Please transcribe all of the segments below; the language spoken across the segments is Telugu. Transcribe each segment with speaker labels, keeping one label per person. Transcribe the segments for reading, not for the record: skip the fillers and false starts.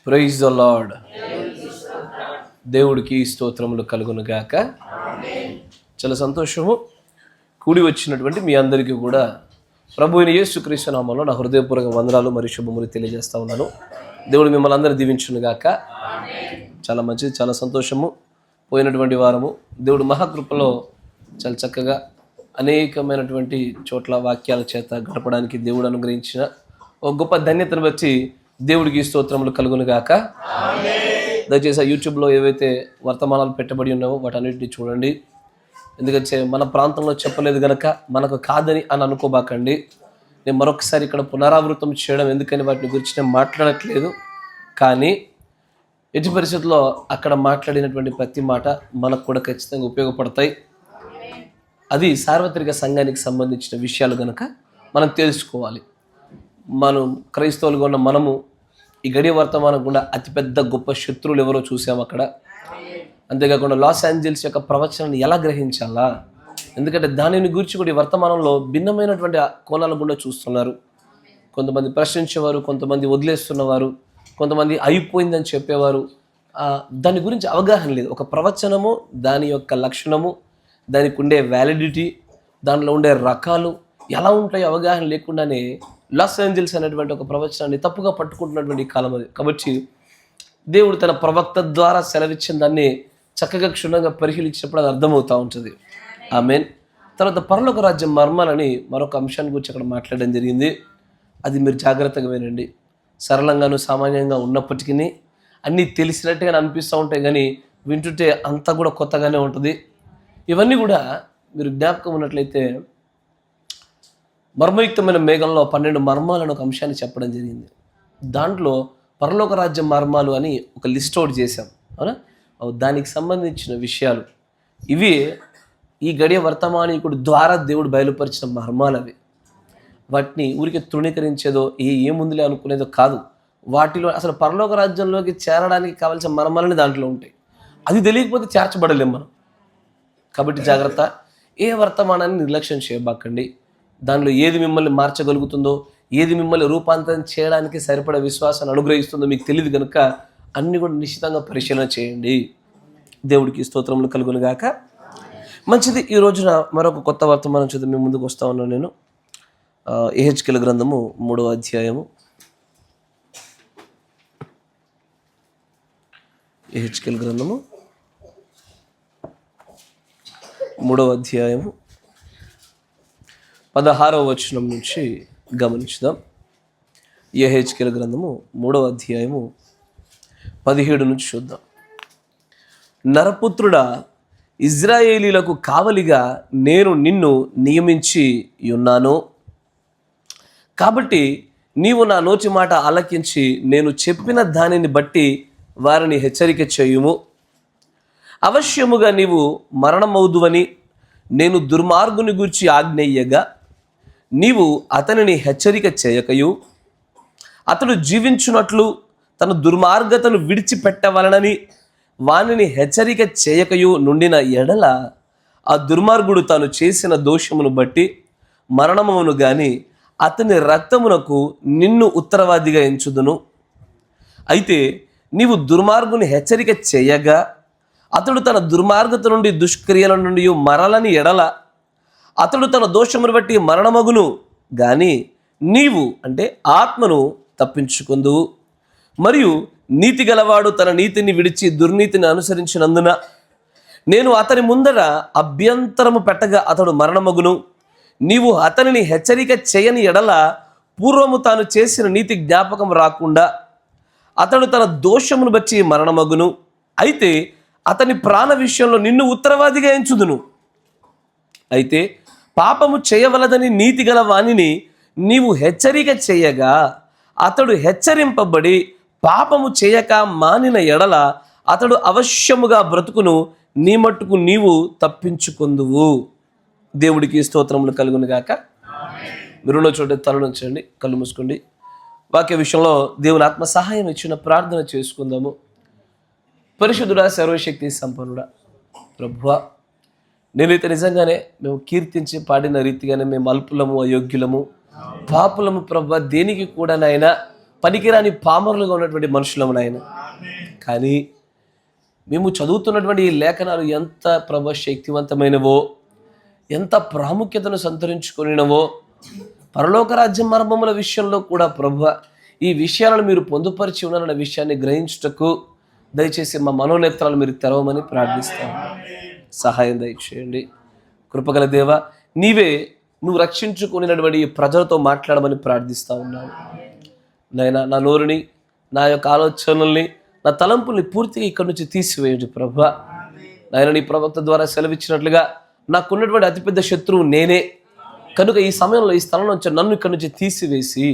Speaker 1: Praise the lord. దేవుడికి స్తోత్రములు కలుగును గాక. చాలా సంతోషము. కూడి వచ్చినటువంటి మీ అందరికీ కూడా ప్రభువైన యేసుక్రీస్తు నామములో నా హృదయపూర్వక వందనాలు మరియు శుభములు తెలియజేస్తా ఉన్నాను. దేవుడు మిమ్మల్ని అందరూ దీవించును గాక. చాలా మంచిది, చాలా సంతోషము. పోయినటువంటి వారము దేవుడు మహాకృపలో చాలా చక్కగా అనేకమైనటువంటి చోట్ల వాక్యాల చేత గడపడానికి దేవుడు అనుగ్రహించిన ఒక గొప్ప ధన్యతను బట్టి దేవుడికి స్తోత్రములు కలుగును గాక. దయచేసి యూట్యూబ్లో ఏవైతే వర్తమానాలు పెట్టబడి ఉన్నావో వాటన్నిటిని చూడండి. ఎందుకంటే మన ప్రాంతంలో చెప్పలేదు గనక మనకు కాదని అని అనుకోబాకండి. నేను మరొకసారి ఇక్కడ పునరావృతం చేయడం ఎందుకని వాటిని గురించి నేను మాట్లాడట్లేదు. కానీ ఎట్టి పరిస్థితుల్లో అక్కడ మాట్లాడినటువంటి ప్రతి మాట మనకు కూడా ఖచ్చితంగా ఉపయోగపడతాయి. అది సార్వత్రిక సంఘానికి సంబంధించిన విషయాలు కనుక మనం తెలుసుకోవాలి. మనం క్రైస్తవులుగా ఉన్న మనము ఈ గడియ వర్తమానం గుండా అతిపెద్ద గొప్ప శత్రువులు ఎవరో చూసాము అక్కడ. అంతేకాకుండా లాస్ ఏంజల్స్ యొక్క ప్రవచనాన్ని ఎలా గ్రహించాలా, ఎందుకంటే దానిని గురించి కూడా ఈ వర్తమానంలో భిన్నమైనటువంటి కోణాల గుండా చూస్తున్నారు. కొంతమంది ప్రశ్నించేవారు, కొంతమంది వదిలేస్తున్నవారు, కొంతమంది అయిపోయిందని చెప్పేవారు. దాని గురించి అవగాహన లేదు. ఒక ప్రవచనము, దాని యొక్క లక్షణము, దానికి ఉండే వ్యాలిడిటీ, దానిలో ఉండే రకాలు ఎలా ఉంటాయో అవగాహన లేకుండానే లాస్ ఏంజల్స్ అనేటువంటి ఒక ప్రవచనాన్ని తప్పుగా పట్టుకుంటున్నటువంటి కాలం అది. కాబట్టి దేవుడు తన ప్రవక్త ద్వారా సెలవిచ్చిన దాన్ని చక్కగా క్షుణ్ణంగా పరిశీలించినప్పుడు అది అర్థమవుతూ ఉంటుంది. ఆమేన్. తర్వాత పరలోక రాజ్యం మర్మాలని మరొక అంశాన్ని గురించి అక్కడ మాట్లాడడం జరిగింది. అది మీరు జాగ్రత్తగా వినండి. సరళంగాను సామాన్యంగా ఉన్నప్పటికీ అన్నీ తెలిసినట్టుగా అనిపిస్తూ ఉంటాయి, కానీ వింటుంటే అంతా కూడా కొత్తగానే ఉంటుంది. ఇవన్నీ కూడా మీరు జ్ఞాపకం ఉన్నట్లయితే మర్మయుక్తమైన మేఘంలో 12 మర్మాలను ఒక అంశాన్ని చెప్పడం జరిగింది. దాంట్లో పరలోక రాజ్యం మర్మాలు అని ఒక లిస్ట్ అవుట్ చేశాం, అవునా? దానికి సంబంధించిన విషయాలు ఇవి ఈ గడియ వర్తమానికుడు ద్వారా దేవుడు బయలుపరిచిన మర్మాలు అవి. వాటిని ఊరికి తృణీకరించేదో ఏముందులే అనుకునేదో కాదు. వాటిలో అసలు పరలోక రాజ్యంలోకి చేరడానికి కావాల్సిన మర్మాలని దాంట్లో ఉంటాయి. అది తెలియకపోతే చేర్చబడలేం మనం. కాబట్టి జాగ్రత్త. ఏ వర్తమానాన్ని నిర్లక్ష్యం చేయబాకండి. దానిలో ఏది మిమ్మల్ని మార్చగలుగుతుందో, ఏది మిమ్మల్ని రూపాంతరం చేయడానికి సరిపడే విశ్వాసాన్ని అనుగ్రహిస్తుందో మీకు తెలియదు కనుక అన్నీ కూడా నిశ్చితంగా పరిశీలన చేయండి. దేవుడికి స్తోత్రములు కలుగును గాక. మంచిది. ఈ రోజున మరొక కొత్త వర్తమానం చూద్దాం. మీ ముందుకు వస్తా ఉన్నాను నేను. యెహెజ్కేలు గ్రంథము 3వ అధ్యాయము. యెహెజ్కేలు గ్రంథము 3వ అధ్యాయము 16వ వచనం నుంచి గమనించుదాం. యెహెజ్కేలు గ్రంథము 3వ అధ్యాయము 17 నుంచి చూద్దాం. నరపుత్రుడా, ఇజ్రాయేలీలకు కావలిగా నేను నిన్ను నియమించి ఉన్నాను. కాబట్టి నీవు నా నోటి మాట ఆలకించి నేను చెప్పిన దానిని బట్టి వారిని హెచ్చరిక చేయుము. అవశ్యముగా నీవు మరణమవుదువని నేను దుర్మార్గుని గూర్చి ఆజ్ఞయ్యగా నీవు అతనిని హెచ్చరిక చేయకయు, అతడు జీవించున్నట్లు తన దుర్మార్గతను విడిచిపెట్టవలనని వానిని హెచ్చరిక చేయకయు నుండిన ఎడల ఆ దుర్మార్గుడు తాను చేసిన దోషమును బట్టి మరణమును గాని అతని రక్తమునకు నిన్ను ఉత్తరవాదిగా ఎంచుదును. అయితే నీవు దుర్మార్గుని హెచ్చరిక చేయగా అతడు తన దుర్మార్గత నుండి దుష్క్రియల నుండి మరలని ఎడల అతడు తన దోషమును బట్టి మరణమగును గాని నీవు అంటే ఆత్మను తప్పించుకుందువు. మరియు నీతి గలవాడు తన నీతిని విడిచి దుర్నీతిని అనుసరించినందున నేను అతని ముందర అభ్యంతరము పెట్టగా అతడు మరణమగును. నీవు అతనిని హెచ్చరిక చేయని ఎడల పూర్వము తాను చేసిన నీతి జ్ఞాపకం రాకుండా అతడు తన దోషమును బట్టి మరణమగును. అయితే అతని ప్రాణ విషయంలో నిన్ను ఉత్తరవాదిగా ఎంచుదును. అయితే పాపము చేయవలదని నీతి గల వానిని నీవు హెచ్చరిక చేయగా అతడు హెచ్చరింపబడి పాపము చేయక మానిన ఎడల అతడు అవశ్యముగా బ్రతుకును, నీ మట్టుకు నీవు తప్పించుకుందువు. దేవుడికి స్తోత్రములు కలుగును గాక. మీరున్న చోట తలనుంచండి, కళ్ళు మూసుకోండి. వాక్య విషయంలో దేవుని ఆత్మ సహాయం ఇచ్చిన ప్రార్థన చేసుకుందాము. పరిశుద్ధుడా, సర్వశక్తి సంపన్నుడా, ప్రభువా, నేనైతే నిజంగానే మేము కీర్తించి పాడిన రీతిగానే మేము అల్పులము, అయోగ్యులము, పాపులము ప్రభువా. దేనికి కూడా నాయనా పనికిరాని పామరులుగా ఉన్నటువంటి మనుషులము నాయన. కానీ మేము చదువుతున్నటువంటి ఈ లేఖనాలు ఎంత ప్రభు శక్తివంతమైనవో, ఎంత ప్రాముఖ్యతను సంతరించుకునినవో, పరలోక రాజ్య మర్మముల విషయంలో కూడా ప్రభు ఈ విషయాలను మీరు పొందుపరిచి ఉన్నారన్న విషయాన్ని గ్రహించుటకు దయచేసి మా మనోనేత్రాలు మీరు తెరవమని ప్రార్థిస్తాను. సహాయం దయచేయండి. కృపగల దేవ, నువ్వు రక్షించుకునేటువంటి ఈ ప్రజలతో మాట్లాడమని ప్రార్థిస్తూ ఉన్నాను నాయనా. నా నోరుని, నా యొక్క ఆలోచనల్ని, నా తలంపుల్ని పూర్తిగా ఇక్కడి నుంచి తీసివేయండి ప్రభు. నాయన, నీ ప్రవక్త ద్వారా సెలవిచ్చినట్లుగా నాకున్నటువంటి అతిపెద్ద శత్రువు నేనే కనుక ఈ సమయంలో ఈ స్థలం నుంచి నన్ను ఇక్కడి నుంచి తీసివేసి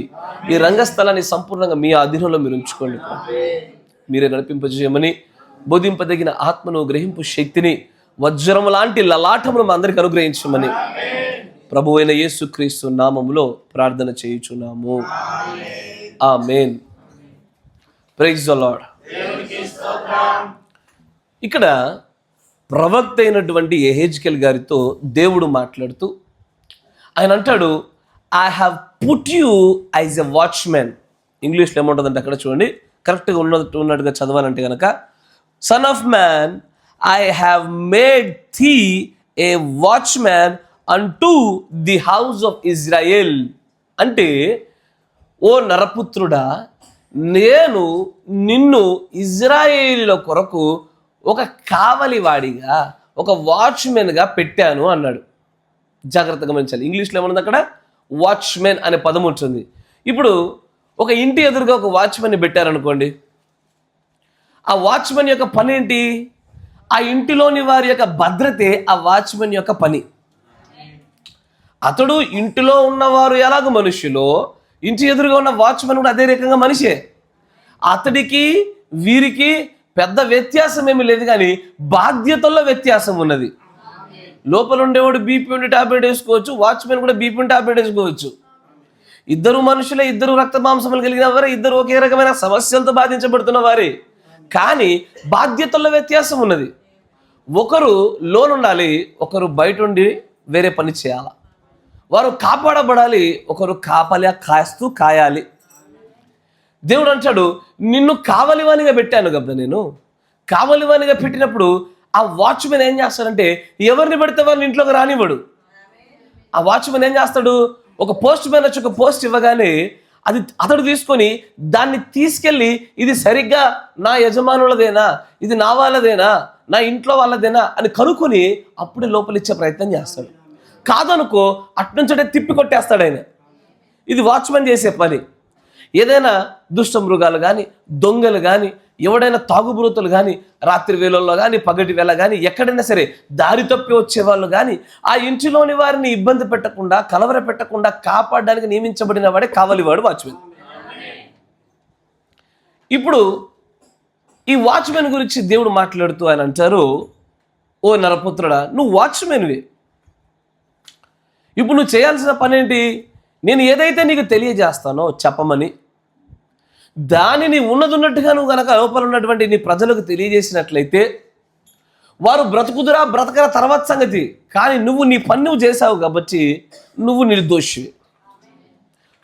Speaker 1: ఈ రంగస్థలాన్ని సంపూర్ణంగా మీ అధీనంలో మీరు ఉంచుకోండి. మీరే నడిపింపజేయమని, బోధింపదగిన ఆత్మను, గ్రహింపు శక్తిని, వజ్రం లాంటి లలాటమును మా అందరికి అనుగ్రహించమని ప్రభువైన అయిన యేసుక్రీస్తు నామములో ప్రార్థన చేయుచున్నాము. ఆమేన్. Praise the Lord. ఇక్కడ ప్రవక్త అయినటువంటి యెహెజ్కేల్ గారితో దేవుడు మాట్లాడుతూ ఆయన అంటాడు, I have put you as a watchmen. ఇంగ్లీష్లో ఏముంటుందంటే అక్కడ చూడండి, కరెక్ట్గా ఉన్నట్టుగా చదవాలంటే కనుక, son of man, I have made thee a watchman అంటూ ది హౌస్ ఆఫ్ ఇజ్రాయెల్. అంటే, ఓ నరపుత్రుడా, నేను నిన్ను ఇజ్రాయేలీల కొరకు ఒక కావలివాడిగా, ఒక వాచ్మెన్గా పెట్టాను అన్నాడు. జాగ్రత్తగా గమనించాలి. ఇంగ్లీష్లో ఏమన్నది అక్కడ? వాచ్మెన్ అనే పదం ఉంటుంది. ఇప్పుడు ఒక ఇంటి ఎదురుగా ఒక వాచ్మెన్ని పెట్టారనుకోండి, ఆ వాచ్మెన్ యొక్క పని ఏంటి? ఆ ఇంటిలోని వారి యొక్క భద్రతే ఆ వాచ్మెన్ యొక్క పని. అతడు ఇంటిలో ఉన్నవారు ఎలాగో మనుషులో, ఇంటి ఎదురుగా ఉన్న వాచ్మెన్ కూడా అదే రకంగా మనిషే. అతడికి వీరికి పెద్ద వ్యత్యాసం ఏమీ లేదు, కానీ బాధ్యతల్లో వ్యత్యాసం ఉన్నది. లోపల ఉండేవాడు బీపీ ఉండి టాబ్లెట్ వేసుకోవచ్చు, వాచ్మెన్ కూడా బీపీ ఉండి టాబ్లెట్ వేసుకోవచ్చు. ఇద్దరు మనుషులే, ఇద్దరు రక్త మాంసములు కలిగిన వారే, ఇద్దరు ఒకే రకమైన సమస్యలతో బాధించబడుతున్న వారే, కానీ బాధ్యతల్లో వ్యత్యాసం ఉన్నది. ఒకరు లోనుండాలి, ఒకరు బయట ఉండి వేరే పని చేయాలి. వారు కాపాడబడాలి, ఒకరు కాస్తూ కాయాలి. దేవుడు అంటాడు, నిన్ను కావలివానిగా పెట్టాను కదా. నేను కావలివానిగా పెట్టినప్పుడు ఆ వాచ్మెన్ ఏం చేస్తాడంటే, ఎవరిని పెడితే వారిని ఇంట్లోకి రానివ్వడు. ఆ వాచ్మెన్ ఏం చేస్తాడు, ఒక పోస్ట్ మ్యాన్ వచ్చి ఒక పోస్ట్ ఇవ్వగానే అది అతడు తీసుకొని దాన్ని తీసుకెళ్ళి, ఇది సరిగ్గా నా యజమానులదేనా, ఇది నా వాళ్ళదేనా, నా ఇంట్లో వాళ్ళదేనా అని కనుక్కొని అప్పుడే లోపలిచ్చే ప్రయత్నం చేస్తాడు. కాదనుకో అట్నుంచే తిప్పి కొట్టేస్తాడు ఆయన. ఇది వాచ్మెన్ చేసే పని. ఏదైనా దుష్ట మృగాలు కానీ, దొంగలు కానీ, ఎవడైనా తాగుబోతులు కానీ, రాత్రి వేళల్లో కానీ, పగటి వేళ కానీ, ఎక్కడైనా సరే దారి తప్పి వచ్చేవాళ్ళు కానీ, ఆ ఇంటిలోని వారిని ఇబ్బంది పెట్టకుండా, కలవర పెట్టకుండా కాపాడడానికి నియమించబడిన వాడే కావలివాడు వాచ్మెన్. ఇప్పుడు ఈ వాచ్మెన్ గురించి దేవుడు మాట్లాడుతూ ఆయన అంటారు, ఓ నరపుత్రుడా, నువ్వు వాచ్మెన్వి. ఇప్పుడు నువ్వు చేయాల్సిన పని ఏంటి? నేను ఏదైతే నీకు తెలియజేస్తానో చెప్పమని, దానిని ఉన్నట్టుగా నువ్వు కనుక లోపల ఉన్నటువంటి నీ ప్రజలకు తెలియజేసినట్లయితే వారు బ్రతుకుదురా బ్రతకరా తర్వాత సంగతి, కానీ నువ్వు నీ పని నువ్వు చేసావు కాబట్టి నువ్వు నిర్దోషివి.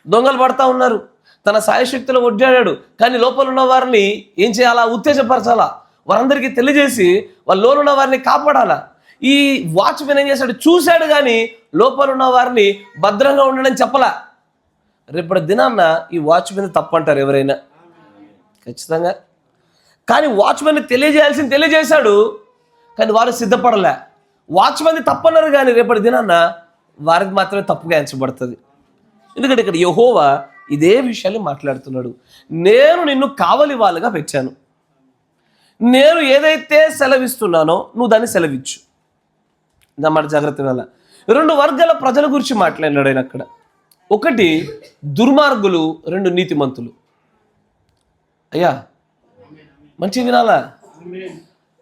Speaker 1: దొంగలు పడతా ఉన్నారు, తన సాయశక్తిలో ఒడ్డాడాడు, కానీ లోపల ఉన్న వారిని ఏం చేయాలా? ఉత్తేజపరచాలా, వారందరికీ తెలియజేసి వాళ్ళ లోనున్న వారిని కాపాడాలా. ఈ వాచ్మెన్ ఏం చేశాడు? చూశాడు, కానీ లోపల ఉన్న వారిని భద్రంగా ఉండడం చెప్పలా. రేపటి దినాన్న ఈ వాచ్మెన్ తప్పంటారు ఎవరైనా, ఖచ్చితంగా. కానీ వాచ్మెన్ తెలియజేశాడు, కానీ వారు సిద్ధపడలే. వాచ్మెన్ తప్పన్నారు, కానీ రేపటి దినాన్న వారికి మాత్రమే తప్పుగా ఎంచబడుతుంది. ఎందుకంటే ఇక్కడ యెహోవా ఇదే విషయాన్ని మాట్లాడుతున్నాడు. నేను నిన్ను కావలి వాళ్ళుగా పెట్టాను, నేను ఏదైతే సెలవిస్తున్నానో నువ్వు దాన్ని సెలవిచ్చు. మాట జాగ్రత్త వల్ల 2 వర్గాల ప్రజల గురించి మాట్లాడినాడు ఆయన అక్కడ. ఒకటి దుర్మార్గులు, 2 నీతిమంతులు. అయ్యా మంచి వినాలా?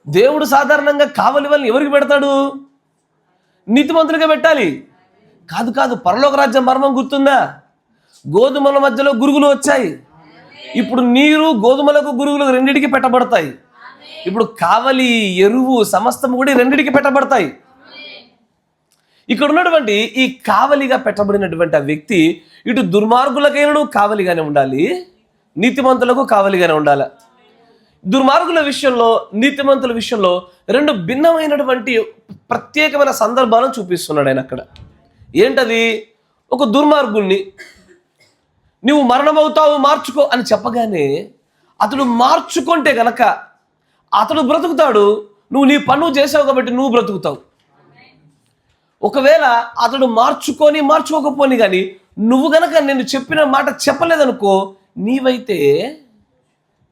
Speaker 1: దేవుడు సాధారణంగా కావలి వాళ్ళని ఎవరికి పెడతాడు? నీతిమంతులుగా పెట్టాలి. కాదు, పరలోక రాజ్యం మర్మం గుర్తుందా? గోధుమల మధ్యలో గురుగులు వచ్చాయి. ఇప్పుడు నీరు గోధుమలకు గురుగులకు రెండిటికి పెట్టబడతాయి. ఇప్పుడు కావలి, ఎరువు, సమస్తం కూడా 2టికి పెట్టబడతాయి. ఇక్కడ ఉన్నటువంటి ఈ కావలిగా పెట్టబడినటువంటి ఆ వ్యక్తి ఇటు దుర్మార్గులకైనా కావలిగానే ఉండాలి, నీతిమంతులకు కావలిగానే ఉండాలి. దుర్మార్గుల విషయంలో, నీతిమంతుల విషయంలో రెండు భిన్నమైనటువంటి ప్రత్యేకమైన సందర్భాలను చూపిస్తున్నాడు ఆయన అక్కడ. ఏంటది? ఒక దుర్మార్గుణ్ణి నువ్వు మరణమవుతావు మార్చుకో అని చెప్పగానే అతడు మార్చుకుంటే గనక అతడు బ్రతుకుతాడు. నువ్వు నీ పన్ను చేసావు కాబట్టి నువ్వు బ్రతుకుతావు. ఒకవేళ అతడు మార్చుకోకపోని కానీ నువ్వు గనక నేను చెప్పిన మాట చెప్పలేదనుకో, నీవైతే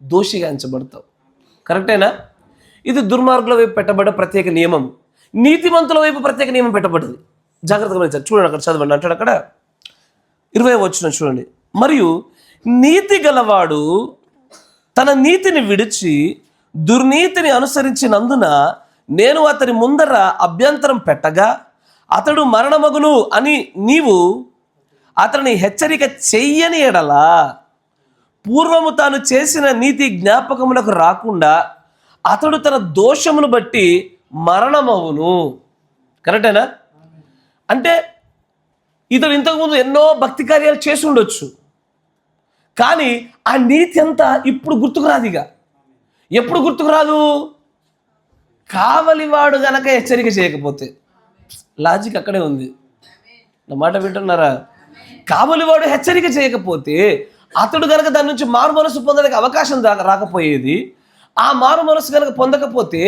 Speaker 1: దోషిగా ఎంచబడతావు. కరెక్టేనా? ఇది దుర్మార్గుల వైపు పెట్టబడ్డ ప్రత్యేక నియమం. నీతిమంతుల వైపు ప్రత్యేక నియమం పెట్టబడ్డది. జాగ్రత్తగా గమనించాలి. చూడండి, అక్కడ చదవండి. అంటాడు అక్కడ 20వ వచనం చూడండి. మరియు నీతి గలవాడు తన నీతిని విడిచి దుర్నీతిని అనుసరించినందున నేను అతని ముందర అభ్యంతరం పెట్టగా అతడు మరణమగును అని నీవు అతని హెచ్చరిక చెయ్యని ఎడలా పూర్వము తాను చేసిన నీతి జ్ఞాపకములకు రాకుండా అతడు తన దోషమును బట్టి మరణమవును. కరెక్టేనా? అంటే ఇతడు ఇంతకుముందు ఎన్నో భక్తి కార్యాలు చేసి ఉండొచ్చు, కానీ ఆ నీతి అంతా ఇప్పుడు గుర్తుకు రాదు. ఇక ఎప్పుడు గుర్తుకు రాదు? కావలివాడు గనక హెచ్చరిక చేయకపోతే. లాజిక్ అక్కడే ఉంది. నా మాట వింటున్నారా? కావలివాడు హెచ్చరిక చేయకపోతే అతడు గనక దాని నుంచి మారు మనసు పొందడానికి అవకాశం రాకపోయేది. ఆ మారు మనసు కనుక పొందకపోతే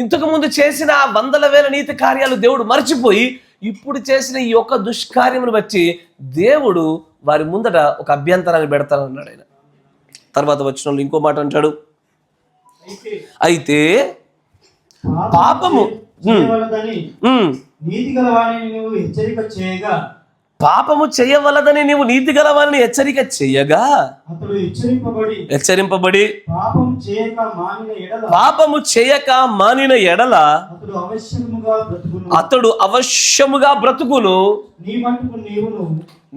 Speaker 1: ఇంతకుముందు చేసిన 100,000 నీతి కార్యాలు దేవుడు మర్చిపోయి ఇప్పుడు చేసిన ఈ యొక్క దుష్కార్యమును బట్టి దేవుడు వారి ముందట ఒక అభ్యంతరాన్ని పెడతానన్నాడు ఆయన. తర్వాత వచ్చిన ఇంకో మాట అంటాడు, అయితే పాపము పాపము చేయవలదని నీవు నీతి గలవారిని హెచ్చరిక చేయగా హెచ్చరింపబడి పాపము చేయక మానిన ఎడల అతడు అవశ్యముగా బ్రతుకును.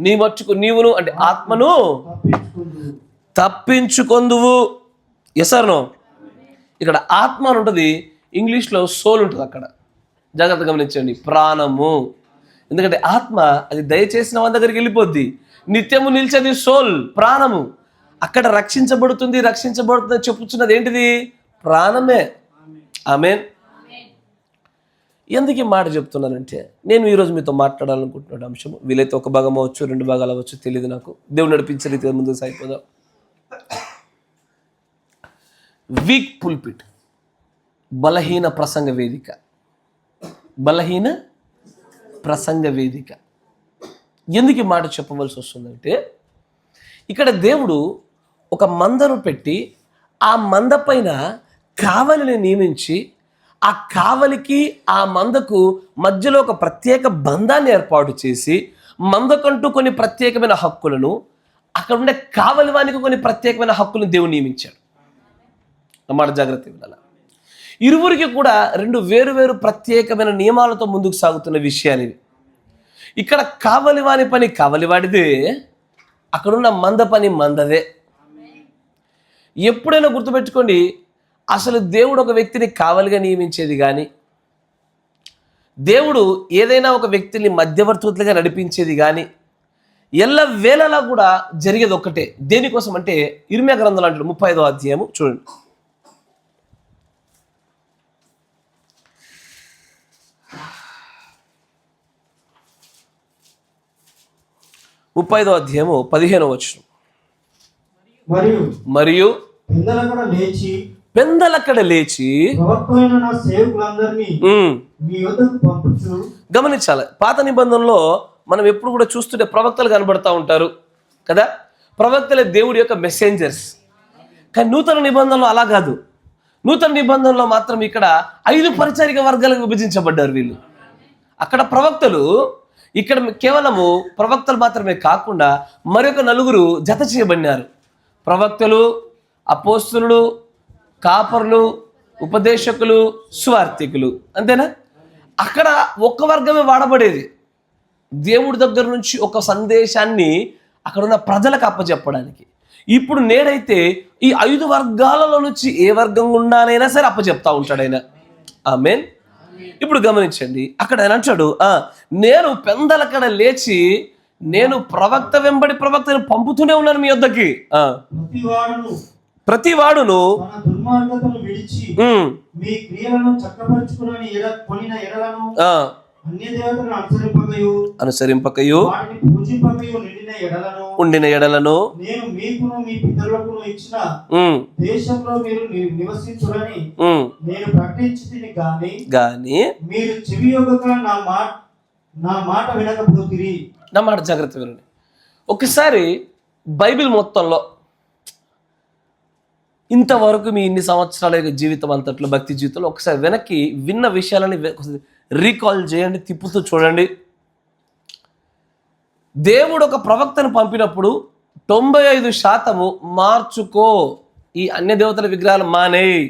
Speaker 1: నీ మట్టుకు నీవును అంటే ఆత్మను తప్పించుకొందువు. ఎసర్నో? ఇక్కడ ఆత్మ అని ఉంటుంది, ఇంగ్లీష్లో సోల్ ఉంటుంది. అక్కడ జాగ్రత్తగా గమనించండి, ప్రాణము. ఎందుకంటే ఆత్మ అది దయచేసిన వాళ్ళ దగ్గరికి వెళ్ళిపోద్ది. నిత్యము నిలిచేది సోల్, ప్రాణము. అక్కడ రక్షించబడుతుంది చెప్పుతున్నది ఏంటిది? ప్రాణమే. ఆమేన్. ఎందుకు ఈ మాట చెప్తున్నానంటే, నేను ఈరోజు మీతో మాట్లాడాలనుకుంటున్న అంశము, వీలైతే ఒక భాగం అవ్వచ్చు, 2 భాగాలు అవ్వచ్చు, తెలియదు నాకు. దేవుడు నడిపించే రీతిగా ముందుకు సాగిపోదాం. వీక్ పుల్పిట్, బలహీన ప్రసంగ వేదిక. బలహీన ప్రసంగ వేదిక. ఎందుకు ఈ మాట చెప్పవలసి వస్తుందంటే, ఇక్కడ దేవుడు ఒక మందను పెట్టి ఆ మంద పైన కావలిని నియమించి ఆ కావలికి ఆ మందకు మధ్యలో ఒక ప్రత్యేక బంధాన్ని ఏర్పాటు చేసి మందకంటూ కొన్ని ప్రత్యేకమైన హక్కులను, అక్కడ ఉండే కావలి వానికి కొన్ని ప్రత్యేకమైన హక్కులను దేవుడు నియమించాడు. అన్నమాట. జాగ్రత్త వినాలి. ఇరువురికి కూడా 2 వేరు ప్రత్యేకమైన నియమాలతో ముందుకు సాగుతున్న విషయాలు ఇవి. ఇక్కడ కావలివాని పని కావలివాడిదే, అక్కడున్న మంద పని మందదే. ఎప్పుడైనా గుర్తుపెట్టుకోండి, అసలు దేవుడు ఒక వ్యక్తిని కావలిగా నియమించేది కానీ, దేవుడు ఏదైనా ఒక వ్యక్తిని మధ్యవర్తులుగా నడిపించేది కానీ ఎల్లవేళలా కూడా జరిగేది ఒక్కటే. దేనికోసం అంటే, ఇర్మియా గ్రంథంలో అంటాడు 35వ అధ్యాయము చూడండి. 35వ అధ్యాయము 15వ వచనం. మరియు పెందలక్కడ లేచి గమనించాలి. పాత నిబంధనలో మనం ఎప్పుడు కూడా చూస్తుంటే ప్రవక్తలు కనబడతా ఉంటారు కదా. ప్రవక్తలే దేవుడి యొక్క మెసెంజర్స్. కానీ నూతన నిబంధనలో అలా కాదు. నూతన నిబంధనలో మాత్రం ఇక్కడ 5 పరిచారిక వర్గాలకు విభజించబడ్డారు వీళ్ళు. అక్కడ ప్రవక్తలు, ఇక్కడ కేవలము ప్రవక్తలు మాత్రమే కాకుండా మరొక 4 జత చేయబడినారు. ప్రవక్తలు, అపోస్తలులు, కాపరులు, ఉపదేశకులు, సువార్థికులు. అంతేనా? అక్కడ ఒక్క వర్గమే వాడబడేది. దేవుడి దగ్గర నుంచి ఒక సందేశాన్ని అక్కడున్న ప్రజలకు అప్పచెప్పడానికి. ఇప్పుడు నేడైతే ఈ 5 వర్గాలలో నుంచి ఏ వర్గం ఉండాలైనా సరే అప్పచెప్తా ఉంటాడు ఆయన. ఆమేన్. ఇప్పుడు గమనించండి, అక్కడ ఆయన అంటాడు, నేను పెందలక్కడ లేచి నేను ప్రవక్త వెంబడి ప్రవక్తను పంపుతూనే ఉన్నాను మీ వద్దకి. ప్రతి వాడును
Speaker 2: దుర్మార్గతను విడిచి మీ క్రియలను చక్కపరచుకుని కొనిన ఎడలను
Speaker 1: అనుసరింపకయు ఉండిన ఎడలను
Speaker 2: నేను మీకును మీ పితరులకును ఇచ్చిన దేశంలో మీరు నివసించురని నేను ప్రకటించితిని గాని మీరు చెవియొగ్గక నా మాట వినకపోతిరి.
Speaker 1: నా మాట జాగ్రత్త వినండి. ఒకసారి బైబిల్ మొత్తంలో ఇంతవరకు మీ ఇన్ని సంవత్సరాల యొక్క జీవితం అంతట్లో, భక్తి జీవితంలో ఒకసారి వెనక్కి విన్న విషయాలని రీకాల్ చేయండి, తిప్పుతూ చూడండి. దేవుడు ఒక ప్రవక్తను పంపినప్పుడు 95% మార్చుకో, ఈ అన్య దేవతల విగ్రహాలు మానేయి,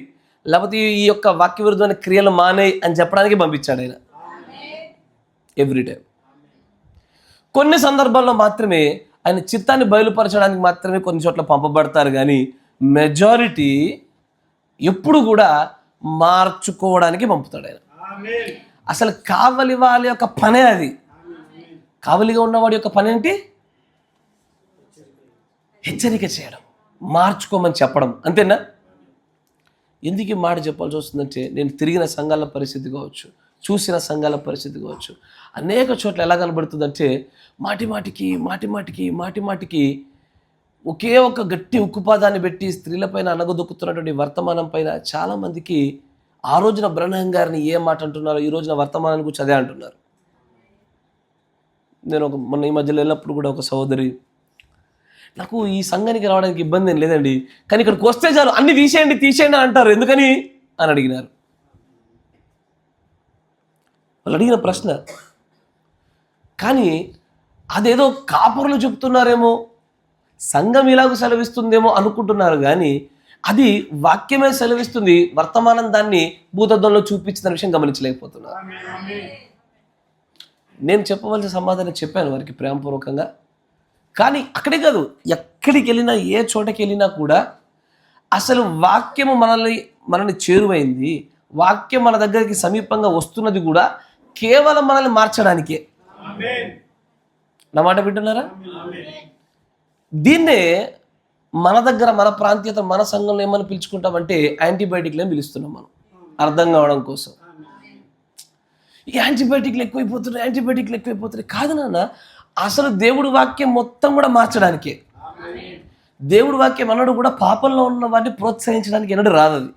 Speaker 1: లేకపోతే ఈ యొక్క వాక్య విరుద్ధమైన క్రియలు మానేయి అని చెప్పడానికి పంపించాడు ఆయన ఎవ్రీ టైం. కొన్ని సందర్భాల్లో మాత్రమే ఆయన చిత్తాన్ని బయలుపరచడానికి మాత్రమే కొన్ని చోట్ల పంపబడతారు, కానీ మెజారిటీ ఎప్పుడు కూడా మార్చుకోవడానికి పంపుతాడు ఆయన. అసలు కావలి వాళ్ళ యొక్క పనే అది. కావలిగా ఉన్నవాడి యొక్క పని ఏంటి? హెచ్చరిక చేయడం, మార్చుకోమని చెప్పడం, అంతేనా? ఎందుకు ఈ మాట చెప్పాల్సి వస్తుందంటే, నేను తిరిగిన సంఘాల పరిస్థితి కావచ్చు, చూసిన సంఘాల పరిస్థితి కావచ్చు, అనేక చోట్ల ఎలా కనబడుతుందంటే మాటి మాటికి ఒకే ఒక గట్టి ఉక్కుపాదాన్ని పెట్టి స్త్రీలపైన అనగదొక్కుతున్నటువంటి వర్తమానం పైన చాలామందికి ఆ రోజున బ్రహ్మం గారిని ఏ మాట అంటున్నారో ఈ రోజున వర్తమానాన్ని గురించి అదే అంటున్నారు. నేను మొన్న ఈ మధ్యలో వెళ్ళినప్పుడు కూడా ఒక సహోదరి, నాకు ఈ సంఘానికి రావడానికి ఇబ్బంది ఏం లేదండి, కానీ ఇక్కడికి వస్తే చాలు అన్ని తీసేయండి అంటారు, ఎందుకని అని అడిగినారు. వాళ్ళు అడిగిన ప్రశ్న. కానీ అదేదో కాపురులు చెప్తున్నారేమో, సంఘం ఇలాగ సెలవిస్తుందేమో అనుకుంటున్నారు, కానీ అది వాక్యమే సెలవిస్తుంది. వర్తమానం దాన్ని భూతద్దంలో చూపించిన విషయం గమనించలేకపోతున్నారు. నేను చెప్పవలసిన సమాధానం చెప్పాను వారికి ప్రేమపూర్వకంగా. కానీ అక్కడే కాదు, ఎక్కడికి వెళ్ళినా, ఏ చోటకి వెళ్ళినా కూడా అసలు వాక్యము మనల్ని చేరువైంది, వాక్యం మన దగ్గరికి సమీపంగా వస్తున్నది కూడా కేవలం మనల్ని మార్చడానికే. నా మాట వింటున్నారా? దీన్నే మన దగ్గర, మన ప్రాంతీయత, మన సంఘంలో ఏమని పిలుచుకుంటామంటే యాంటీబయాటిక్లు అని పిలుస్తున్నాం మనం, అర్థం కావడం కోసం. ఈ యాంటీబయాటిక్లు ఎక్కువైపోతున్నాయి కాదు నాన్న, అసలు దేవుడి వాక్యం మొత్తం కూడా మార్చడానికే. దేవుడి వాక్యం అన్నాడు కూడా పాపంలో ఉన్న వాటిని ప్రోత్సహించడానికి ఎన్నడూ రాదు. అది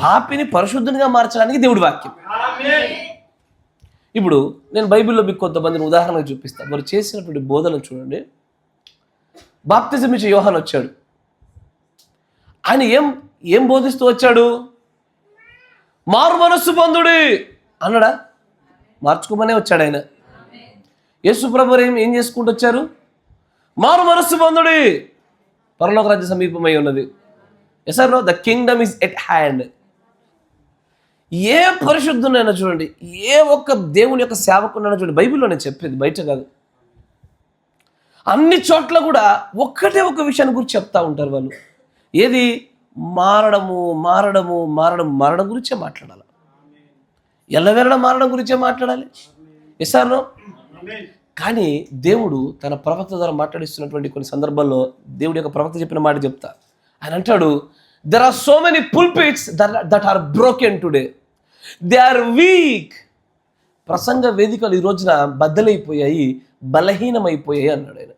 Speaker 1: పాపిని పరిశుద్ధునిగా మార్చడానికి దేవుడి వాక్యం. ఇప్పుడు నేను బైబిల్లో మీకు కొంతమందిని ఉదాహరణగా చూపిస్తాను. వారు చేసినటువంటి బోధనలు చూడండి. బాప్తిజం ఇచ్చే యోహాను వచ్చాడు. ఆయన ఏం బోధిస్తూ వచ్చాడు? మారు మనస్సు పొందుడి అన్నాడా? మార్చుకోమనే వచ్చాడు ఆయన. యేసు ప్రభువు ఏం చేసుకుంటూ వచ్చారు? మారు మనస్సు పొందుడి, పరలోక రాజ్య సమీపమై ఉన్నది. Yes or no? The kingdom is at hand. ఏ పరిశుద్ధునైనా చూడండి, ఏ ఒక్క దేవుని యొక్క సేవకునైనా చూడండి, బైబిల్లో నేను చెప్పేది, బయట కాదు, అన్ని చోట్ల కూడా ఒక్కటే ఒక విషయాన్ని గురించి చెప్తా ఉంటారు వాళ్ళు. ఏది? మారడం గురించే మాట్లాడాలి. ఎల్లవేళ మారడం గురించే మాట్లాడాలి. Yes or no? కానీ దేవుడు తన ప్రవక్త ద్వారా మాట్లాడిస్తున్నటువంటి కొన్ని సందర్భాల్లో దేవుడి యొక్క ప్రవక్త చెప్పిన మాట చెప్తా. ఆయన అంటాడు, there are so many pulpits that are broken today, they are weak. ప్రసంగ వేదికలు ఈ రోజున బద్దలైపోయాయి, బలహీనమైపోయాయి అన్నాడు ఆయన.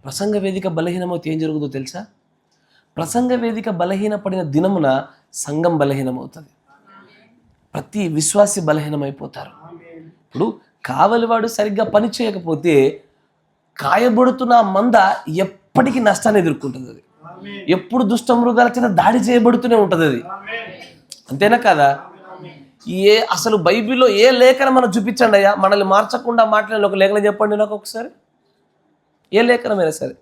Speaker 1: ప్రసంగ వేదిక బలహీనమైతే ఏం జరుగుతుందో తెలుసా? ప్రసంగ వేదిక బలహీనపడిన దినమున సంఘం బలహీనమవుతుంది, ప్రతి విశ్వాసి బలహీనమైపోతారు. ఇప్పుడు కావలివాడు సరిగ్గా పని చేయకపోతే కాయబడుతున్న మంద ఎప్పటికీ నష్టాన్ని ఎదుర్కొంటుంది. అది ఎప్పుడు దుష్ట మృగాల చేత దాడి చేయబడుతూనే ఉంటుంది అది, అంతేనా కదా? అసలు బైబిల్లో ఏ లేఖనం మనం చూపించండి అయ్యా, మనల్ని మార్చకుండా మాట్లాడిన ఒక లేఖనం చెప్పండి నాకు ఒకసారి. ఏ లేఖనమైనా సరే,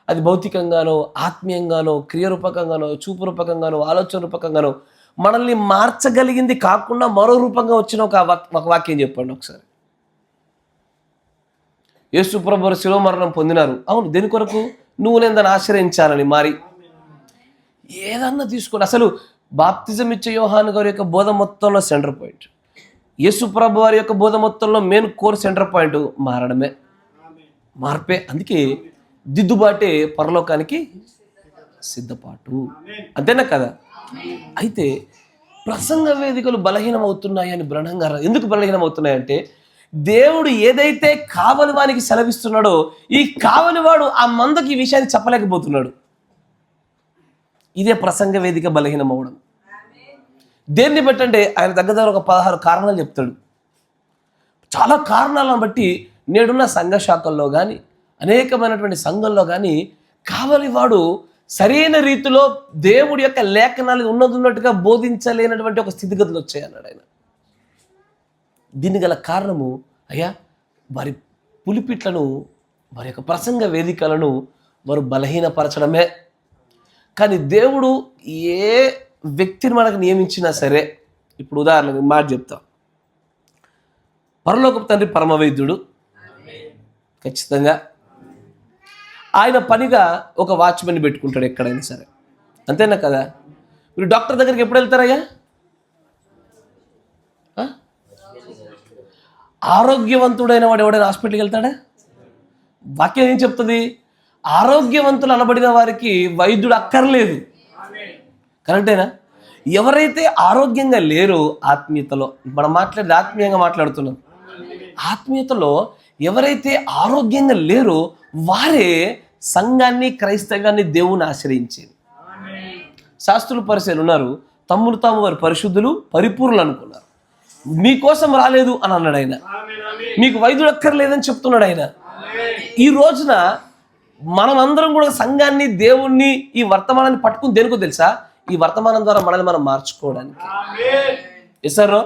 Speaker 1: అది భౌతికంగానో, ఆత్మీయంగానో, క్రియారూపకంగానో, చూపు రూపకంగానో, ఆలోచన రూపకంగానో మనల్ని మార్చగలిగింది కాకుండా మరో రూపంగా వచ్చిన ఒక వాక్యం చెప్పండి ఒకసారి. యేసు ప్రభువు శిలువ మరణం పొందినారు, అవును, దేని కొరకు? నువ్వు నేను దాన్ని ఆశ్రయించాలని. మరి ఏదన్నా తీసుకోండి. అసలు బాప్తిజం ఇచ్చే యోహాను గారి యొక్క బోధ మొత్తంలో సెంటర్ పాయింట్ యేసు ప్రభు వారి యొక్క బోధ మొత్తంలో మెయిన్ కోర్ సెంటర్ పాయింట్ మారడమే, మార్పే. అందుకే దిద్దుబాటే పరలోకానికి సిద్ధపాటు, అంతేనా కదా? అయితే ప్రసంగ వేదికలు బలహీనమవుతున్నాయని బ్రహ్మం గారు ఎందుకు బలహీనమవుతున్నాయంటే, దేవుడు ఏదైతే కావలి వానికి సెలవిస్తున్నాడో ఈ కావలివాడు ఆ మందకి ఈ విషయాన్ని చెప్పలేకపోతున్నాడు. ఇదే ప్రసంగ వేదిక బలహీనమవడం. దేన్ని బట్టంటే ఆయన దగ్గర ఒక 16 కారణాలు చెప్తాడు. చాలా కారణాలను బట్టి నేడున్న సంఘ శాఖల్లో కానీ అనేకమైనటువంటి సంఘంలో కానీ కావలివాడు సరైన రీతిలో దేవుడి యొక్క లేఖనాలు ఉన్నట్టుగా బోధించలేనటువంటి ఒక స్థితిగతులు వచ్చాయన్నాడు ఆయన. దీని గల కారణము అయ్యా వారి పులిపిట్లను, వారి యొక్క ప్రసంగ వేదికలను వారు బలహీనపరచడమే. కానీ దేవుడు ఏ వ్యక్తిని మనకు నియమించినా సరే, ఇప్పుడు ఉదాహరణకు మాట చెప్తా, పరలోకపు తండ్రి పరమవైద్యుడు, ఖచ్చితంగా ఆయన పనిగా ఒక వాచ్మెన్ పెట్టుకుంటాడు ఎక్కడైనా సరే, అంతేనా కదా? మీరు డాక్టర్ దగ్గరికి ఎప్పుడు వెళ్తారయ్యా? ఆరోగ్యవంతుడైన వాడు ఎవడైనా హాస్పిటల్కి వెళ్తాడా? వాక్యం ఏం చెప్తుంది? ఆరోగ్యవంతులు అనబడిన వారికి వైద్యుడు అక్కర్లేదు. కరెక్టేనా? ఎవరైతే ఆరోగ్యంగా లేరో ఆత్మీయతలో, మనం మాట్లాడేది ఆత్మీయంగా మాట్లాడుతున్నాం, ఆత్మీయతలో ఎవరైతే ఆరోగ్యంగా లేరో వారే సంఘాన్ని, క్రైస్తవ్యాన్ని, దేవుని ఆశ్రయించేది. శాస్త్రులు పరిచయాలు ఉన్నారు, తమ్ములు తాము వారు పరిశుద్ధులు పరిపూర్ణులు అనుకున్నారు. మీకోసం రాలేదు అని అన్నాడు ఆయన. మీకు వైద్యుడు అక్కర్లేదని చెప్తున్నాడు ఆయన. ఈ రోజున మనం అందరం కూడా సంఘాన్ని, దేవుణ్ణి, ఈ వర్తమానాన్ని పట్టుకుని దేనికో తెలుసా? ఈ వర్తమానం ద్వారా మనల్ని మనం మార్చుకోవడానికి. ఎసారో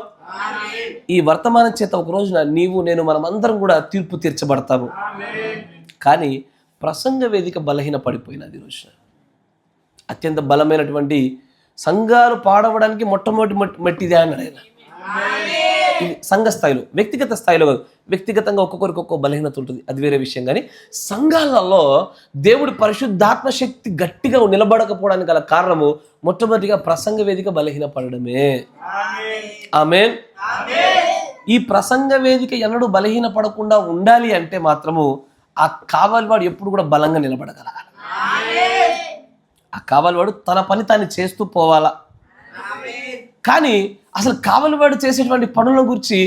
Speaker 1: ఈ వర్తమానం చేత ఒక రోజున నీవు, నేను, మనం అందరం కూడా తీర్పు తీర్చబడతాము. కానీ ప్రసంగ వేదిక బలహీన పడిపోయినది. రోజున అత్యంత బలమైనటువంటి సంఘాలు పాడవడానికి మొట్టమొదటి మట్టిదే అన్నాడు ఆయన. ఇది సంఘ స్థాయిలో, వ్యక్తిగత స్థాయిలో కాదు. వ్యక్తిగతంగా ఒక్కొక్కరికి ఒక్కొక్క బలహీనత ఉంటుంది, అది వేరే విషయం. కానీ సంఘాలలో దేవుడి పరిశుద్ధాత్మ శక్తి గట్టిగా నిలబడకపోవడానికి గల కారణము మొట్టమొదటిగా ప్రసంగ వేదిక బలహీన పడడమే. ఆమేన్. ఈ ప్రసంగ వేదిక ఎన్నడూ బలహీన పడకుండా ఉండాలి అంటే మాత్రము ఆ కావలివాడు ఎప్పుడు కూడా బలంగా నిలబడగలగాలి. ఆ కావలివాడు తన పని తాను చేస్తూ పోవాలా. కానీ అసలు కావలివాడు చేసేటువంటి పనుల గురించి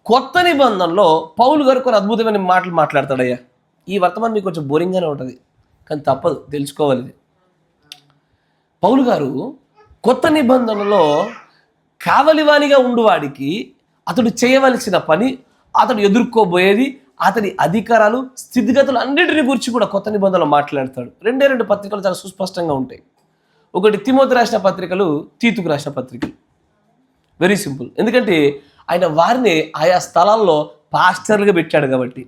Speaker 1: కొత్త నిబంధనలో పౌలు గారు కొన్ని అద్భుతమైన మాటలు మాట్లాడతాడయ్యా. ఈ వర్తమానం మీకు కొంచెం బోరింగ్గానే ఉంటుంది, కానీ తప్పదు, తెలుసుకోవాలి. పౌలు గారు కొత్త నిబంధనలో కావలివానిగా ఉండువాడికి అతడు చేయవలసిన పని, అతడు ఎదుర్కోబోయేది, అతని అధికారాలు, స్థితిగతులు అన్నింటిని గురించి కూడా కొత్త నిబంధనలో మాట్లాడతాడు. 2 పత్రికలు చాలా సుస్పష్టంగా ఉంటాయి. ఒకటి తిమోతి రాసిన పత్రికలు, తీతుకు రాసిన పత్రికలు. Very simple. ఎందుకంటే ఆయన వారిని ఆయా స్థలాల్లో పాస్టర్లుగా పెట్టాడు కాబట్టి,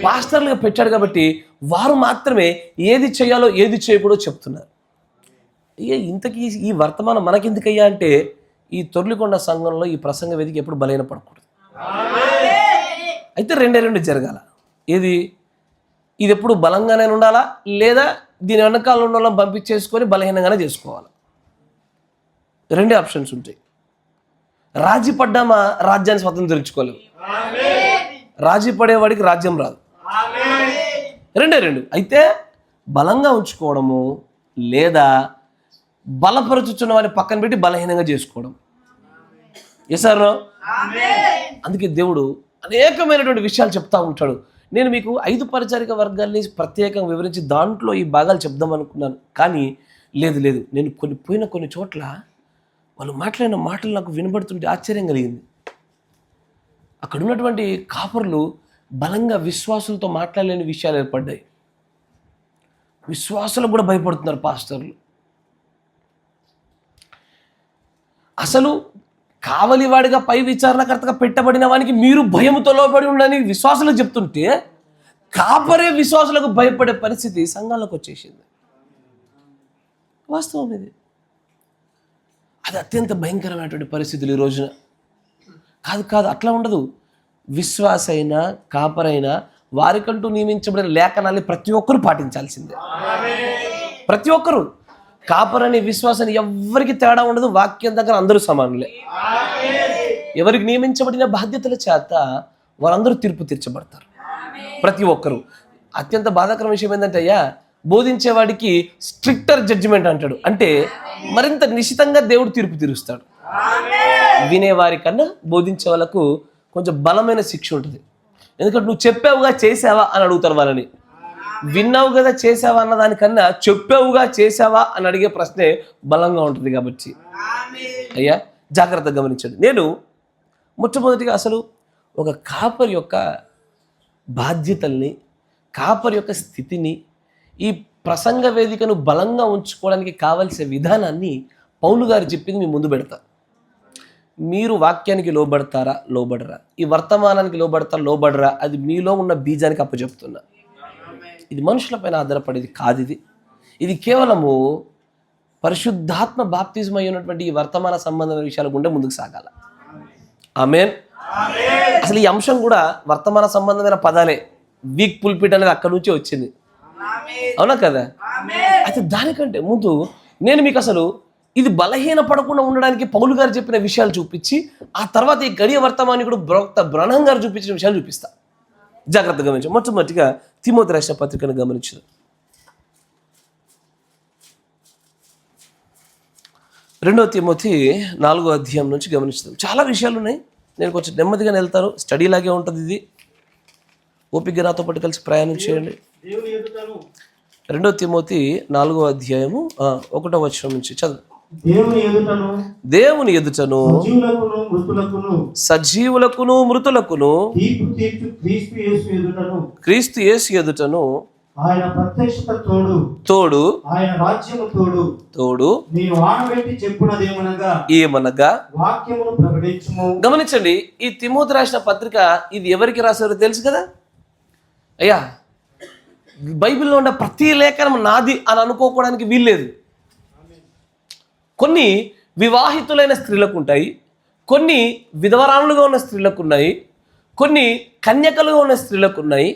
Speaker 1: పాస్టర్లుగా పెట్టాడు కాబట్టి వారు మాత్రమే ఏది చేయాలో ఏది చేయకూడదో చెప్తున్నారు. ఇంతకీ ఈ వర్తమానం మనకెందుకయ్యా అంటే, ఈ తొర్లికొండ సంఘంలో ఈ ప్రసంగ వేదిక ఎప్పుడు బలహీన పడకూడదు. అయితే 2 జరగాల. ఇది ఎప్పుడు బలంగానే ఉండాలా, లేదా దీని వెనకాల ఉన్న వాళ్ళని పంపించేసుకొని బలహీనంగానే చేసుకోవాలా. 2 ఆప్షన్స్ ఉంటాయి. రాజీ పడ్డామా రాజ్యాన్ని స్వతంత్రించుకోలేము, రాజీ పడేవాడికి రాజ్యం రాదు. 2 అయితే బలంగా ఉంచుకోవడము, లేదా బలపరుచుచున్న వారిని పక్కన పెట్టి బలహీనంగా చేసుకోవడం. ఎసారో అందుకే దేవుడు అనేకమైనటువంటి విషయాలు చెప్తా ఉంటాడు. నేను మీకు 5 పరిచారిక వర్గాల్ని ప్రత్యేకంగా వివరించి దాంట్లో ఈ భాగాలు చెప్దాం అనుకున్నాను, కానీ లేదు, నేను కొన్ని చోట్ల వాళ్ళు మాట్లాడిన మాటలు నాకు వినబడుతుంటే ఆశ్చర్యం కలిగింది. అక్కడ ఉన్నటువంటి కాపరులు బలంగా విశ్వాసులతో మాట్లాడలేని విషయాలు ఏర్పడ్డాయి. విశ్వాసులకు కూడా భయపడుతున్నారు పాస్టర్లు. అసలు కావలివాడిగా పై విచారణకర్తగా పెట్టబడిన వానికి మీరు భయముతో లోబడి ఉండని విశ్వాసులకు చెప్తుంటే, కాపరే విశ్వాసులకు భయపడే పరిస్థితి సంఘాలకు వచ్చేసింది. వాస్తవం ఇది. అది అత్యంత భయంకరమైనటువంటి పరిస్థితులు ఈ రోజున. కాదు అట్లా ఉండదు. విశ్వాస అయినా కాపరైనా వారికంటూ నియమించబడిన లేఖనాన్ని ప్రతి ఒక్కరూ పాటించాల్సిందే. ప్రతి ఒక్కరూ. కాపరని విశ్వాసాన్ని ఎవరికి తేడా ఉండదు. వాక్యం దగ్గర అందరూ సమానులే. ఎవరికి నియమించబడిన బాధ్యతల చేత వారందరూ తీర్పు తీర్చబడతారు, ప్రతి ఒక్కరూ. అత్యంత బాధాకరమైన విషయం ఏంటంటే అయ్యా, బోధించేవాడికి స్ట్రిక్టర్ జడ్జిమెంట్ అంటాడు. అంటే మరింత నిశితంగా దేవుడు తీర్పు తీరుస్తాడు. వినేవారి కన్నా బోధించే వాళ్ళకు కొంచెం బలమైన శిక్ష ఉంటుంది. ఎందుకంటే నువ్వు చెప్పావుగా చేసావా అని అడుగుతారు వాళ్ళని. విన్నావు కదా చేసావా అన్న దానికన్నా చెప్పావుగా చేసావా అని అడిగే ప్రశ్నే బలంగా ఉంటుంది. కాబట్టి అయ్యా జాగ్రత్తగా గమనించండి. నేను మొట్టమొదటిగా అసలు ఒక కాపరి యొక్క బాధ్యతల్ని, కాపరి యొక్క స్థితిని, ఈ ప్రసంగ వేదికను బలంగా ఉంచుకోవడానికి కావలసిన విధానాన్ని పౌలు గారు చెప్పింది మీ ముందు పెడతా. మీరు వాక్యానికి లోబడతారా, లోబడరా? ఈ వర్తమానానికి లోబడతారా, లోబడరా? అది మీలో ఉన్న బీజానికి అప్పచెప్తున్నా. ఇది మనుషులపైన ఆధారపడేది కాదు. ఇది కేవలము పరిశుద్ధాత్మ బాప్తిజం అయి ఉన్నటువంటి ఈ వర్తమాన సంబంధమైన విషయాల గుండా ముందుకు సాగాల. ఆమేన్. అసలు ఈ అంశం కూడా వర్తమాన సంబంధమైన పదాలే. వీక్ పుల్పిట్ అనేది అక్కడి నుంచే వచ్చింది, అవునా కదా? అయితే దానికంటే ముందు నేను మీకు అసలు ఇది బలహీన పడకుండా ఉండడానికి పౌలు గారు చెప్పిన విషయాలు చూపించి, ఆ తర్వాత ఈ గడియ వర్తమానికుడు ప్రవక్త బ్రహ్నం గారు చూపించిన విషయాలు చూపిస్తా. జాగ్రత్తగా గమనించు. మొట్టమొదటిగా తిమోతి రాసిన పత్రికను గమనించు. 2 తిమోతి 4వ అధ్యాయం నుంచి గమనిస్తాం. చాలా విషయాలు ఉన్నాయి. నేను కొంచెం నెమ్మదిగా వెళ్తాను. స్టడీ లాగే ఉంటుంది ఇది. ఓపిక నాతో పాటు కలిసి ప్రయాణం చేయండి. 2 తిమోతి 4వ అధ్యాయము 1వ వచనం నుంచి చదువు. దేవుని ఎదుటను సజీవులకును మృతులకును క్రీస్తు యేసు ఎదుటను
Speaker 2: ఆయన ప్రత్యక్షత
Speaker 1: తోడు
Speaker 2: ఆయన రాజ్యము
Speaker 1: తోడు
Speaker 2: నీవు ఆనబెట్టి చెప్పునదేమనగా
Speaker 1: ఏమనగా
Speaker 2: వాక్యమును ప్రకటించుము.
Speaker 1: గమనించండి, ఈ తిమోతి రాసిన పత్రిక ఇది ఎవరికి రాశారో తెలుసు కదా అయ్యా. బైబిల్లో ఉన్న ప్రతి లేఖనం నాది అని అనుకోవడానికి వీల్లేదు. కొన్ని వివాహితులైన స్త్రీలకు ఉంటాయి, కొన్ని విధవరాలుగా ఉన్న స్త్రీలకు ఉన్నాయి, కొన్ని కన్యకలుగా ఉన్న స్త్రీలకు ఉన్నాయి,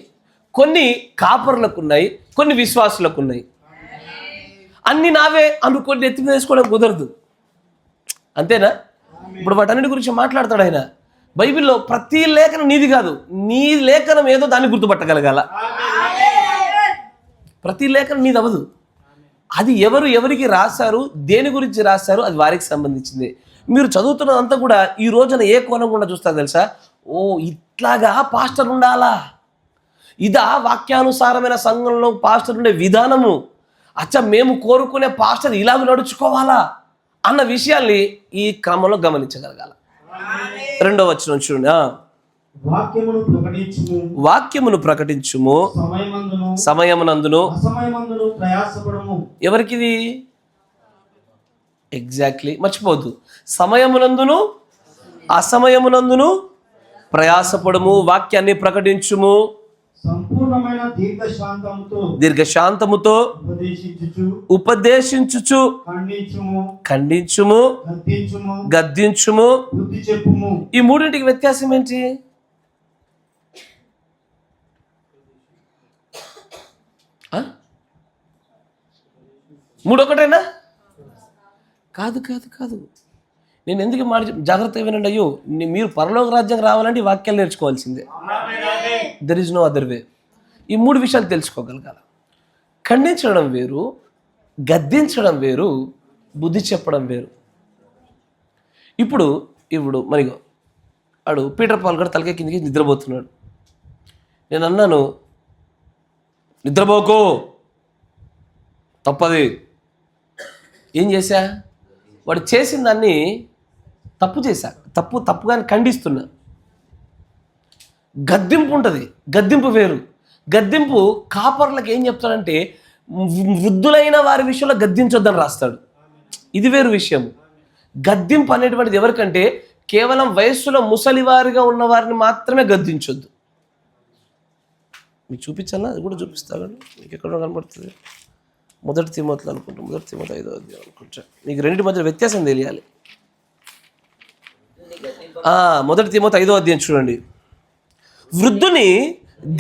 Speaker 1: కొన్ని కాపర్లకు ఉన్నాయి, కొన్ని విశ్వాసులకు ఉన్నాయి. అన్ని నావే అనుకొని ఎత్తి వేసుకోవడం కుదరదు, అంతేనా? ఇప్పుడు వాటన్నిటి గురించి మాట్లాడతాడు ఆయన. బైబిల్లో ప్రతి లేఖనం నీది కాదు, నీ లేఖనం ఏదో దాన్ని గుర్తుపట్టగలగాల. ప్రతి లేఖనం నీది అవ్వదు. అది ఎవరికి రాశారు, దేని గురించి రాశారు, అది వారికి సంబంధించింది. మీరు చదువుతున్నదంతా కూడా ఈ రోజున ఏ కోణం కూడా చూస్తారు తెలుసా? ఓ ఇట్లాగా పాస్టర్ ఉండాలా, ఇదా వాక్యానుసారమైన సంఘంలో పాస్టర్ ఉండే విధానము, అచ్చా మేము కోరుకునే పాస్టర్ ఇలాగ నడుచుకోవాలా అన్న విషయాల్ని ఈ క్రమంలో గమనించగలగాల. 2వ వచనం చూడండి. వాక్యమును ప్రకటించుము సమయమునందును. ఎవరికిది? ఎగ్జాక్ట్లీ, మర్చిపోద్దు. సమయమునందును అసమయమునందును ప్రయాసపడము, వాక్యాన్ని ప్రకటించుము,
Speaker 2: సంపూర్ణమైన
Speaker 1: దీర్ఘశాంతముతో ఉపదేశించుచు ఖండించుము గద్దించుము. ఈ మూడింటికి వ్యత్యాసం ఏంటి? మూడొకటేనా? కాదు కాదు కాదు. నేను ఎందుకు మాట జాగ్రత్తగా వినండి. అయ్యో, మీరు పరలోక రాజ్యం రావాలంటే ఈ వాక్యాలు నేర్చుకోవాల్సిందే. There is no other way. ఈ 3 విషయాలు తెలుసుకోగలగాల. ఖండించడం వేరు, గద్దించడం వేరు, బుద్ధి చెప్పడం వేరు. ఇప్పుడు మరిగో ఆడు పీటర్ పాల్ గారు తలకే కిందికి నిద్రపోతున్నాడు. నేను అన్నాను, నిద్రపోకో, తప్పది. ఏం చేశా? వాడు చేసిన దాన్ని తప్పు చేశా, తప్పుగాని ఖండిస్తున్నా. గద్దింపు ఉంటుంది, గద్దింపు వేరు. గద్దింపు కాపర్లకు ఏం చెప్తాడంటే వృద్ధులైన వారి విషయంలో గద్దించొద్దని రాస్తాడు. ఇది వేరు విషయం. గద్దింపు అనేటువంటిది ఎవరికంటే కేవలం వయస్సులో ముసలివారిగా ఉన్న వారిని మాత్రమే గద్దించొద్దు. మీకు చూపించాలా? అది కూడా చూపిస్తాను. మీకు ఎక్కడో కనబడుతుంది. 1 తిమోతిలో అనుకుంటా, 1 తిమోతి 5వ అధ్యాయం అనుకుంటా. మీకు రెండింటి మధ్య వ్యత్యాసం తెలియాలి. 1 తిమోతి 5వ అధ్యాయం చూడండి. వృద్ధుని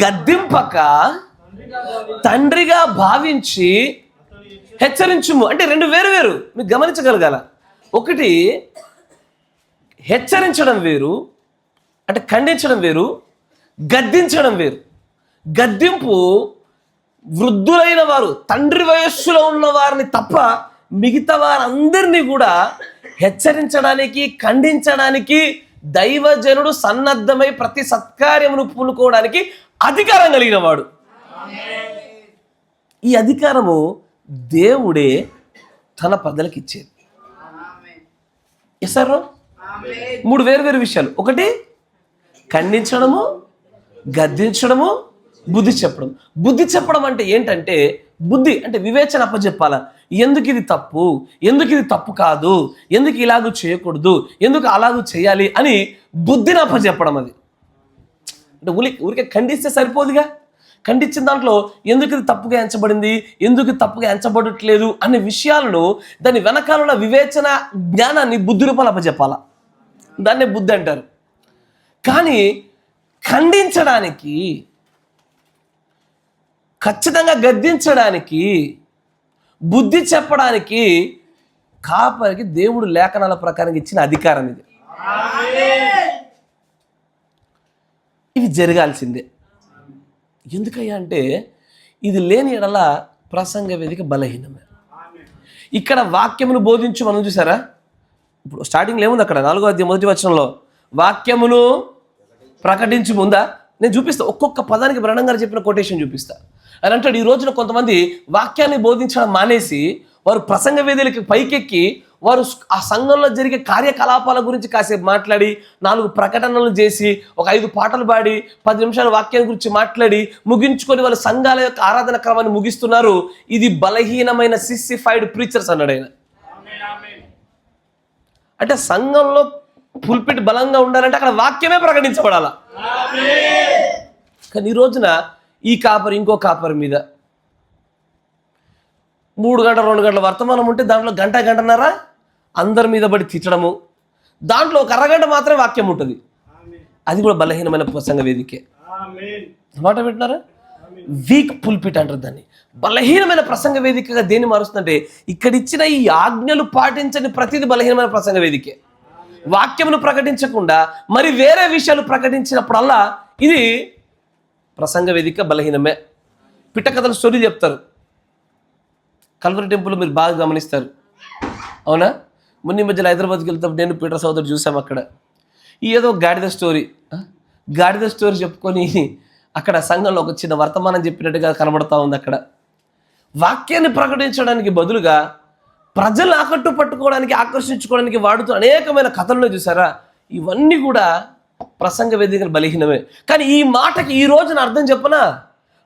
Speaker 1: గద్దింపక తండ్రిగా భావించి హెచ్చరించుము అంటే రెండు వేరు వేరు, మీకు గమనించగలగాల. ఒకటి హెచ్చరించడం వేరు, అంటే ఖండించడం వేరు, గద్దించడం వేరు. గద్దింపు వృద్ధులైన వారు, తండ్రి వయస్సులో ఉన్న వారిని తప్ప మిగతా వారందరినీ కూడా హెచ్చరించడానికి, ఖండించడానికి దైవజనుడు సన్నద్ధమై ప్రతి సత్కార్యమును పూనుకోవడానికి అధికారం కలిగిన వాడు. ఈ అధికారము దేవుడే తన ప్రజలకు ఇచ్చేది. ఎసారో మూడు వేరు వేరు విషయాలు. ఒకటి ఖండించడము, గద్దించడము, బుద్ధి చెప్పడం. బుద్ధి చెప్పడం అంటే ఏంటంటే, బుద్ధి అంటే వివేచన అప్పచెప్పాల. ఎందుకు ఇది తప్పు, ఎందుకు ఇది తప్పు కాదు, ఎందుకు ఇలాగూ చేయకూడదు, ఎందుకు అలాగూ చేయాలి అని బుద్ధిని అప్పచెప్పడం. అది అంటే ఊరికే ఖండిస్తే సరిపోదుగా. ఖండించిన దాంట్లో ఎందుకు ఇది తప్పుగా ఎంచబడింది, ఎందుకు తప్పుగా ఎంచబడట్లేదు అనే విషయాలను, దాని వెనకాల వివేచన జ్ఞానాన్ని బుద్ధి రూపాలు అప్పచెప్పాల. దాన్నే బుద్ధి అంటారు. కానీ ఖండించడానికి, ఖచ్చితంగా గద్దించడానికి, బుద్ధి చెప్పడానికి కాపరికి దేవుడు లేఖనాల ప్రకారం ఇచ్చిన అధికారం ఇది. ఇవి జరగాల్సిందే. ఎందుకయ్యా అంటే, ఇది లేని ఎడల ప్రసంగ వేదిక బలహీనమే. ఇక్కడ వాక్యమును బోధించు మనం చూసారా, ఇప్పుడు స్టార్టింగ్లో ఏముంది అక్కడ 4వ అధ్యాయం 1వ వచనంలో వాక్యమును ప్రకటించు ఉందా? నేను చూపిస్తా, ఒక్కొక్క పదానికి బ్రహ్మం గారు చెప్పిన కొటేషన్ చూపిస్తా. అని అంటాడు, ఈ రోజున కొంతమంది వాక్యాన్ని బోధించడం మానేసి వారు ప్రసంగ వేదికలకి పైకెక్కి వారు ఆ సంఘంలో జరిగే కార్యకలాపాల గురించి కాసేపు మాట్లాడి, 4 ప్రకటనలు చేసి, ఒక 5 పాటలు పాడి, 10 నిమిషాలు వాక్యం గురించి మాట్లాడి ముగించుకొని వాళ్ళ సంఘాల యొక్క ఆరాధన క్రమాన్ని ముగిస్తున్నారు. ఇది బలహీనమైన సిస్సిఫైడ్ ప్రీచర్స్ అన్నాడు ఆయన. అంటే సంఘంలో పుల్పిట్ బలంగా ఉండాలంటే అక్కడ వాక్యమే ప్రకటించబడాల. కానీ ఈ రోజున ఈ కాపరి ఇంకో కాపరి మీద 3 గంటల 2 గంటల వర్తమానం ఉంటే దాంట్లో గంటన్నర అందరి మీద పడి తిట్టడము, దాంట్లో ఒక అరగంట మాత్రమే వాక్యం ఉంటుంది. అది కూడా బలహీనమైన ప్రసంగ వేదికే. మాట పెట్టినారా? వీక్ పుల్పిట్ అంటారు దాన్ని. బలహీనమైన ప్రసంగ వేదికగా దేన్ని మారుస్తుందంటే, ఇక్కడ ఇచ్చిన ఈ ఆజ్ఞలు పాటించని ప్రతిదీ బలహీనమైన ప్రసంగ వేదికే. వాక్యమును ప్రకటించకుండా మరి వేరే విషయాలు ప్రకటించినప్పుడల్లా ఇది ప్రసంగ వేదిక బలహీనమే. పిట్టకథల స్టోరీ చెప్తారు. కల్వరి టెంపుల్ మీరు బాగా గమనిస్తారు, అవునా? మొన్న మధ్యలో హైదరాబాద్కి వెళ్తాం, నేను పీటర్ సోదరు చూసాం. అక్కడ ఏదో గాడిద స్టోరీ చెప్పుకొని అక్కడ సంఘంలో ఒక చిన్న వర్తమానం చెప్పినట్టుగా కనబడతా ఉంది. అక్కడ వాక్యాన్ని ప్రకటించడానికి బదులుగా ప్రజలు పట్టుకోవడానికి, ఆకర్షించుకోవడానికి వాడుతూ అనేకమైన కథలను చూసారా. ఇవన్నీ కూడా ప్రసంగ వేదికలు బలహీనమే. కానీ ఈ మాటకి ఈ రోజున అర్థం చెప్పనా?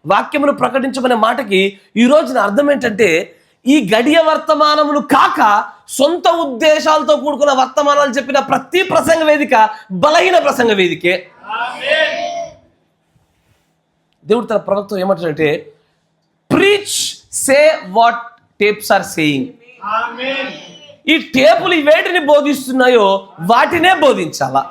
Speaker 1: వాక్యమును ప్రకటించమనే మాటకి ఈ రోజున అర్థం ఏంటంటే, ఈ గడియ వర్తమానములు కాక సొంత ఉద్దేశాలతో కూడుకున్న వర్తమానాలు చెప్పిన ప్రతి ప్రసంగ వేదిక బలహీన ప్రసంగ వేదికే. దేవుడు తన ప్రవక్త ఏమంటాడంటే, preach say what tapes are saying. ఈ టేపులు వేటిని బోధిస్తున్నాయో వాటినే బోధించాలా.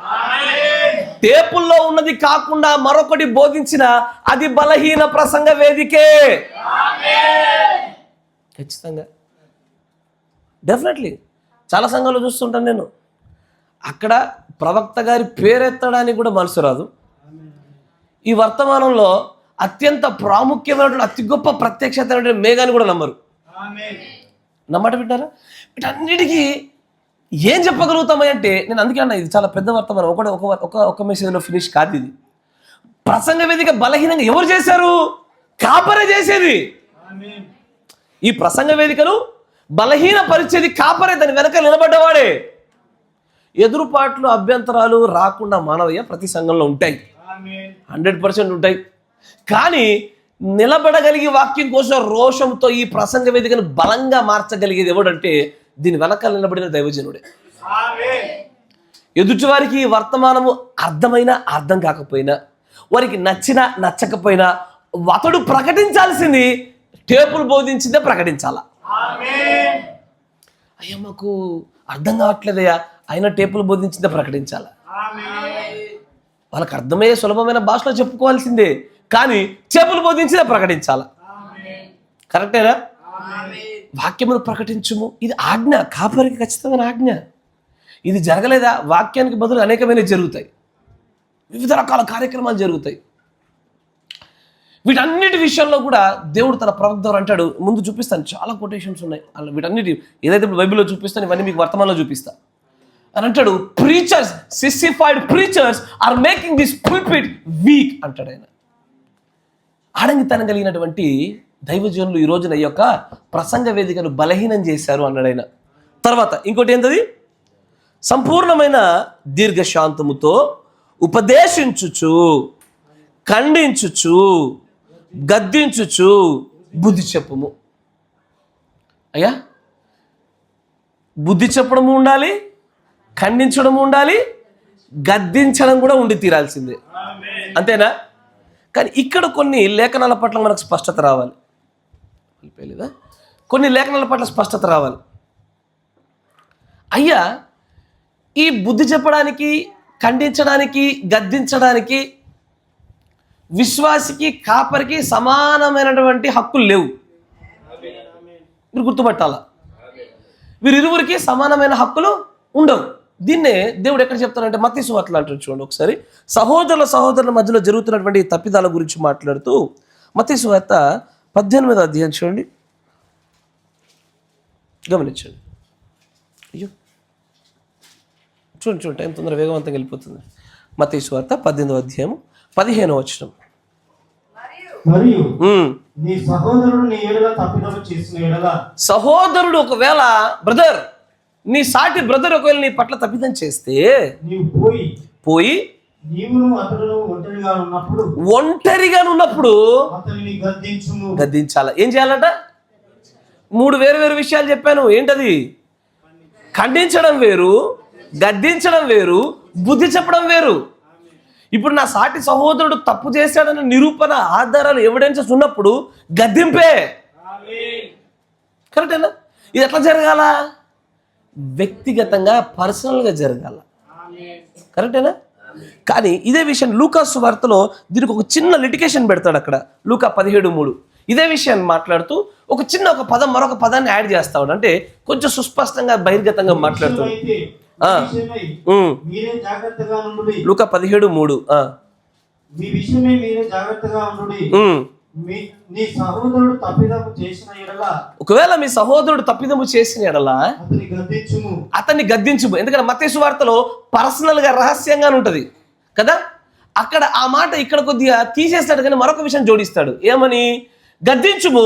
Speaker 1: టేపుల్లో ఉన్నది కాకుండా మరొకటి బోధించిన అది బలహీన ప్రసంగ వేదికే. ఖచ్చితంగా, డెఫినెట్లీ చాలా సంఘాలు చూస్తుంటాను నేను. అక్కడ ప్రవక్త గారి పేరెత్తడానికి కూడా మనసు రాదు. ఈ వర్తమానంలో అత్యంత ప్రాముఖ్యమైనటువంటి అతి గొప్ప ప్రత్యక్షత మేఘాన్ని కూడా నమ్మరు. నమ్మట వింటారా? వీటన్నిటికీ ఏం చెప్పగలుగుతామని అంటే, నేను అందుకే అన్నా ఇది చాలా పెద్ద వర్తమానం. ఒక మెసేజ్లో ఫినిష్ కాదు ఇది. ప్రసంగ వేదిక బలహీనంగా ఎవరు చేశారు? కాపరే చేసేది. ఈ ప్రసంగ వేదికను బలహీన పరిచేది కాపరే, దాని వెనక నిలబడ్డవాడే. ఎదురుపాట్లు, అభ్యంతరాలు రాకుండా మానవయ్య ప్రతి సంఘంలో ఉంటాయి, 100% ఉంటాయి. కానీ నిలబడగలిగే వాక్యం కోసం రోషంతో ఈ ప్రసంగ వేదికను బలంగా మార్చగలిగేది ఎవడంటే, దీని వెనకాల నిలబడిన దైవజనుడే. ఎదుటివారికి వర్తమానము అర్థమైనా అర్థం కాకపోయినా, వారికి నచ్చినా నచ్చకపోయినా అతడు ప్రకటించాల్సింది టేపులు బోధించిందే ప్రకటించాలా. అయ్యా మాకు అర్థం కావట్లేదయ్యా, అయినా టేపులు బోధించిందే ప్రకటించాలా. వాళ్ళకి అర్థమయ్యే సులభమైన భాషలో చెప్పుకోవాల్సిందే, కానీ చేపలు బోధించిందే ప్రకటించాలా. కరెక్టేనా? వాక్యమును ప్రకటించుము. ఇది ఆజ్ఞ, కాపరికి ఖచ్చితమైన ఆజ్ఞ. ఇది జరగలేదా? వాక్యానికి బదులు అనేకమైనవి జరుగుతాయి, వివిధ రకాల కార్యక్రమాలు జరుగుతాయి. వీటన్నిటి విషయంలో కూడా దేవుడు తన ప్రవక్త ద్వారా అంటాడు. ముందు చూపిస్తాను, చాలా కొటేషన్స్ ఉన్నాయి అలా. వీటన్నిటి ఏదైతే ఇప్పుడు బైబిల్లో చూపిస్తాను ఇవన్నీ మీకు వర్తమానంలో చూపిస్తా అని అంటాడు. Preachers, sissified preachers are making this pulpit weak అంటాడు ఆయన. ఆడంగితనం కలిగినటువంటి దైవజనులు ఈ రోజున ఈ యొక్క ప్రసంగ వేదికను బలహీనం చేశారు అన్నాడు ఆయన. తర్వాత ఇంకోటి ఏంటది? సంపూర్ణమైన దీర్ఘశాంతముతో ఉపదేశించుచు, ఖండించుచు, గద్దించుచు బుద్ధి చెప్పుము. అయ్యా, బుద్ధి చెప్పడము ఉండాలి, ఖండించడము ఉండాలి, గద్దించడం కూడా ఉండి తీరాల్సిందే. అంతేనా? కానీ ఇక్కడ కొన్ని లేఖనాల పట్ల మనకు స్పష్టత రావాలి. లేదా కొన్ని లేఖనాల పట్ల స్పష్టత రావాలి. అయ్యా, ఈ బుద్ధి చెప్పడానికి, ఖండించడానికి, గద్దించడానికి విశ్వాసికి, కాపరికి సమానమైనటువంటి హక్కులు లేవు. మీరు గుర్తుపట్టాలా? వీరిరువురికి సమానమైన హక్కులు ఉండవు. దీన్నే దేవుడు ఎక్కడ చెప్తారంటే మత్తయి సువార్తలో అంటారు. చూడండి ఒకసారి, సహోదరుల మధ్యలో జరుగుతున్నటువంటి తప్పిదాల గురించి మాట్లాడుతూ మత్తయి సువార్త 18వ అధ్యాయం చూడండి, గమనించండి. అయ్యో చూడండి టైం తొందర వేగవంతంగా వెళ్ళిపోతుంది. మత్తయి సువార్త 18వ అధ్యాయం 15వ వచనం.
Speaker 2: మరియు నీ సహోదరుడు నీ ఎడల తప్పిదము చేసిన ఎడల,
Speaker 1: సహోదరుడు ఒకవేళ నీ సాటి బ్రదర్ ఒకవేళ నీ పట్ల తప్పిదం చేస్తే
Speaker 2: నీవు పోయి నీవును అతడును ఒంటరిగా ఉన్నప్పుడు అతనిని గద్దించాల. ఏం చేయాలట? 3 వేరు విషయాలు చెప్పాను. ఏంటది? ఖండించడం వేరు, గద్దించడం వేరు, బుద్ధి చెప్పడం వేరు. ఇప్పుడు నా సాటి సహోదరుడు తప్పు చేశాడన్న నిరూపణ, ఆధారాలు, ఎవిడెన్సెస్ ఉన్నప్పుడు గద్దింపే. కరెక్టేనా? ఇది ఎట్లా జరగాల? వ్యక్తిగతంగా, పర్సనల్గా జరగాల. కరెక్టేనా? కానీ ఇదే విషయం లూకా సువార్తలో దీనికి ఒక చిన్న లిటికేషన్ పెడతాడు. అక్కడ లూకా 17:3 ఇదే విషయాన్ని మాట్లాడుతూ ఒక పదం మరొక పదాన్ని యాడ్ చేస్తాడు. అంటే కొంచెం సుస్పష్టంగా, బహిర్గతంగా మాట్లాడుతాడు. లూకా 17:3 మీ విషయమై మీరే జాగ్రత్తగా ఉండుడి. నీ సహోదరుడు తప్పిదము చేసిన ఎడల,
Speaker 1: ఒకవేళ మీ సహోదరుడు తప్పిదము చేసిన ఎడల అతన్ని గద్దించుము. ఎందుకంటే మత్తయి సువార్తలో పర్సనల్ గా, రహస్యంగా ఉంటది కదా. అక్కడ ఆ మాట ఇక్కడ కొద్దిగా తీసేస్తాడు, కానీ మరొక విషయం జోడిస్తాడు. ఏమని? గద్దించుము.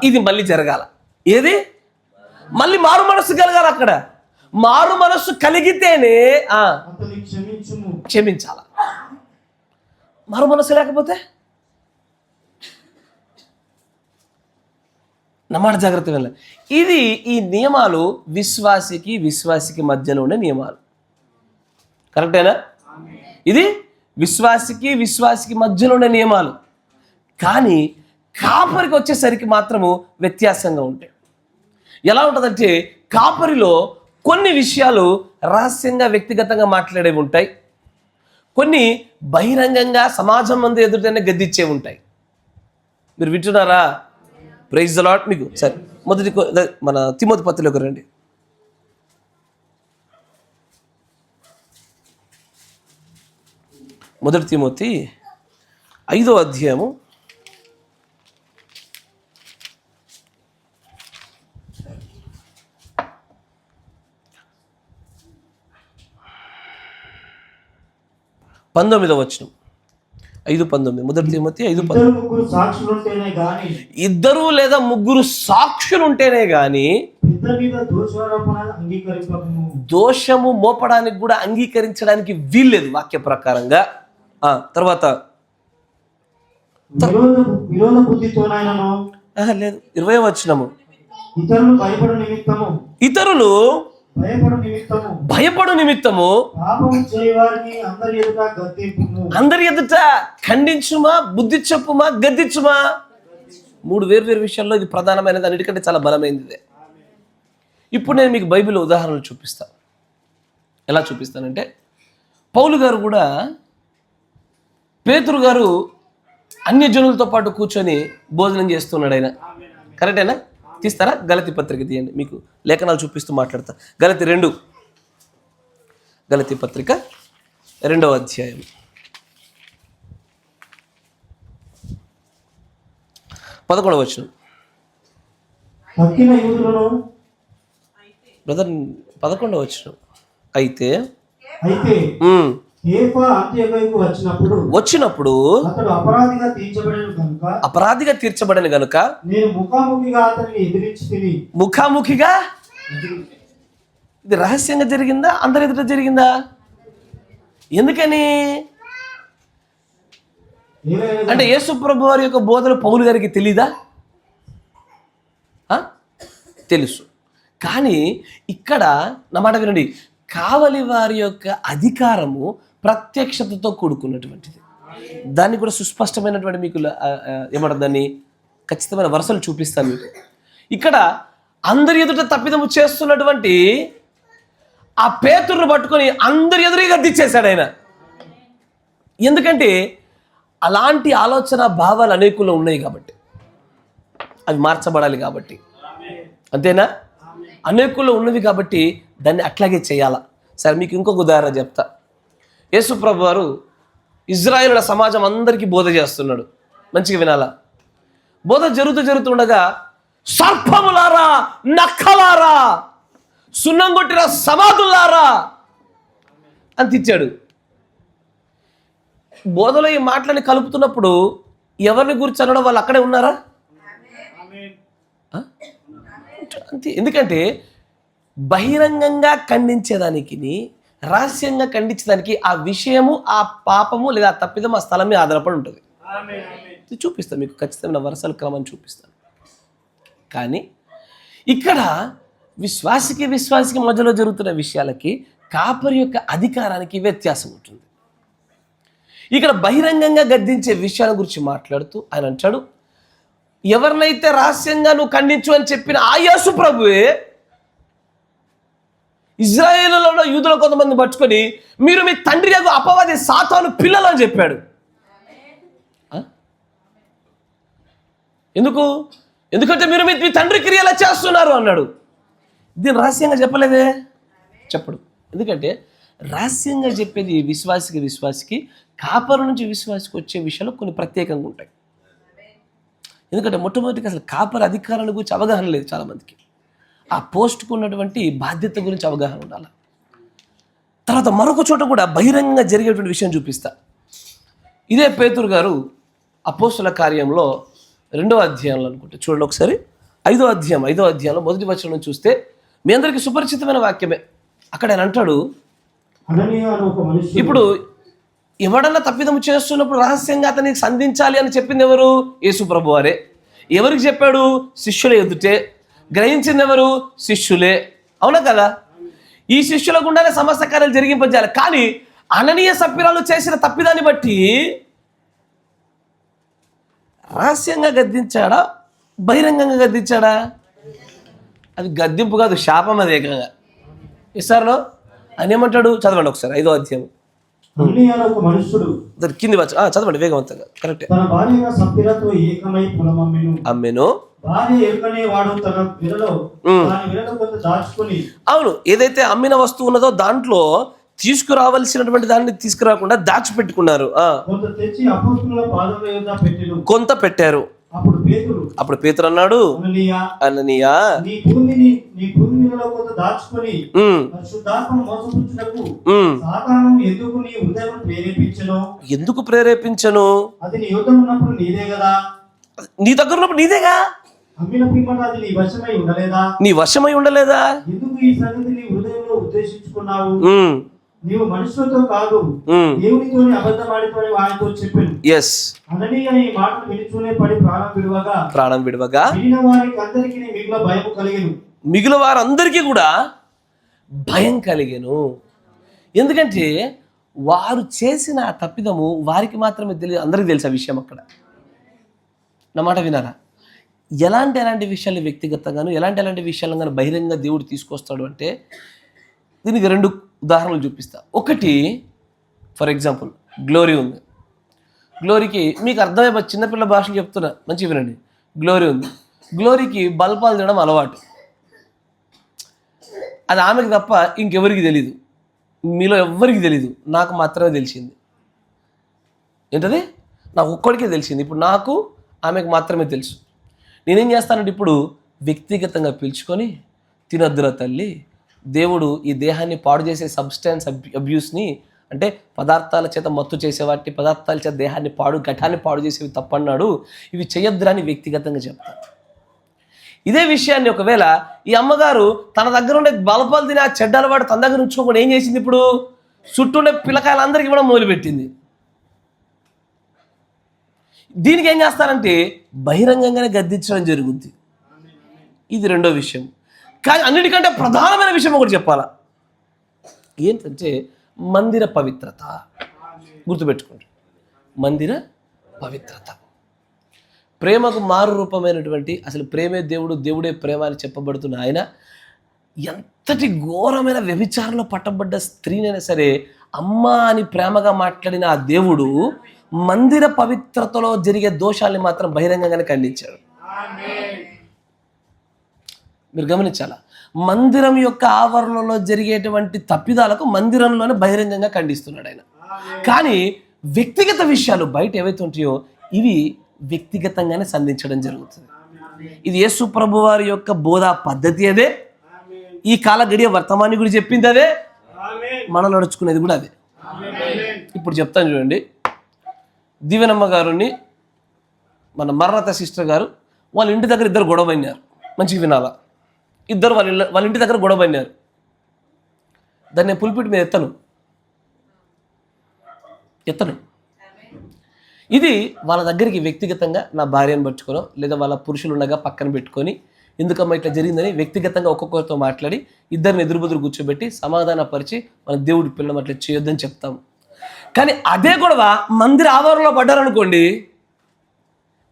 Speaker 1: ఇది మళ్ళీ జరగాల. ఏది? మళ్ళీ మారు మనస్సు కలగాలి. అక్కడ మారు మనస్సు కలిగితేనే క్షమించాల. మారు మనస్సు లేకపోతే నమాట జాగ్రత్త వెళ్ళాలి. ఈ నియమాలు విశ్వాసికి మధ్యలో ఉండే నియమాలు. కరెక్టేనా? ఇది విశ్వాసికి మధ్యలో ఉండే నియమాలు. కానీ కాపరికి వచ్చేసరికి మాత్రము వ్యత్యాసంగా ఉంటాయి. ఎలా ఉంటుందంటే, కాపరిలో కొన్ని విషయాలు రహస్యంగా, వ్యక్తిగతంగా మాట్లాడేవి ఉంటాయి. కొన్ని బహిరంగంగా సమాజం మంది ఎదుటనే గద్దిచ్చే ఉంటాయి. మీరు వింటున్నారా? Praise the lord. మీకు సరే, మొదటి మన తిమోతి పత్రికలోకి రండి. మొదటి తిమోతి 5వ అధ్యాయము 19వ వచనం. 5:19. మొదటి తిమోతి 5:19. ఇద్దరు లేదా ముగ్గురు సాక్షులు ఉంటేనే గాని దోషము మోపడానికి కూడా అంగీకరించడానికి వీల్లేదు వాక్య ప్రకారంగా. తర్వాత లేదు, 20వ వచనము. ఇతరులు భయపడు నిమిత్తము అందరి ఎదుట ఖండించుమా, బుద్ధి చెప్పుమా, గద్దించుమా. 3 వేరు విషయాల్లో ఇది ప్రధానమైనది, అన్నిటికంటే చాలా బలమైనది. ఇప్పుడు నేను మీకు బైబిల్ ఉదాహరణలు చూపిస్తాను. ఎలా చూపిస్తానంటే, పౌలు గారు కూడా పేతురు గారు
Speaker 2: అన్యజనులతో పాటు కూర్చొని భోజనం చేస్తున్నాడు ఆయన. కరెక్టేనా? తీస్తారా? గలతీ పత్రిక తీయండి, మీకు లేఖనాలు చూపిస్తూ మాట్లాడతా. గలతీ పత్రిక 2వ అధ్యాయం 11వ వచనం. బ్రదర్ 11వ వచనం. అయితే వచ్చినప్పుడు
Speaker 3: అతడు
Speaker 2: అపరాధిగా తీర్చబడని గనుక
Speaker 3: నేను ముఖాముఖిగా అతన్ని ఎదిరించి తిని.
Speaker 2: ముఖాముఖిగా ఇది రహస్యంగా జరిగిందా, అందరి ఎదుట జరిగిందా? ఎందుకని అంటే యేసు ప్రభు వారి యొక్క బోధన పౌలు గారికి తెలీదా? తెలుసు. కానీ ఇక్కడ నా మాట వినండి, కావలి వారి యొక్క అధికారము ప్రత్యక్షతతో కూడుకున్నటువంటిది. దాన్ని కూడా సుస్పష్టమైనటువంటి మీకు ఏమంటారు దాన్ని ఖచ్చితమైన వరుసలు చూపిస్తాను మీకు. ఇక్కడ అందరి ఎదుట తప్పిదము చేస్తున్నటువంటి ఆ పేతురును పట్టుకొని అందరి ఎదురు గద్దించేశాడు ఆయన. ఎందుకంటే అలాంటి ఆలోచన భావాలు అనేకుల్లో ఉన్నాయి కాబట్టి, అవి మార్చబడాలి కాబట్టి. అంతేనా? అనేకుల్లో ఉన్నవి కాబట్టి దాన్ని అట్లాగే చేయాలా. సరే, మీకు ఇంకొక ఉదాహరణ చెప్తా. యేసు ప్రభు వారు ఇజ్రాయేలుల సమాజం అందరికీ బోధ చేస్తున్నాడు. మంచిగా వినాలా. బోధ జరుగుతుండగా సర్పములారా, నక్కలారా, సున్నం కొట్టిన సమాధులారా అని తిట్టాడు. బోధలో ఈ మాటలని కలుపుతున్నప్పుడు ఎవరిని గురించి అనడం? వాళ్ళు అక్కడే ఉన్నారా? అంతే. ఎందుకంటే బహిరంగంగా ఖండించేదానికి, రహస్యంగా ఖండించేదానికి ఆ విషయము, ఆ పాపము లేదా ఆ తప్పిదం ఆ స్థలం మీద ఆధారపడి ఉంటుంది. ఇది చూపిస్తాను మీకు, ఖచ్చితమైన వరుసల క్రమం చూపిస్తాను. కానీ ఇక్కడ విశ్వాసికి మధ్యలో జరుగుతున్న విషయాలకి కాపరి యొక్క అధికారానికి వ్యత్యాసం ఉంటుంది. ఇక్కడ బహిరంగంగా గద్దించే విషయాల గురించి మాట్లాడుతూ ఆయన అంటాడు, ఎవరినైతే రహస్యంగా నువ్వు ఖండించు అని చెప్పిన ఆ యేసు ప్రభువే ఇజ్రాయేలులో యూదుల కొంతమంది పట్టుకొని మీరు మీ తండ్రి యొక్క అపవాది సాతాను పిల్లలు అని చెప్పాడు. ఎందుకంటే మీరు మీ తండ్రి క్రియలా చేస్తున్నారు అన్నాడు. దీన్ని రహస్యంగా చెప్పలేదే, చెప్పడు. ఎందుకంటే రహస్యంగా చెప్పేది విశ్వాసికి కాపరు నుంచి విశ్వాసికి వచ్చే విషయాలు కొన్ని ప్రత్యేకంగా ఉంటాయి. ఎందుకంటే మొట్టమొదటిగా అసలు కాపరి అధికారాల గురించి అవగాహన లేదు చాలామందికి. ఆ పోస్ట్కు ఉన్నటువంటి బాధ్యత గురించి అవగాహన ఉండాలి. తర్వాత మరొక చోట కూడా బహిరంగంగా జరిగేటువంటి విషయం చూపిస్తా. ఇదే పేతురు గారు అపోస్తుల కార్యంలో 2వ అధ్యాయంలో అనుకుంటే చూడండి ఒకసారి. 5వ అధ్యాయంలో మొదటి వచనం చూస్తే మీ అందరికీ సుపరిచితమైన వాక్యమే. అక్కడ ఆయన అంటాడు, ఇప్పుడు ఎవడన్నా తప్పిదము చేస్తున్నప్పుడు రహస్యంగా అతనికి సంధించాలి అని చెప్పింది ఎవరు? యేసు ప్రభు వారే. ఎవరికి చెప్పాడు? శిష్యుల ఎదుటే. గ్రహించింది ఎవరు? శిష్యులే. అవునా కదా? ఈ శిష్యుల గుండానే సమస్త కార్యాలు జరిగింపజేయాలి. కానీ అననీయ సప్పిరాలు చేసిన తప్పిదాన్ని బట్టి రహస్యంగా గద్దించాడా, బహిరంగంగా గద్దించాడా? అది గద్దింపు కాదు, శాపం. అది ఏకంగా ఇస్తారో అని ఏమంటాడు? చదవండి ఒకసారి 5వ అధ్యాయం కింది చదవండి వేగవంతంగా. కరెక్ట్. అమ్మెను. అవును, ఏదైతే అమ్మిన వస్తువు ఉన్నదో దాంట్లో తీసుకురావాల్సినటువంటి దాన్ని తీసుకురాకుండా దాచిపెట్టుకున్నారు. కొంత పెట్టారు. అప్పుడు పేతురు అన్నాడు, అననీయా, ఎందుకు ప్రేరేపించను? నీ దగ్గర ఉన్నప్పుడు నీదేగా, నీ వశమై ఉండలేదా?
Speaker 3: నీవు మనుషులతో కాదు దేవునితోనే అబద్ధమాడితోనే వారితో చెప్పాను.
Speaker 2: yes
Speaker 3: అననీయ ఈ మాటలు వినిచూనే పడి ప్రాణం విడువగా మిగిలిన వారికి అందరికీ మిగుల భయం కలిగెను.
Speaker 2: మిగిలిన వారందరికీ కూడా భయం కలిగెను. ఎందుకంటే వారు చేసిన ఆ తప్పిదము వారికి మాత్రమే తెలియదు, అందరికీ తెలుసు ఆ విషయం. అక్కడ నా మాట వినారా? ఎలాంటి విషయాలు వ్యక్తిగతంగాను ఎలాంటి విషయాలను కానీ బహిరంగంగా దేవుడు తీసుకొస్తాడు అంటే దీనికి 2 ఉదాహరణలు చూపిస్తా. ఒకటి, ఫర్ ఎగ్జాంపుల్ గ్లోరీ ఉంది. గ్లోరీకి మీకు అర్థమైపోయి చిన్నపిల్ల భాషలు చెప్తున్నా మంచి వినండి. గ్లోరీ ఉంది, గ్లోరీకి బల్పాలు తినడం అలవాటు. అది ఆమెకి తప్ప ఇంకెవరికి తెలీదు, మీలో ఎవ్వరికి తెలీదు, నాకు మాత్రమే తెలిసింది. ఏంటది? నాకు ఒక్కడికే తెలిసింది. ఇప్పుడు నాకు ఆమెకు మాత్రమే తెలుసు. నేనేం చేస్తానంటే ఇప్పుడు వ్యక్తిగతంగా పిలుచుకొని, తినొద్దురా తల్లి, దేవుడు ఈ దేహాన్ని పాడు చేసే సబ్స్టెన్స్ అబ్యూస్ని, అంటే పదార్థాల చేత మత్తు చేసే వాటిని, పదార్థాల చేత దేహాన్ని ఘటాన్ని పాడు చేసేవి తప్పన్నాడు, ఇవి చేయొద్దురా అని వ్యక్తిగతంగా చెప్తాను. ఇదే విషయాన్ని ఒకవేళ ఈ అమ్మగారు తన దగ్గర ఉండే బలపాలు తిని ఆ చెడ్డ అలవాటు తన దగ్గర ఉంచుకోకుండా ఏం చేసింది? ఇప్పుడు చుట్టూ ఉండే పిల్లకాయలందరికీ ఇవ్వడం మొదలుపెట్టింది. దీనికి ఏం చేస్తారంటే బహిరంగంగానే గద్దించడం జరుగుద్ది. ఇది రెండో విషయం. కానీ అన్నిటికంటే ప్రధానమైన విషయం ఒకటి చెప్పాలా, ఏంటంటే మందిర పవిత్రత. గుర్తుపెట్టుకోండి, మందిర పవిత్రత. ప్రేమకు మారు రూపమైనటువంటి, అసలు ప్రేమే దేవుడు, దేవుడే ప్రేమ అని చెప్పబడుతున్న ఆయన ఎంతటి ఘోరమైన వ్యభిచారంలో పట్టబడ్డ స్త్రీనైనా సరే అమ్మ అని ప్రేమగా మాట్లాడిన ఆ దేవుడు మందిర పవిత్రతలో జరిగే దోషాల్ని మాత్రం బహిరంగంగానే ఖండించాడు. మీరు గమనించాలా, మందిరం యొక్క ఆవరణలో జరిగేటువంటి తప్పిదాలకు మందిరంలోనే బహిరంగంగా ఖండిస్తున్నాడు ఆయన. కానీ వ్యక్తిగత విషయాలు బయట ఏవైతే ఉంటాయో ఇవి వ్యక్తిగతంగానే సంధించడం జరుగుతుంది. ఇది యేసు ప్రభు వారి యొక్క బోధ పద్ధతి అదే, ఈ కాల గడియ వర్తమాని గురించి చెప్పింది అదే, మనం నడుచుకునేది కూడా అదే. ఇప్పుడు చెప్తాను చూడండి. దీవెనమ్మ గారుని మన మరణత సిస్టర్ గారు వాళ్ళ ఇంటి దగ్గర ఇద్దరు గొడవ అయినారు. మంచిగా వినాలా, ఇద్దరు వాళ్ళ ఇంటి దగ్గర గొడవ అయినారు. దాన్ని నేను పులిపిటి మీద ఎత్తను. ఇది వాళ్ళ దగ్గరికి వ్యక్తిగతంగా నా భార్యను పట్టుకోనో లేదా వాళ్ళ పురుషులు ఉండగా పక్కన పెట్టుకొని ఎందుకమ్మా ఇట్లా జరిగిందని వ్యక్తిగతంగా ఒక్కొక్కరితో మాట్లాడి ఇద్దరిని ఎదురుబుదురు కూర్చోబెట్టి సమాధానపరిచి మన దేవుడి పిల్లలు అట్లా చేయొద్దని చెప్తాము. కానీ అదే గొడవ మందిర ఆవరణలో పడ్డారనుకోండి,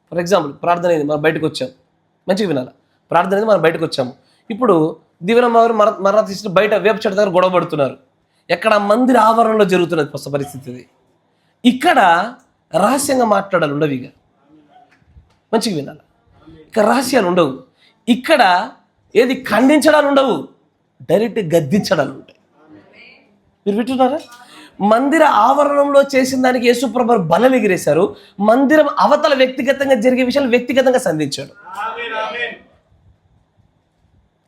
Speaker 2: ఫర్ ఎగ్జాంపుల్ ప్రార్థన అయింది, మనం బయటకు వచ్చాము, మంచిగా వినాలి, ప్రార్థన అయింది, మనం బయటకు వచ్చాము. ఇప్పుడు దీవెనమ్మ గారు మరణ తీసుకుని బయట వేప చెట్టు దగ్గర గొడవ పడుతున్నారు. ఎక్కడ? మందిర ఆవరణలో జరుగుతున్నది కొత్త పరిస్థితి ఇది. ఇక్కడ రహస్యంగా మాట్లాడాలి ఉండవు, ఇక మంచిగా వినాలి, ఇక్కడ రహస్యాలు ఉండవు. ఇక్కడ ఏది ఖండించడాలు ఉండవు, డైరెక్ట్ గద్దించడాలు ఉంటాయి. మీరు వింటున్నారా? మందిర ఆవరణంలో చేసిన దానికి యేసుప్రభు బలం ఎగిరేశారు, మందిరం అవతల వ్యక్తిగతంగా జరిగే విషయాలు వ్యక్తిగతంగా సంధించాడు.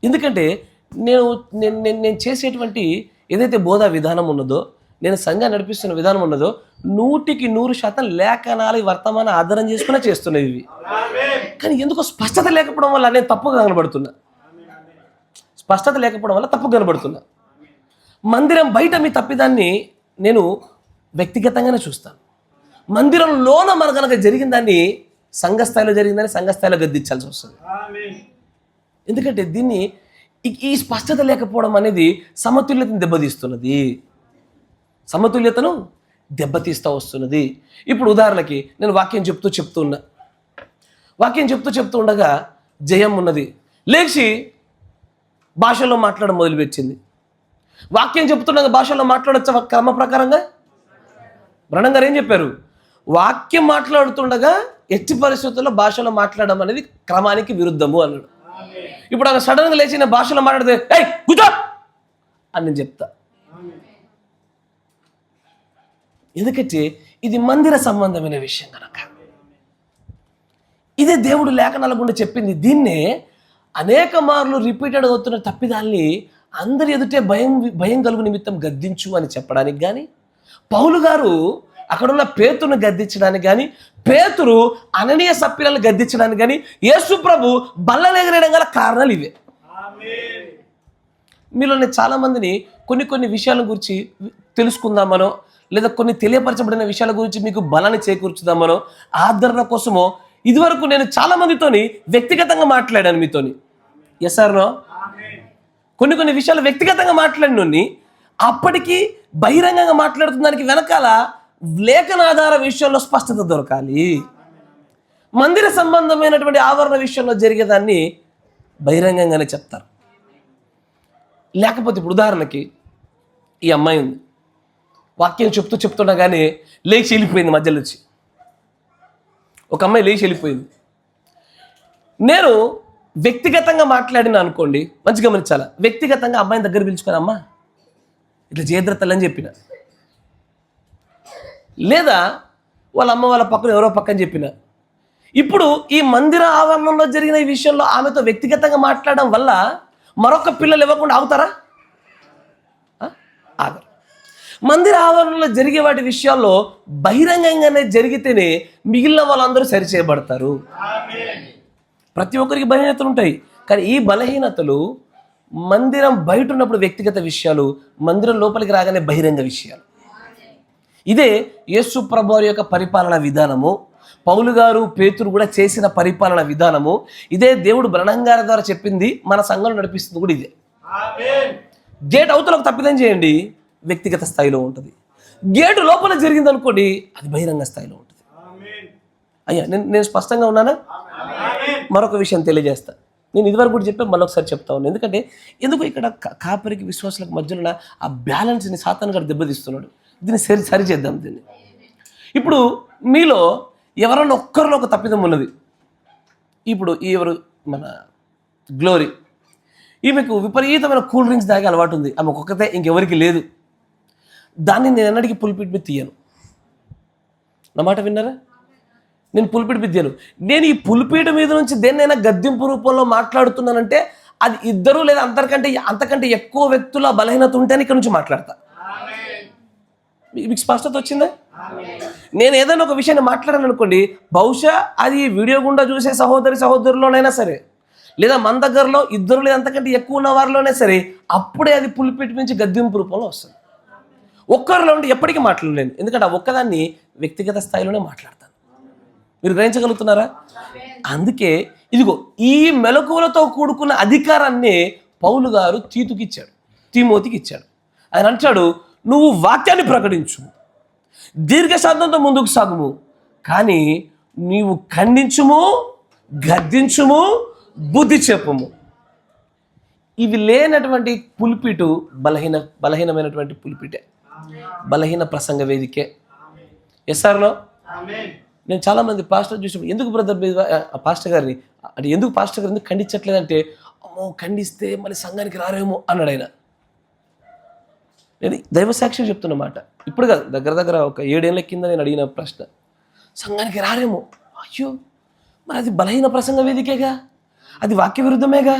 Speaker 2: ఎందుకంటే నేను చేసేటువంటి ఏదైతే బోధా విధానం ఉన్నదో, నేను సంఘాన్ని నడిపిస్తున్న విధానం ఉన్నదో 100% లేఖనాలు వర్తమాన ఆధారం చేసుకునే చేస్తున్నవి ఇవి. కానీ ఎందుకో స్పష్టత లేకపోవడం వల్ల నేను తప్పుగా కనబడుతున్నా, మందిరం బయట మీ తప్పిదాన్ని నేను వ్యక్తిగతంగానే చూస్తాను. మందిరంలోన మన కనుక జరిగిన దాన్ని సంఘస్థాయిలో జరిగిందని సంఘస్థాయిలో గద్దించాల్సి వస్తుంది. ఎందుకంటే దీన్ని ఈ స్పష్టత లేకపోవడం అనేది సమతుల్యతను దెబ్బతీస్తూ వస్తున్నది. ఇప్పుడు ఉదాహరణకి నేను వాక్యం చెప్తూ ఉండగా జయం ఉన్నది లేచి భాషలో మాట్లాడడం మొదలుపెట్టింది. వాక్యం చెప్తుండగా భాషలో మాట్లాడొచ్చా క్రమ ప్రకారంగా? బ్రహ్మం గారు ఏం చెప్పారు? వాక్యం మాట్లాడుతుండగా ఎట్టి పరిస్థితుల్లో భాషలో మాట్లాడడం అనేది క్రమానికి విరుద్ధము అన్నాడు. ఇప్పుడు ఆయన సడన్గా లేచి నా భాషలో మాట్లాడితే ఏయ్ కూర్చో అని నేను చెప్తా. ఎందుకంటే ఇది మందిర సంబంధమైన విషయం కనుక. ఇదే దేవుడు లేఖనాల గుండా చెప్పింది. దీన్నే అనేక మార్లు రిపీటెడ్ అవుతున్న తప్పిదాల్ని అందరి ఎదుటే భయం కలుగు నిమిత్తం గద్దించు అని చెప్పడానికి కానీ, పౌలు గారు అక్కడున్న పేతురుని గద్దించడానికి కానీ, పేతురు అననీయ సప్పిలను గద్దించడానికి కానీ యేసు ప్రభు బల్లలెగరేయడం గల కారణాలు ఇవే. మీలో చాలా మందిని కొన్ని విషయాల గురించి తెలుసుకుందామనో లేదా కొన్ని తెలియపరచబడిన విషయాల గురించి మీకు బలాన్ని చేకూర్చుదామనో ఆదరణ కోసమో ఇదివరకు నేను చాలా మందితోని వ్యక్తిగతంగా మాట్లాడాను మీతోని. Yes or no? కొన్ని విషయాలు వ్యక్తిగతంగా మాట్లాడినోని అప్పటికి బహిరంగంగా మాట్లాడుతున్న దానికి వెనకాల లేఖనాధార విషయంలో స్పష్టత దొరకాలి. మందిర సంబంధమైనటువంటి ఆవరణ విషయంలో జరిగేదాన్ని బహిరంగంగానే చెప్తారు. లేకపోతే ఇప్పుడు ఉదాహరణకి ఈ అమ్మాయి ఉంది, వాక్యం చెప్తుండగానే లేచి వెళ్ళిపోయింది మధ్యలో వచ్చి. ఒక అమ్మాయి లేచి వెళ్ళిపోయింది. నేను వ్యక్తిగతంగా మాట్లాడిన అనుకోండి, మంచిగా గమనించాలా, వ్యక్తిగతంగా అమ్మాయిని దగ్గర పిలుచుకొని అమ్మా ఇట్లా చేద్రతలని చెప్పిన, లేదా వాళ్ళ అమ్మ వాళ్ళ పక్కన ఎవరో పక్కన చెప్పిన. ఇప్పుడు ఈ మందిర ఆవరణంలో జరిగిన ఈ విషయంలో ఆమెతో వ్యక్తిగతంగా మాట్లాడడం వల్ల మరొక పిల్లలు ఇవ్వకుండా ఆగుతారా? ఆగరు. మందిర ఆవరణలో జరిగే వాటి విషయాల్లో బహిరంగంగానే జరిగితేనే మిగిలిన వాళ్ళందరూ సరిచేయబడతారు. ప్రతి ఒక్కరికి బలహీనతలు ఉంటాయి, కానీ ఈ బలహీనతలు మందిరం బయట ఉన్నప్పుడు వ్యక్తిగత విషయాలు, మందిరం లోపలికి రాగానే బహిరంగ విషయాలు. ఇదే యేసు ప్రభువారి యొక్క పరిపాలన విధానము. పౌలు గారు, పేతురు కూడా చేసిన పరిపాలన విధానము ఇదే. దేవుడు బ్రహ్మం గారి ద్వారా చెప్పింది, మన సంఘంలో నడిపిస్తుంది కూడా ఇదే. గేట్ అవతలకు తప్పిదం చేయండి, వ్యక్తిగత స్థాయిలో ఉంటుంది. గేటు లోపల జరిగింది అనుకోండి, అది బహిరంగ స్థాయిలో ఉంటుంది. అయ్యా నేను స్పష్టంగా ఉన్నానా? మరొక విషయం తెలియజేస్తా. నేను ఇదివరకు కూడా చెప్పాను, మళ్ళొకసారి చెప్తా ఉన్నాను. ఎందుకు ఇక్కడ కాపరికి విశ్వాసాలకు మధ్యలో ఆ బ్యాలెన్స్ని సాతాను గారు దెబ్బతీస్తున్నాడు. దీన్ని సరి చేద్దాం. దీన్ని ఇప్పుడు మీలో ఎవరన్నా ఒక్కరిలో ఒక తప్పిదం ఉన్నది. ఇప్పుడు ఎవరు, మన గ్లోరీ, ఈమెకు విపరీతమైన కూల్ డ్రింక్స్ తాగే అలవాటు ఉంది. ఆమె ఒక్కతే, ఇంకెవరికి లేదు. దాన్ని నేను ఎన్నటికీ పులిపిట్ మీద తీయను. నా మాట విన్నారా? నేను పులిపిట్ మీద తీయను. నేను ఈ పులిపీట మీద నుంచి దేన్నైనా గద్దింపు రూపంలో మాట్లాడుతున్నానంటే అది ఇద్దరు లేదా అంతకంటే ఎక్కువ వ్యక్తుల బలహీనత ఉంటేనే ఇక్కడ నుంచి మాట్లాడతా. మీకు స్పష్టత వచ్చిందా? నేను ఏదైనా ఒక విషయాన్ని మాట్లాడాను అనుకోండి, బహుశా అది వీడియో గుండా చూసే సహోదరులోనైనా సరే, లేదా మన దగ్గరలో ఇద్దరు లేదా అంతకంటే ఎక్కువ ఉన్న వారిలోనే సరే, అప్పుడే అది పులిపీట నుంచి గద్దింపు రూపంలో వస్తుంది. ఒక్కరిలో ఉండి ఎప్పటికీ మాట్లాడలేను, ఎందుకంటే ఆ ఒక్కదాన్ని వ్యక్తిగత స్థాయిలోనే మాట్లాడతాను. మీరు గ్రహించగలుగుతున్నారా? అందుకే ఇదిగో ఈ మెలకువలతో కూడుకున్న అధికారాన్ని పౌలు గారు తిమోతికి ఇచ్చాడు. ఆయన అంటాడు, నువ్వు వాక్యాన్ని ప్రకటించు, దీర్ఘశాంతంతో ముందుకు సాగుము, కానీ నీవు ఖండించుము, గద్దించుము, బుద్ధి చెప్పుము. ఇవి లేనటువంటి పులిపిటు బలహీనమైనటువంటి పులిపిటే, బలహీన ప్రసంగ వేదికే. ఎస్ఆర్లో నేను చాలామంది పాస్టర్ చూసినప్పుడు, ఎందుకు బ్రదర్ పాస్టర్ గారిని అంటే ఎందుకు పాస్టర్ గారు ఎందుకు ఖండించట్లేదంటే, అమ్మో ఖండిస్తే మళ్ళీ సంఘానికి రారేమో అన్నాడు ఆయన. నేను దైవసాక్షి చెప్తున్నమాట. ఇప్పుడు కాదు, దగ్గర ఒక 7 ఏళ్ళ కింద నేను అడిగిన ప్రశ్న, సంఘానికి రారేమో. అయ్యో, మరి అది బలహీన ప్రసంగ వేదికేగా, అది వాక్య విరుద్ధమేగా,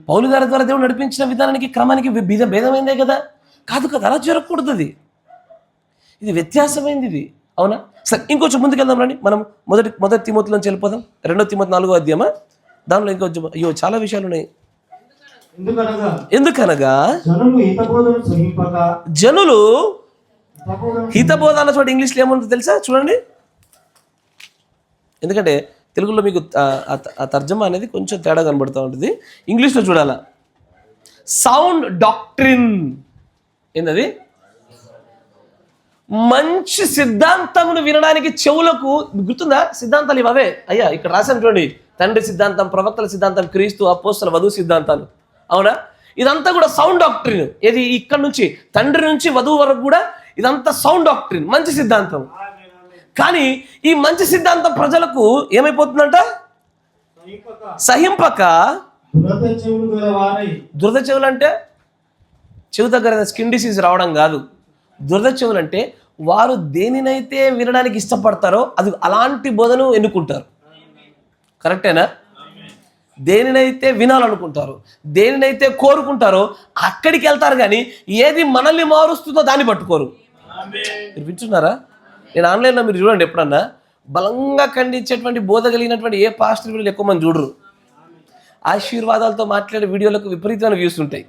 Speaker 2: పౌలు గారి ద్వారా దేవుడు నడిపించిన విధానానికి క్రమానికి భేదమైందే కదా. కాదు అలా జరగకూడదు. ఇది వ్యత్యాసమైంది, ఇది అవునా? సరే, ఇంకొంచెం ముందుకెళ్దాం రండి. మనం మొదటి తిమోతిలోంచి వెళ్ళిపోదాం. 2 తిమోతి 4వ అధ్యాయమా, దానిలో ఇంకొంచెం చాలా విషయాలు ఉన్నాయి. ఎందుకనగా జనులు హితబోధ అన్న చోట ఇంగ్లీష్లో ఏముంటుందో తెలుసా? చూడండి. ఎందుకంటే తెలుగులో మీకు ఆ తర్జమా అనేది కొంచెం తేడా కనబడుతూ ఉంటుంది. ఇంగ్లీష్లో చూడాలా, సౌండ్ డాక్ట్రిన్. ఏంటది? మంచి సిద్ధాంతమును వినడానికి చెవులకు, గుర్తుందా? సిద్ధాంతాలు ఇవే అయ్యా, ఇక్కడ రాశాను చూడండి. తండ్రి సిద్ధాంతం, ప్రవక్తల సిద్ధాంతం, క్రీస్తు, అపోస్తల, వధువు సిద్ధాంతాలు. అవునా? ఇదంతా కూడా సౌండ్ డాక్ట్రిన్. ఇది ఇక్కడ నుంచి తండ్రి నుంచి వధువు వరకు కూడా ఇదంతా సౌండ్ డాక్ట్రిన్, మంచి సిద్ధాంతం. కానీ ఈ మంచి సిద్ధాంతం ప్రజలకు ఏమైపోతుందంట? సహింపక. దురద చెవులు అంటే చెవు దగ్గర స్కిన్ డిసీజ్ రావడం కాదు. దురద చెవులు అంటే వారు దేనినైతే వినడానికి ఇష్టపడతారో అది అలాంటి బోధను ఎన్నుకుంటారు. కరెక్టేనా? దేనినైతే వినాలనుకుంటారో, దేనినైతే కోరుకుంటారో అక్కడికి వెళ్తారు, కానీ ఏది మనల్ని మారుస్తుందో దాన్ని పట్టుకోరు. మీరు వింటున్నారా? నేను ఆన్లైన్లో మీరు చూడండి, ఎప్పుడన్నా బలంగా ఖండించేటువంటి బోధ కలిగినటువంటి ఏ పాస్టర్ వీళ్ళు ఎక్కువ మంది చూడరు. ఆశీర్వాదాలతో మాట్లాడే వీడియోలకు విపరీతమైన వ్యూస్ ఉంటాయి.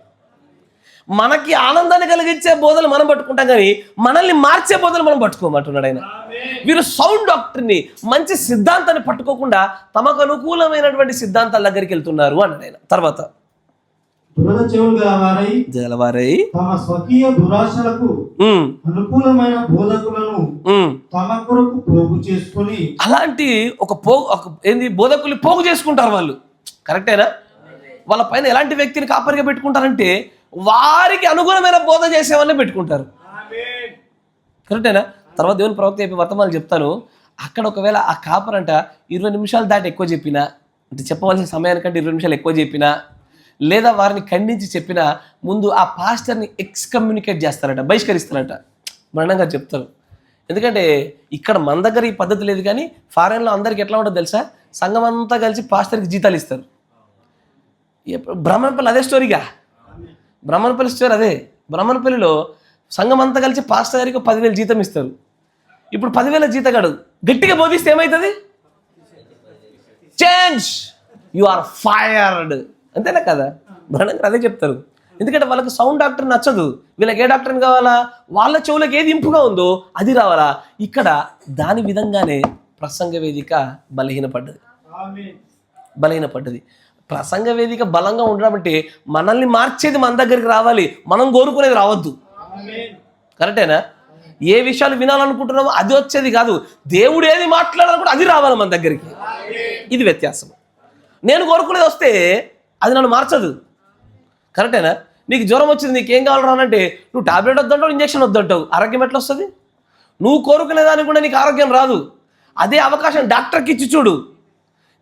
Speaker 2: మనకి ఆనందాన్ని కలిగించే బోధలు మనం పట్టుకుంటాం, కానీ మనల్ని మార్చే బోధలు మనం పట్టుకోమంటున్నాడు ఆయన. వీరు సౌండ్ డాక్టర్ని, మంచి సిద్ధాంతాన్ని పట్టుకోకుండా తమకు అనుకూలమైనటువంటి సిద్ధాంతాల దగ్గరికి వెళ్తున్నారు అన్నాడు ఆయన. తర్వాత జలవారై
Speaker 3: తమ స్వకీయ దురాశలకు అనుకూలమైన బోధకులను తమ కొరకు పోగు చేసుకొని, అలాంటి
Speaker 2: బోధకులు పోగు చేసుకుంటారు వాళ్ళు. కరెక్టేనా? వాళ్ళ పైన ఎలాంటి వ్యక్తిని కాపరిగా పెట్టుకుంటారంటే వారికి అనుగుణమైన బోధ చేసేవాళ్ళని పెట్టుకుంటారు. కరెక్టేనా? తర్వాత దేవుని ప్రవక్త చెప్పి వర్తమానాలు చెప్తాను. అక్కడ ఒకవేళ ఆ కాపరంట 20 నిమిషాలు దాటి ఎక్కువ చెప్పినా, అంటే చెప్పవలసిన సమయానికంటే 20 నిమిషాలు ఎక్కువ చెప్పినా, లేదా వారిని ఖండించి చెప్పినా ముందు ఆ పాస్టర్ని ఎక్స్కమ్యూనికేట్ చేస్తారట, బహిష్కరిస్తారట. మరణంగా చెప్తారు. ఎందుకంటే ఇక్కడ మన దగ్గర ఈ పద్ధతి లేదు, కానీ ఫారెన్లో అందరికి ఎట్లా ఉంటుందో తెలుసా, సంఘం అంతా కలిసి పాస్టర్కి జీతాలు ఇస్తారు. బ్రహ్మణపల్లి అదే స్టోరీగా, బ్రహ్మణపల్లి స్టోరీ అదే. బ్రహ్మణపల్లిలో సంఘం అంతా కలిసి పాస్టర్ గారికి 10,000 జీతం ఇస్తారు. ఇప్పుడు 10,000 జీతగాడు గట్టిగా బోధిస్తే ఏమవుతుంది? చేంజ్, యు ఆర్ ఫైర్డ్, అంతేనా కదా? బ్రహ్మణంగా అదే చెప్తారు. ఎందుకంటే వాళ్ళకి సౌండ్ డాక్టర్ నచ్చదు, వీళ్ళకి ఏ డాక్టర్ని కావాలా, వాళ్ళ చెవులకు ఏది ఇంపుగా ఉందో అది రావాలా. ఇక్కడ దాని విధంగానే ప్రసంగ వేదిక బలహీనపడ్డది. ప్రసంగ వేదిక బలంగా ఉండడం అంటే మనల్ని మార్చేది మన దగ్గరికి రావాలి, మనం కోరుకునేది రావద్దు. కరెక్టేనా? ఏ విషయాలు వినాలనుకుంటున్నామో అది వచ్చేది కాదు, దేవుడు ఏది మాట్లాడాలనుకుంటే అది రావాలి మన దగ్గరికి. ఇది వ్యత్యాసం. నేను కోరుకునేది వస్తే అది నన్ను మార్చదు. కరెక్టేనా? నీకు జ్వరం వచ్చింది, నీకేం కావాలి రానంటే నువ్వు టాబ్లెట్ వద్దంటావు, ఇంజక్షన్ వద్దంటావు, ఆరోగ్యం ఎట్లా వస్తుంది? నువ్వు కోరుకునే దానికి కూడా నీకు ఆరోగ్యం రాదు. అదే అవకాశం డాక్టర్కి ఇచ్చి చూడు,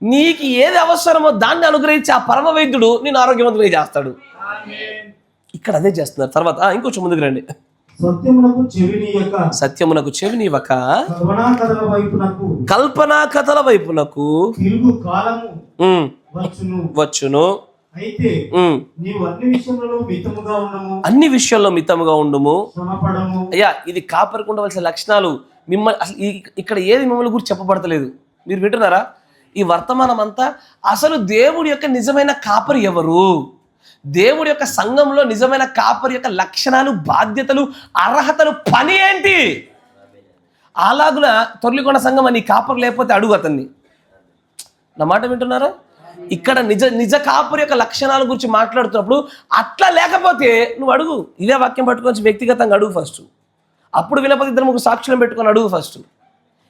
Speaker 2: నీకు ఏది అవసరమో దాన్ని అనుగ్రహించి ఆ పరమ వైద్యుడు నేను ఆరోగ్యవంతుడిగా చేస్తాడు. ఇక్కడ అదే చేస్తున్నారు. తర్వాత ఇంకొంచెం ముందుకు రండి. సత్యమునకు చెవినివ్వక కల్పనా కథల వైపునకు వచ్చును. అన్ని విషయాల్లో మితముగా ఉండుము. అయ్యా, ఇది కాపరికి ఉండవలసిన లక్షణాలు. మిమ్మల్ని అసలు ఇక్కడ ఏది మిమ్మల్ని గురించి చెప్పబడతలేదు, మీరు వింటున్నారా? ఈ వర్తమానం అంతా అసలు దేవుడి యొక్క నిజమైన కాపరి ఎవరు, దేవుడి యొక్క సంఘంలో నిజమైన కాపరి యొక్క లక్షణాలు, బాధ్యతలు, అర్హతలు, పని ఏంటి? అలాగున తొర్లికొండ సంఘం అని కాపరు లేకపోతే అడుగు అతన్ని. నా మాట వింటున్నారా? ఇక్కడ నిజ కాపరి యొక్క లక్షణాల గురించి మాట్లాడుతున్నప్పుడు అట్లా లేకపోతే నువ్వు అడుగు. ఇదే వాక్యం పట్టుకొని వ్యక్తిగతంగా అడుగు ఫస్ట్. అప్పుడు వినపతి 2-3 సాక్షులను పెట్టుకొని అడుగు ఫస్ట్.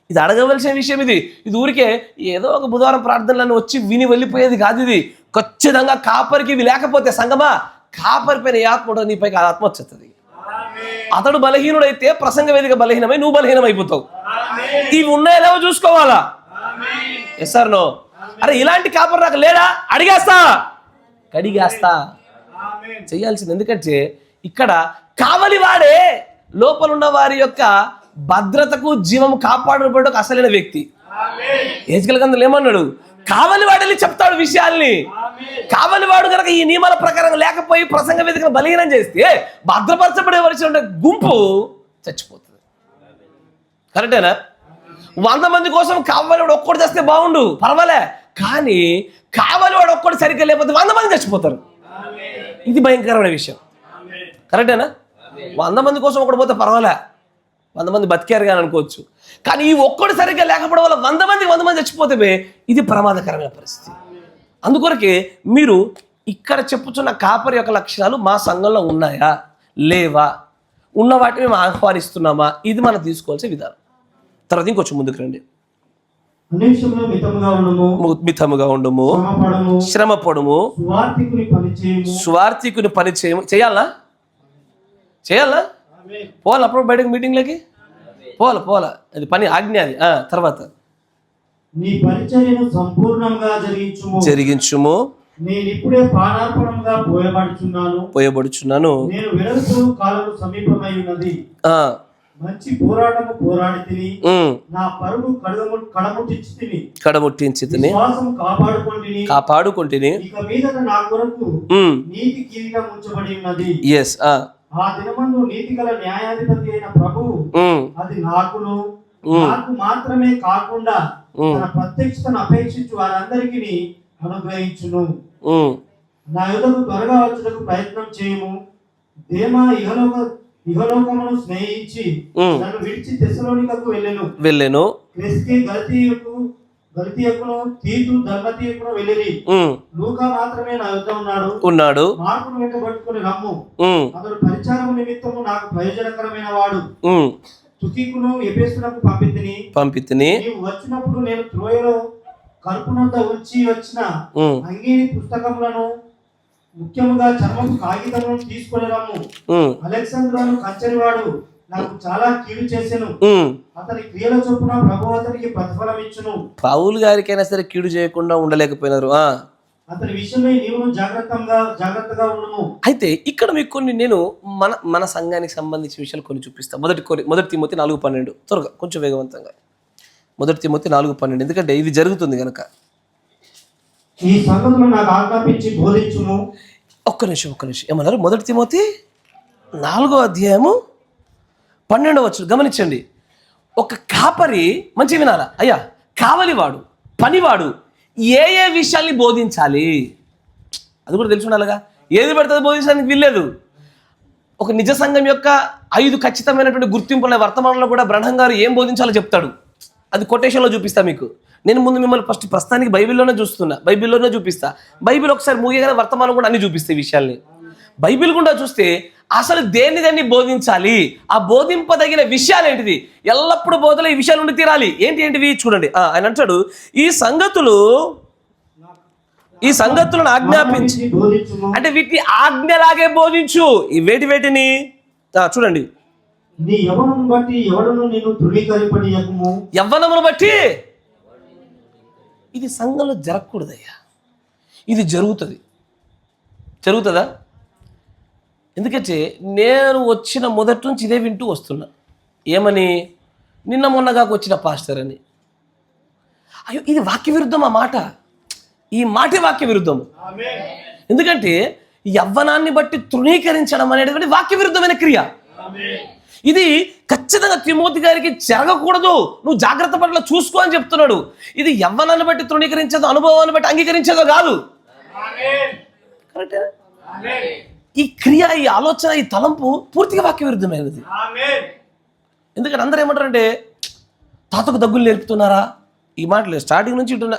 Speaker 2: ఇది అడగవలసిన విషయం. ఇది ఊరికే ఏదో ఒక బుధవారం ప్రార్థనలను వచ్చి విని వెళ్ళిపోయేది కాదు. ఇది ఖచ్చితంగా కాపరికి ఇవి లేకపోతే సంగమా, కాపరి పైన ఏ ఆత్మ ఉండదు, నీపైకి ఆ ఆత్మ వచ్చేస్తుంది. అతడు బలహీనుడైతే ప్రసంగ వేదిక బలహీనమై నువ్వు బలహీనమైపోతావు. ఇవి ఉన్నాయో చూసుకోవాలా? Yes or no? అరే ఇలాంటి కాపరి నాకు లేడా, అడిగేస్తా, కడిగేస్తా, చేయాల్సింది. ఎందుకంటే ఇక్కడ కావలి వాడే లోపల ఉన్న వారి యొక్క భద్రతకు జీవం కాపాడబడ్డ అసలైన వ్యక్తి. హెజ్కేలు గ్రంథంలో ఏమన్నాడు? కావలి వాడని చెప్తాడు విషయాల్ని. కావలి వాడు కనుక ఈ నియమాల ప్రకారం లేకపోయి ప్రసంగ వేదికను బలహీనం చేస్తే భద్రపరచబడవలసిన గుంపు చచ్చిపోతుంది. కరెక్టేనా? 100 మంది కోసం కావలి వాడు ఒక్కడు చేస్తే బాగుండు, పర్వాలే, కానీ కావలి వాడు ఒక్కడు సరిగ్గా లేకపోతే 100 మంది చచ్చిపోతారు. ఇది భయంకరమైన విషయం. కరెక్టేనా? 100 మంది కోసం ఒకటి పోతే పర్వాలే, 100 మంది బతికారు కానీ అనుకోవచ్చు. కానీ ఈ ఒక్కడు సరిగ్గా లేకపోవడం వల్ల 100 మంది చచ్చిపోతే ఇది ప్రమాదకరమైన పరిస్థితి. అందుకొరకే మీరు ఇక్కడ చెప్పుచున్న కాపరి యొక్క లక్షణాలు మా సంఘంలో ఉన్నాయా లేవా, ఉన్న వాటిని మేము ఆహ్వానిస్తున్నామా, ఇది మనం తీసుకోవాల్సిన విధానం. తర్వాత ఇంకొంచెం ముందుకు రండి. మితముగా ఉండము, శ్రమపడము, స్వార్థికుని పని చేయము. చేయాలా? పోవాలా? అప్పుడు బయటకు మీటింగ్లకి పోవాలా, అది పని, ఆజ్ఞ అది. తర్వాత
Speaker 3: నీ పరిచర్యను సంపూర్ణంగా జరిగించుము. నేను ఇప్పుడే ప్రాణార్పణంగా పోయబడుచున్నాను. నేను వెడల్పు కాలము సమీపమై ఉన్నది. మంచి పోరాటము పోరాడితిని, నా పరుగు కడముట్టించి తిని, శ్వాసం కాపాడుకొంటిని. ఇక మీదట నా కొరకు నీతి కిరీటం ఉంచబడి ఉన్నది. ఆ దినమందు నీతి గల న్యాయాధిపతి అయిన ప్రభువు అది నాకు మాత్రమే కాకుండా తన ప్రత్యక్షతను అపేక్షించు వారందరికీ అనుగ్రహించును. నా యుద్ధకు త్వరగా వచ్చుటకు ప్రయత్నం చేయము. దేమా ఇహలోకమును స్నేహించి నన్ను విడిచి తెస్సలోనికకు వెళ్ళెను. క్రెస్కే గలతీయకును, తీతు దల్మతీయకును వెళ్ళిరి. లూకా మాత్రమే నా యుద్ధ ఉన్నాడు. మార్పును వెంటబట్టుకుని రమ్ము. అతడు పరిచారము నిమిత్తము నాకు ప్రయోజనకరమైన వాడు. తుకికును ఎఫెసునకు పంపితిని. నీవు వచ్చినప్పుడు నేను త్రోయలో కల్పునంత ఉంచి వచ్చిన అంగీని పుస్తకములను, ముఖ్యముగా చర్మపు కాగితములను తీసుకొని రమ్ము. అలెగ్జాంద్రును కంచెనివాడు నాకు చాలా కీడు చేసెను. అతని క్రియల చొప్పున ప్రభువు అతనికి ప్రతిఫలం ఇచ్చును.
Speaker 2: పౌలు గారికైనా సరే కీడు చేయకుండా ఉండలేకపోయినారు.
Speaker 3: అతని విషయమై నీవు జాగ్రత్తగా ఉండుము.
Speaker 2: అయితే ఇక్కడ మీకు కొన్ని నేను మన సంఘానికి సంబంధించిన విషయాలు కొన్ని చూపిస్తాను. మొదటి తిమోతి 4:12 త్వరగా కొంచెం వేగవంతంగా. మొదటి తిమోతి 4:12 ఎందుకంటే ఇది జరుగుతుంది కనుక.
Speaker 3: ఈ సంగతులు నాకు ఆజ్ఞాపించి బోధించుము.
Speaker 2: ఒక్క నిమిషం ఏమన్నారు? మొదటి తిమోతి 4:12 గమనించండి. ఒక కాపరి మంచి వినాలా అయ్యా, కావలివాడు, పనివాడు ఏ విషయాల్ని బోధించాలి అది కూడా తెలిసి ఉండాలిగా. ఏది పడుతుంది బోధించడానికి వీల్లేదు. ఒక నిజ సంఘం యొక్క 5 ఖచ్చితమైనటువంటి గుర్తింపుల వర్తమానంలో కూడా బ్రహ్మం గారు ఏం బోధించాలో చెప్తాడు. అది కొటేషన్లో చూపిస్తా మీకు. నేను ముందు మిమ్మల్ని ఫస్ట్ ప్రస్తుతానికి బైబిల్లోనే చూపిస్తా. బైబిల్ ఒకసారి మూయగానే వర్తమానం కూడా అన్ని చూపిస్తే ఈ విషయాల్ని. బైబిల్ గుండా చూస్తే అసలు దేన్ని బోధించాలి, ఆ బోధింపదగిన విషయాలు ఏంటిది, ఎల్లప్పుడూ బోధలో ఈ విషయాలు ఉండి తీరాలి. ఏంటివి చూడండి. ఆయన అంటాడు, ఈ సంగతులను ఆజ్ఞాపించి అంటే వీటిని ఆజ్ఞలాగే బోధించు. ఈ వేటిని చూడండి.
Speaker 3: నీ యవ్వనమును బట్టి ఎవడును నిన్ను తృణీకరింపనీయకుము.
Speaker 2: యవ్వనమును బట్టి ఇది సంఘంలో జరగకూడదయ్యా. ఇది జరుగుతుందా? ఎందుకంటే నేను వచ్చిన మొదటి నుంచి ఇదే వింటూ వస్తున్నా. ఏమని? నిన్న మొన్నగాకు వచ్చిన పాస్టర్ అని. అయ్యో, ఇది వాక్య విరుద్ధం. ఈ మాటే వాక్య విరుద్ధము. ఎందుకంటే యవ్వనాన్ని బట్టి తృణీకరించడం అనేటువంటి వాక్య విరుద్ధమైన క్రియ. ఇది ఖచ్చితంగా తిమోతి గారికి జరగకూడదు. నువ్వు జాగ్రత్త పట్ల చూసుకో అని చెప్తున్నాడు. ఇది యవ్వనాన్ని బట్టి తృణీకరించదో, అనుభవాన్ని బట్టి అంగీకరించేదో కాదు. కరెక్టేనా? ఈ క్రియ, ఈ ఆలోచన, ఈ తలంపు పూర్తిగా వాక్య విరుద్ధమైనది. ఎందుకంటే అందరూ ఏమంటారంటే తాతకు దగ్గులు నేర్పుతున్నారా? ఈ మాటలు స్టార్టింగ్ నుంచి ఇటున్న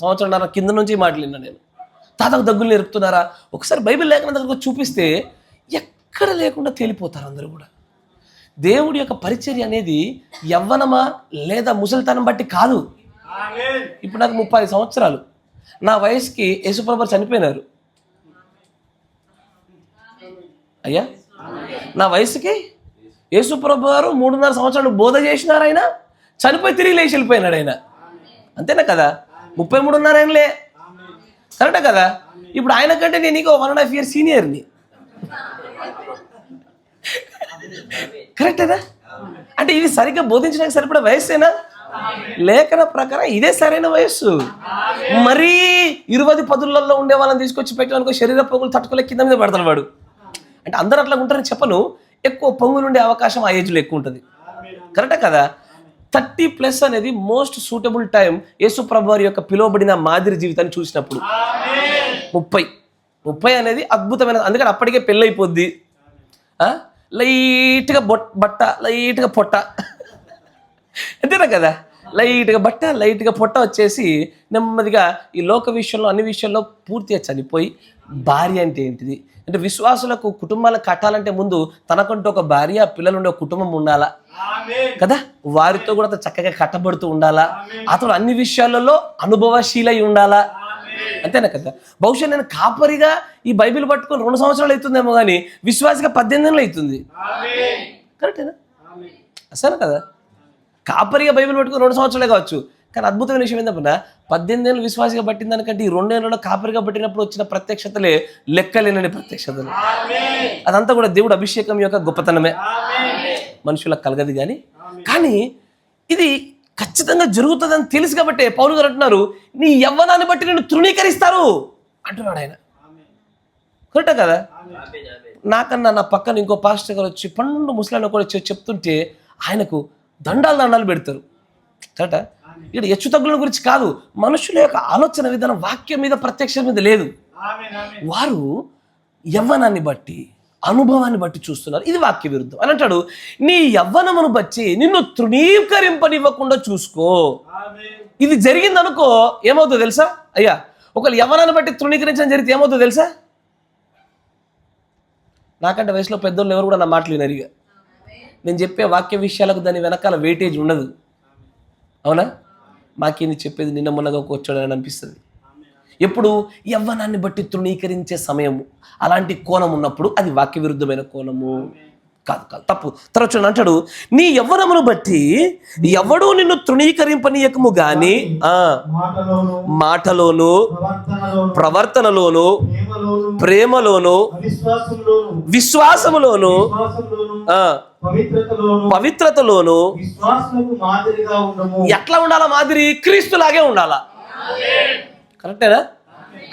Speaker 2: సంవత్సరంన్నర కింద నుంచి ఈ మాటలు విన్నా నేను. తాతకు దగ్గులు నేర్పుతున్నారా? ఒకసారి బైబిల్ లేఖనం దగ్గరకు చూపిస్తే ఎక్కడ లేకుండా తేలిపోతారు అందరూ కూడా. దేవుడి యొక్క పరిచర్య అనేది యవ్వనమా లేదా ముసలితనం బట్టి కాదు. ఇప్పుడు నాకు 30 సంవత్సరాలు. నా వయసుకి యేసుప్రభు చనిపోయినారు అయ్యా. నా వయసుకి యేసుప్రభు గారు 3.5 సంవత్సరాలు బోధ చేసినారు. ఆయన చనిపోయి తిరిగి లేచి వెళ్ళిపోయినాడు ఆయన. అంతేనా కదా? 33.5 ఏళ్ళే. కరెక్టా కదా? ఇప్పుడు ఆయన కంటే నేను నీకు 1.5 years సీనియర్ని. కరెక్టేనా? అంటే ఇది సరిగ్గా బోధించడానికి సరిపడే వయస్సేనా? లేఖన ప్రకారం ఇదే సరైన వయస్సు. మరీ 20 పదులలో ఉండే వాళ్ళని తీసుకొచ్చి పెట్టాలనుకో శరీర పొంగులు తట్టుకోలే కింద మీద పెడతాడు వాడు. అంటే అందరూ అట్లా ఉంటారని చెప్పను. ఎక్కువ పొంగులు ఉండే అవకాశం ఆ ఏజ్లో ఎక్కువ ఉంటుంది. కరెక్టా కదా? 30+ అనేది మోస్ట్ సూటబుల్ టైం యేసు ప్రభు వారి యొక్క పిలువబడిన మాదిరి జీవితాన్ని చూసినప్పుడు. 30 అనేది అద్భుతమైన. అందుకని అప్పటికే పెళ్ళి అయిపోద్ది. లైట్గా బట్ట, లైట్గా పొట్ట, అంతేనా కదా? లైట్గా బట్ట, లైట్గా పొట్ట వచ్చేసి నెమ్మదిగా ఈ లోక విషయంలో అన్ని విషయాల్లో పూర్తిగా చనిపోయి భార్య అంటే ఏంటిది అంటే విశ్వాసులకు కుటుంబాలను కట్టాలంటే ముందు తనకంటూ ఒక భార్య, పిల్లలు ఉండే ఒక కుటుంబం ఉండాలా కదా? వారితో కూడా చక్కగా కట్టబడుతూ ఉండాలా. అతడు అన్ని విషయాలలో అనుభవశీలై ఉండాలా. అంతేనా కదా? బహుశా నేను కాపరిగా ఈ బైబిల్ పట్టుకొని 2 సంవత్సరాలు అవుతుందేమో కానీ విశ్వాసిగా 18 ఏళ్ళు అవుతుంది. కరెక్టేనా? అసలు కదా? కాపరిగా బైబిల్ పట్టుకొని 2 సంవత్సరాలే కావచ్చు. కానీ అద్భుతమైన విషయం ఏంటంటే 18 ఏళ్ళు విశ్వాసిగా పట్టిన దానికంటే ఈ 2 ఏళ్ళలో కాపరిగా పట్టినప్పుడు వచ్చిన ప్రత్యక్షతలే లెక్కలేనని ప్రత్యక్షతలు. అదంతా కూడా దేవుడు అభిషేకం యొక్క గొప్పతనమే. మనుషులకు కలగదు కానీ ఇది ఖచ్చితంగా జరుగుతుందని తెలుసు కాబట్టి పౌలు గారు అంటున్నారు, నీ యవ్వనాన్ని బట్టి నేను తృణీకరిస్తారు అంటున్నాడు ఆయన. కరెక్టా కదా? నాకన్నా నా పక్కన ఇంకో పాస్టర్ గారు వచ్చి 12 ముసలాన్ని కూడా చెప్తుంటే ఆయనకు దండాలు పెడతారు. కరెక్టా? ఇక్కడ హెచ్చు తగ్గుల గురించి కాదు, మనుషుల యొక్క ఆలోచన విధానం వాక్యం మీద ప్రత్యక్షం మీద లేదు. వారు యవ్వనాన్ని బట్టి అనుభవాన్ని బట్టి చూస్తున్నారు. ఇది వాక్య విరుద్ధం అని అంటాడు. నీ యవ్వనమును బట్టి నిన్ను తృణీకరింపనివ్వకుండా చూసుకో. ఇది జరిగిందనుకో ఏమవుతుందో తెలుసా అయ్యా? ఒకళ్ళు యవ్వనాన్ని బట్టి తృణీకరించడం జరిగితే ఏమవుతుందో తెలుసా? నాకంటే వయసులో పెద్దోళ్ళు ఎవరు కూడా నా మాటలు వినరు. ఇక నేను చెప్పే వాక్య విషయాలకు దాని వెనకాల వెయిటేజ్ ఉండదు. అవునా? మాకేంది చెప్పేది, నిన్న మొన్నగా వచ్చాడని అనిపిస్తుంది. ఎప్పుడు యవ్వనాన్ని బట్టి తృణీకరించే సమయము, అలాంటి కోణం ఉన్నప్పుడు అది వాక్య విరుద్ధమైన కోణము. కాదు కాదు, తప్పు. తర్వాత చూడండి అంటాడు, నీ యవ్వనమును బట్టి ఎవడూ నిన్ను తృణీకరింపనీయకము గాని
Speaker 3: మాటలోను
Speaker 2: మాటలోను ప్రవర్తనలోను ప్రేమలోను విశ్వాసములోను పవిత్రతలోను
Speaker 3: విశ్వాసములకు మాదిరిగా ఉండము.
Speaker 2: ఎట్లా ఉండాలా మాదిరి? క్రీస్తులాగే ఉండాలా. కరెక్టేనా?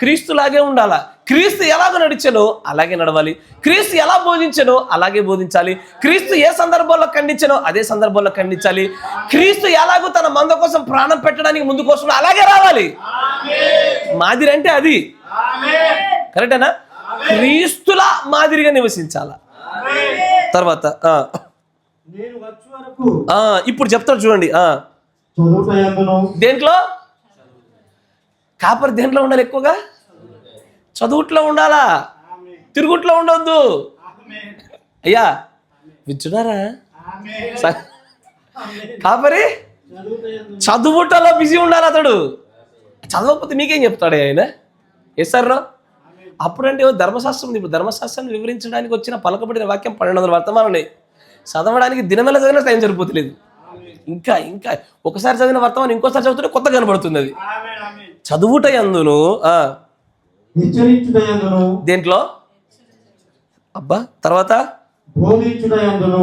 Speaker 2: క్రీస్తులాగే ఉండాలా. క్రీస్తు ఎలాగ నడిచానో అలాగే నడవాలి. క్రీస్తు ఎలా బోధించానో అలాగే బోధించాలి. క్రీస్తు ఏ సందర్భంలో ఖండించానో అదే సందర్భంలో ఖండించాలి. క్రీస్తు ఎలాగో తన మంద కోసం ప్రాణం పెట్టడానికి ముందు కోసం అలాగే రావాలి. మాదిరి అంటే అది. కరెక్టేనా? క్రీస్తులా మాదిరిగా నివసించాల. తర్వాత
Speaker 3: నేను వచ్చు వరకు
Speaker 2: ఇప్పుడు చెప్తాడు చూడండి.
Speaker 3: చదువుటయందును.
Speaker 2: దేంట్లో కాపరి దేంట్లో ఉండాలి? ఎక్కువగా చదువుట్లో ఉండాలా, తిరుగుట్లో ఉండొద్దు. అయ్యా విచ్చుడారా? కాపరి చదువుటలో బిజీ ఉండాలి. అతడు చదవకపోతే మీకేం చెప్తాడు ఆయన? ఎస్ఆర్లో అప్పుడంటే ధర్మశాస్త్రం ఉంది. ఇప్పుడు ధర్మశాస్త్రాన్ని వివరించడానికి వచ్చిన పలకబడిన వాక్యం 1200 వర్తమానం ఉన్నాయి. చదవడానికి దినమెల్ల చదివిన టైం సరిపోతలేదు. ఇంకా ఇంకా ఒకసారి చదివిన వర్తమానం ఇంకోసారి చదువుతుంటే కొత్త కనబడుతుంది. అది చదువుట యందును
Speaker 3: హెచ్చరించుటయందును.
Speaker 2: దేంట్లో అబ్బా? తర్వాత
Speaker 3: బోధించుటయందును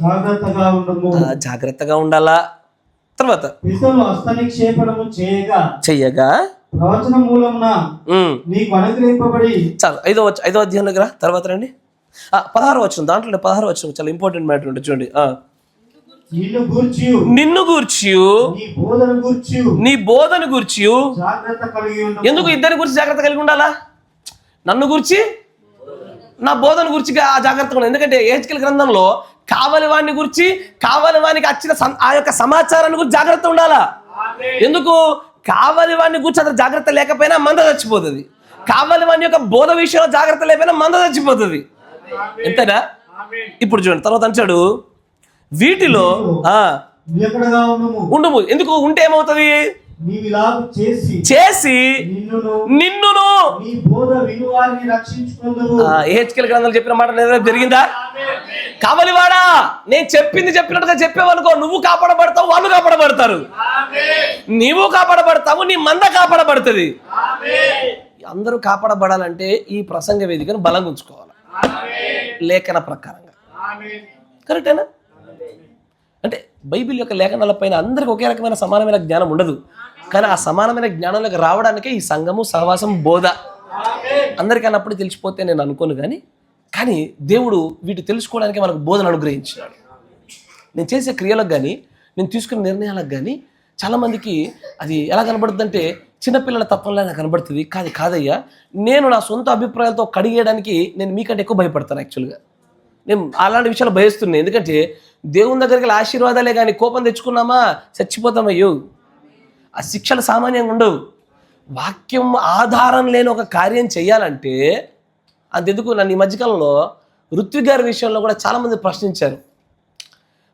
Speaker 3: జాగ్రత్తగా ఉండము.
Speaker 2: జాగ్రత్తగా ఉండాలా. తర్వాత
Speaker 3: పితరులు హస్తనిక్షేపణము చేయగా ప్రవచన మూలమున నీకు అనుగ్రహింపబడి.
Speaker 2: చాలు, ఐదో అధ్యాయం దగ్గర తర్వాత రండి. 16వ వచనం, దాంట్లో 16వ వచనం చాలా ఇంపార్టెంట్ మ్యాటర్ ఉంటుంది చూడండి. నిన్ను గూర్చి నీ బోధన గూర్చి. ఎందుకు ఇద్దరి గురించి జాగ్రత్త కలిగి ఉండాలా? నన్ను గురించి, నా బోధన గురించి జాగ్రత్తగా ఉండాలి. ఎందుకంటే యెహెజ్కేలు గ్రంథంలో కావలి వాడిని గురించి, కావలి వానికి వచ్చిన ఆ యొక్క సమాచారాన్ని గురించి జాగ్రత్త ఉండాలా. ఎందుకు? కావలి వాడిని గురించి అతను జాగ్రత్త లేకపోయినా మంద చచ్చిపోతుంది. కావలి వాడి యొక్క బోధ విషయంలో జాగ్రత్త లేకపోయినా మంద చచ్చిపోతుంది. ఎంతేనా? ఇప్పుడు చూడండి తర్వాత అంటాడు, వీటిలో ఉండము. ఎందుకు? ఉంటే ఏమవుతుంది? చేసి నిన్నును. యెహెజ్కేలు గ్రంథంలో చెప్పిన మాట నెరవేర్పు జరిగిందా? కావలివాడా, నేను చెప్పినట్టుగా చెప్పావనుకో, నువ్వు కాపాడబడతావు, వాళ్ళు కాపాడబడతారు. నీవు కాపాడబడతావు, నీ మంద కాపాడబడుతుంది. అందరూ కాపాడబడాలంటే ఈ ప్రసంగ వేదికను బలంగా ఉంచుకోవాలి, లేఖన ప్రకారంగా. కరెక్టేనా? అంటే బైబిల్ యొక్క లేఖనాలపైన అందరికి ఒకే రకమైన సమానమైన జ్ఞానం ఉండదు. కానీ ఆ సమానమైన జ్ఞానంలోకి రావడానికే ఈ సంఘము, సహవాసం, బోధ అందరికీ అన్నప్పుడు తెలిసిపోతే నేను అనుకోను. కానీ దేవుడు వీటి తెలుసుకోవడానికి మనకు బోధన అనుగ్రహించినాడు. నేను చేసే క్రియలకు కానీ, నేను తీసుకునే నిర్ణయాలకు కానీ చాలామందికి అది ఎలా కనబడుతుంది అంటే చిన్నపిల్లల తప్పనిలా నాకు కనబడుతుంది. కాదయ్యా, నేను నా సొంత అభిప్రాయాలతో కడిగేయడానికి నేను మీకంటే ఎక్కువ భయపడతాను. యాక్చువల్గా నేను అలాంటి విషయాలు భయస్తున్నాను. ఎందుకంటే దేవుని దగ్గరికి ఆశీర్వాదాలే కానీ కోపం తెచ్చుకున్నామా చచ్చిపోతామయ్యో. ఆ శిక్షలు సామాన్యంగా ఉండవు. వాక్యం ఆధారం లేని ఒక కార్యం చేయాలంటే అంతెందుకు. నన్ను ఈ మధ్యకాలంలో ఋత్విక్ గారి విషయంలో కూడా చాలామంది ప్రశ్నించారు.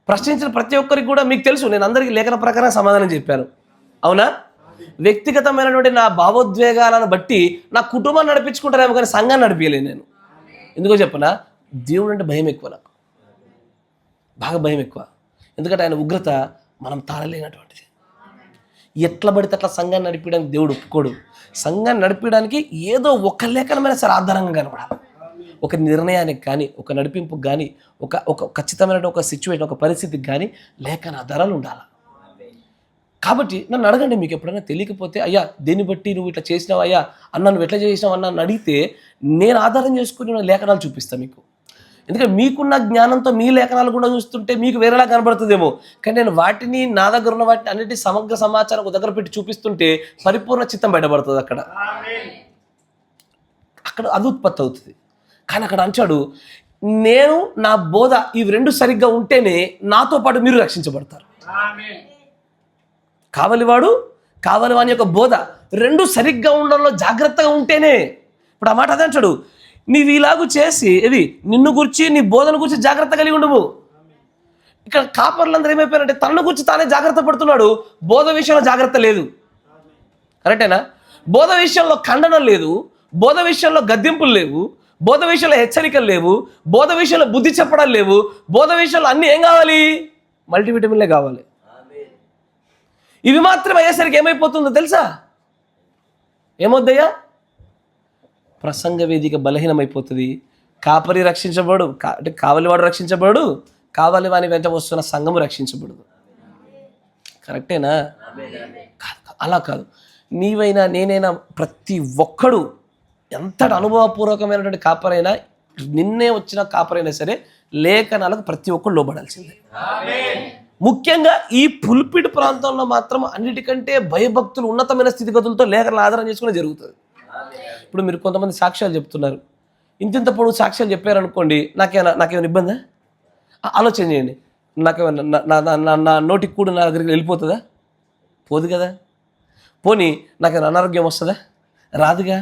Speaker 2: ప్రశ్నించిన ప్రతి ఒక్కరికి కూడా మీకు తెలుసు, నేను అందరికీ లేఖన ప్రకారం సమాధానం చెప్పాను. అవునా? వ్యక్తిగతమైనటువంటి నా భావోద్వేగాలను బట్టి నా కుటుంబాన్ని నడిపించుకుంటారేమో కానీ సంఘాన్ని నడిపించలేను నేను. ఎందుకో చెప్పనా? దేవుడు అంటే భయం ఎక్కువ, నాకు బాగా భయం ఎక్కువ. ఎందుకంటే ఆయన ఉగ్రత మనం తాళలేనటువంటిది. ఎట్లా పడితే అట్లా సంఘాన్ని నడిపించడానికి దేవుడు ఒప్పుకోడు. సంఘాన్ని నడిపించడానికి ఏదో ఒక లేఖనమైన సరే ఆధారంగా కనబడాలి. ఒక నిర్ణయానికి కానీ, ఒక నడిపింపుకి కానీ, ఒక ఖచ్చితమైన ఒక సిచ్యువేషన్, ఒక పరిస్థితికి కానీ లేఖన ఆధారాలు ఉండాలి. కాబట్టి నన్ను అడగండి, మీకు ఎప్పుడైనా తెలియకపోతే అయ్యా దేన్ని బట్టి నువ్వు ఇట్లా చేసినావు అయ్యా అన్న, నువ్వు ఎట్లా చేసినావు అన్న అని అడిగితే నేను ఆధారం చేసుకుని లేఖనాలు చూపిస్తాను మీకు. ఎందుకంటే మీకున్న జ్ఞానంతో మీ లేఖనాలు కూడా చూస్తుంటే మీకు వేరేలా కనబడుతుందేమో, కానీ నేను వాటిని నా దగ్గర ఉన్న వాటిని అన్నిటి సమగ్ర సమాచారం ఒక దగ్గర పెట్టి చూపిస్తుంటే పరిపూర్ణ చిత్తం బయటపడుతుంది. అక్కడ అది ఉత్పత్తి అవుతుంది. కానీ అక్కడ అంటాడు, నేను నా బోధ ఇవి రెండు సరిగ్గా ఉంటేనే నాతో పాటు మీరు రక్షించబడతారు. కావలివాని యొక్క బోధ రెండు సరిగ్గా ఉండడంలో జాగ్రత్తగా ఉంటేనే. ఇప్పుడు ఆ మాట అదే అంటాడు, నీవు ఇలాగూ చేసి ఇది నిన్ను గురించి, నీ బోధన గురించి జాగ్రత్త కలిగి ఉండవు. ఇక్కడ కాపర్లందరూ ఏమైపోయారంటే తన గురించి తానే జాగ్రత్త పడుతున్నాడు, బోధ విషయంలో జాగ్రత్త లేదు. కరెక్టేనా? బోధ విషయంలో ఖండన లేదు, బోధ విషయంలో గద్దింపులు లేవు, బోధ విషయంలో హెచ్చరికలు లేవు, బోధ విషయంలో బుద్ధి చెప్పడాలు లేవు, బోధ విషయంలో అన్నీ ఏం కావాలి? మల్టీవిటమిన్లే కావాలి. ఇవి మాత్రం అయ్యేసరికి ఏమైపోతుందో తెలుసా? ఏమొద్దయ్యా? ప్రసంగ వేదిక బలహీనమైపోతుంది. కాపరి రక్షించబడు, అంటే కావలివాడు రక్షించబడు, కావాలి వాని వెంట వస్తున్న సంఘము రక్షించబడదు. కరెక్టేనా? అలా కాదు. నీవైనా నేనైనా ప్రతి ఒక్కడు ఎంతటి అనుభవపూర్వకమైనటువంటి కాపరైనా, నిన్నే వచ్చిన కాపరైనా సరే లేఖనాలకు ప్రతి ఒక్కరు లోబడాల్సిందే. ముఖ్యంగా ఈ పుల్పిట్ ప్రాంతంలో మాత్రం అన్నిటికంటే భయభక్తులు ఉన్నతమైన స్థితిగతులతో లేఖనాలు ఆధారం చేసుకునే జరుగుతుంది. ఇప్పుడు మీరు కొంతమంది సాక్ష్యాలు చెప్తున్నారు, ఇంత పొడవు సాక్ష్యాలు చెప్పారనుకోండి, నాకేమైనా ఇబ్బందా? ఆలోచన చేయండి. నాకేమైనా నా నోటికి కూడా నా దగ్గరికి వెళ్ళిపోతుందా? పోదు కదా. పోనీ నాకేమైనా అనారోగ్యం వస్తుందా? రాదుగా.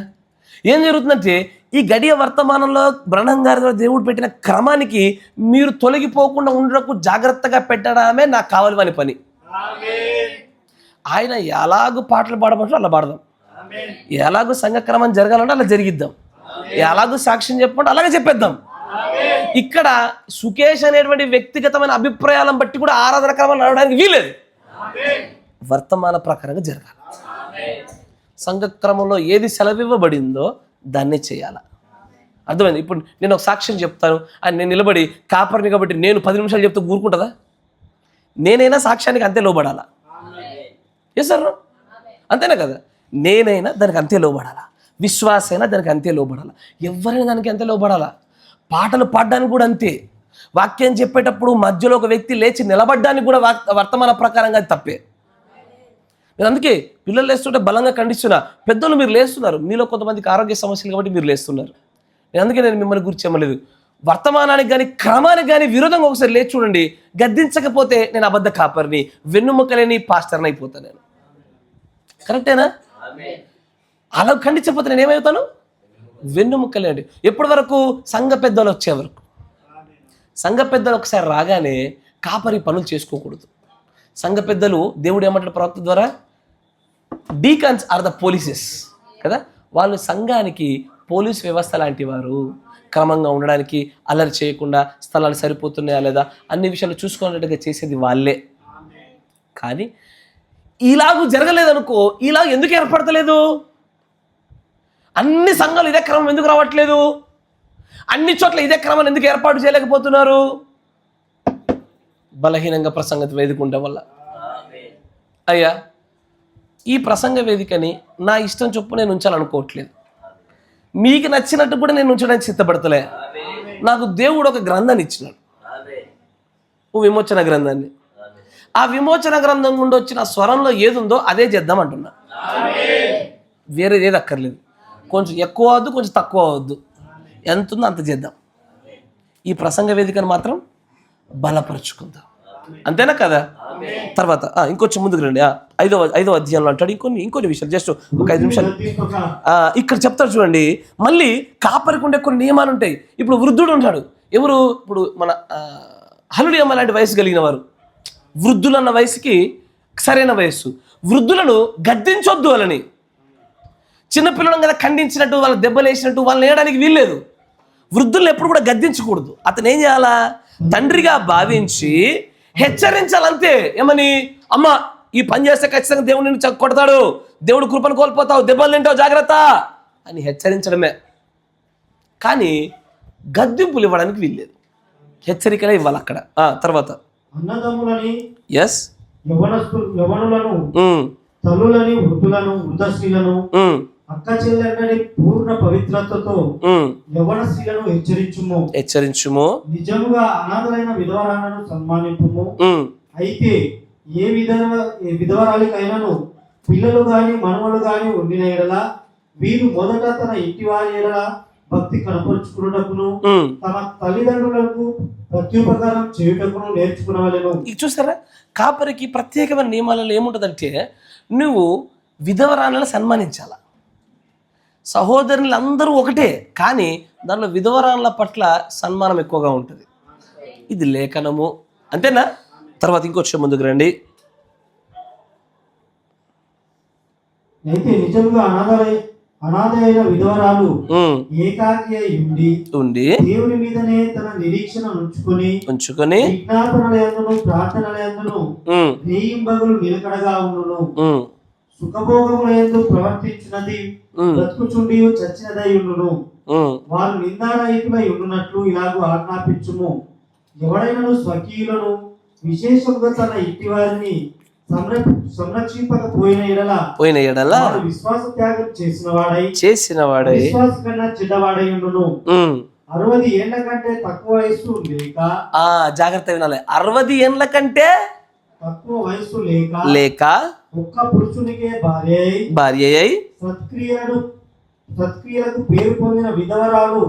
Speaker 2: ఏం జరుగుతుందంటే ఈ గడియ వర్తమానంలో బ్రహ్మం గారి ద్వారా దేవుడు పెట్టిన క్రమానికి మీరు తొలగిపోకుండా ఉండటకు జాగ్రత్తగా పెట్టడమే నాకు కావాలి పని. ఆయన ఎలాగూ పాటలు పాడమంటే అలా పాడదాం, ఎలాగూ సంఘక్రమం జరగాలంటే అలా జరిగిద్దాం, ఎలాగూ సాక్ష్యం చెప్పమంటే అలాగే చెప్పేద్దాం. ఇక్కడ సుకేష్ అనేటువంటి వ్యక్తిగతమైన అభిప్రాయాలను బట్టి కూడా ఆరాధన క్రమం నడవడానికి వీలేదు. వర్తమాన ప్రకారంగా జరగాలి. సంఘక్రమంలో ఏది సెలవివ్వబడిందో దాన్నే చేయాలి. అర్థమైంది? ఇప్పుడు నేను ఒక సాక్ష్యం చెప్తాను అని నేను నిలబడి కాపరిని కాబట్టి నేను 10 నిమిషాలు చెప్తూ ఊరుకుంటుందా? నేనైనా సాక్ష్యానికి అంతే లోబడాలా? సార్ అంతేనా కదా? నేనైనా దానికి అంతే లోబడాలా, విశ్వాసైనా దానికి అంతే లోబడాలా, ఎవరైనా దానికి అంతే లోబడాలా. పాటలు పాడడానికి కూడా అంతే. వాక్యం చెప్పేటప్పుడు మధ్యలో ఒక వ్యక్తి లేచి నిలబడ్డానికి కూడా వర్తమాన ప్రకారంగా అది తప్పే. నేను అందుకే పిల్లలు లేస్తుంటే బలంగా ఖండిస్తున్నా. పెద్దలు మీరు లేస్తున్నారు, మీలో కొంతమందికి ఆరోగ్య సమస్యలు కాబట్టి మీరు లేస్తున్నారు. అందుకే నేను మిమ్మల్ని గురించి చెప్పలేదు. వర్తమానానికి కానీ క్రమానికి కానీ విరోధంగా ఒకసారి లేచి చూడండి. గద్దించకపోతే నేను అబద్ధ కాపరిని, వెన్నుముక్కలేని పాస్టర్ని అయిపోతాను నేను. కరెక్టేనా? అలా ఖండించకపోతే నేను ఏమవుతాను? వెన్నుముక్కలేండి. ఎప్పటి వరకు? సంఘ పెద్దలు వచ్చే వరకు. సంఘ పెద్దలు ఒకసారి రాగానే కాపరి పనులు చేసుకోకూడదు. సంఘ పెద్దలు దేవుడు ఏమంటాడు ప్రవక్త ద్వారా? డీకన్స్ ఆర్ ద పోలీసెస్ కదా. వాళ్ళు సంఘానికి పోలీస్ వ్యవస్థ లాంటి వారు. క్రమంగా ఉండడానికి, అల్లరి చేయకుండా, స్థలాలు సరిపోతున్నాయా లేదా అన్ని విషయాలు చూసుకున్నట్టుగా చేసేది వాళ్ళే. కానీ ఇలాగూ జరగలేదనుకో, ఇలా ఎందుకు ఏర్పడతలేదు? అన్ని సంఘాలు ఇదే క్రమం ఎందుకు రావట్లేదు? అన్ని చోట్ల ఇదే క్రమాన్ని ఎందుకు ఏర్పాటు చేయలేకపోతున్నారు? బలహీనంగా ప్రసంగ వేదిక ఉండడం వల్ల. అయ్యా, ఈ ప్రసంగ వేదికని నా ఇష్టం చొప్పు నేను ఉంచాలనుకోవట్లేదు. మీకు నచ్చినట్టు కూడా నేను ఉంచడానికి సిద్ధపడతలే. నాకు దేవుడు ఒక గ్రంథాన్ని ఇచ్చినాడు, విమోచన గ్రంథాన్ని. ఆ విమోచన గ్రంథం గుండా వచ్చిన స్వరంలో ఏది ఉందో అదే చేద్దాం అంటున్నా. వేరేది ఏది అక్కర్లేదు. కొంచెం ఎక్కువ అవద్దు, కొంచెం తక్కువ అవద్దు, ఎంత ఉందో అంత చేద్దాం. ఈ ప్రసంగ వేదికను మాత్రం బలపరుచుకుందాం. అంతేనా కదా? తర్వాత ఇంకొంచెం ముందుకు రండి. ఐదవ అధ్యాయంలో అంటాడు ఇంకొన్ని విషయాలు. జస్ట్ ఒక 5 నిమిషాలు ఇక్కడ చెప్తారు చూడండి. మళ్ళీ కాపరికి ఉండే కొన్ని నియమాలు ఉంటాయి. ఇప్పుడు వృద్ధుడు ఉంటాడు. ఎవరు? ఇప్పుడు మన హలుడి అమ్మ లాంటి వయసు కలిగిన వారు. వృద్ధులు అన్న వయసుకి సరైన వయస్సు. వృద్ధులను గద్దించొద్దు వాళ్ళని. చిన్నపిల్లలను కదా ఖండించినట్టు, వాళ్ళ దెబ్బలేసినట్టు వాళ్ళని వేయడానికి వీల్లేదు. వృద్ధులను ఎప్పుడు కూడా గద్దించకూడదు. అతను ఏం చేయాలా? తండ్రిగా భావించి హెచ్చరించాలంతే. ఏమని? అమ్మ, ఈ పని చేస్తే ఖచ్చితంగా దేవుడు నిన్ను కొడతాడు, దేవుడు కృపను కోల్పోతావు, దెబ్బలు తింటావు, జాగ్రత్త అని హెచ్చరించడమే. కానీ గద్దింపులు ఇవ్వడానికి వీల్లేదు, హెచ్చరికలే ఇవ్వాలి అక్కడ. తర్వాత
Speaker 3: అన్నదమ్ములని,
Speaker 2: ఎస్,
Speaker 3: యవనులను, తల్లులని, వృద్ధులను, వృద్ధశ్రీలను, అక్క చెల్లెలని పూర్ణ పవిత్రతతో యవన స్త్రీలను హెచ్చరించుము. నిజముగా అనాథలైన విధవరాలను సన్మానింపుము. అయితే ఏ విధవరాలికైనాను పిల్లలు గాని మనవలు గాని ఉండిన ఎడల వీరు మొదట తన ఇంటి వారి ఎడల భక్తి కనపరుచుకున్నటకును తమ తల్లిదండ్రులకు ప్రత్యుపకారం చేయుటకును నేర్చుకునవలెను.
Speaker 2: ఇది చూసారా? కాపరికి ప్రత్యేకమైన నియమాలలో ఏముంటుందంటే, నువ్వు విధవరాలను సన్మానించాల. సహోదరులు అందరూ ఒకటే, కానీ దానిలో విధవరాల పట్ల సన్మానం ఎక్కువగా ఉంటుంది. ఇది లేఖనము. అంతేనా? తర్వాత ఇంకొచ్చే ముందుకు రండి.
Speaker 3: అయితే నిజంగా అనాథ అయిన విధవరాలు
Speaker 2: ఉమ్,
Speaker 3: ఏకాకి అయి
Speaker 2: ఉండి
Speaker 3: దేవుని మీదనే తన నిరీక్షణ
Speaker 2: ఉంచుకొని
Speaker 3: విజ్ఞాపనలందును ప్రార్థనలందును
Speaker 2: ఉమ్,
Speaker 3: రేయింబగలు నిలకడగా ఉండును.
Speaker 2: ఉమ్,
Speaker 3: సుఖభోగములందు ప్రవర్తించినది
Speaker 2: ఉమ్,
Speaker 3: బ్రతుకుచుండి చచ్చినదై ఉండును.
Speaker 2: ఉమ్.
Speaker 3: వారు నిందారహితులై ఉండునట్లు ఇలాగూ ఆజ్ఞాపించుము. ఎవడైనను స్వకీయులను విశేషంగా తన ఇంటి వారిని సంరక్షింపకపోయిన ఎడల వాడు విశ్వాస త్యాగం చేసిన వాడై విశ్వాస కన్నా చెడ్డవాడై ఉండును. 60 ఏళ్ల కంటే తక్కువ వయస్సు లేక
Speaker 2: జాగ్రత్త వినాలి. 60 ఏళ్ల కంటే
Speaker 3: తక్కువ వయస్సు లేక ఒక్క పురుషునికే భార్య అయి సత్క్రియలకు పేరు పొందిన విధవరాలు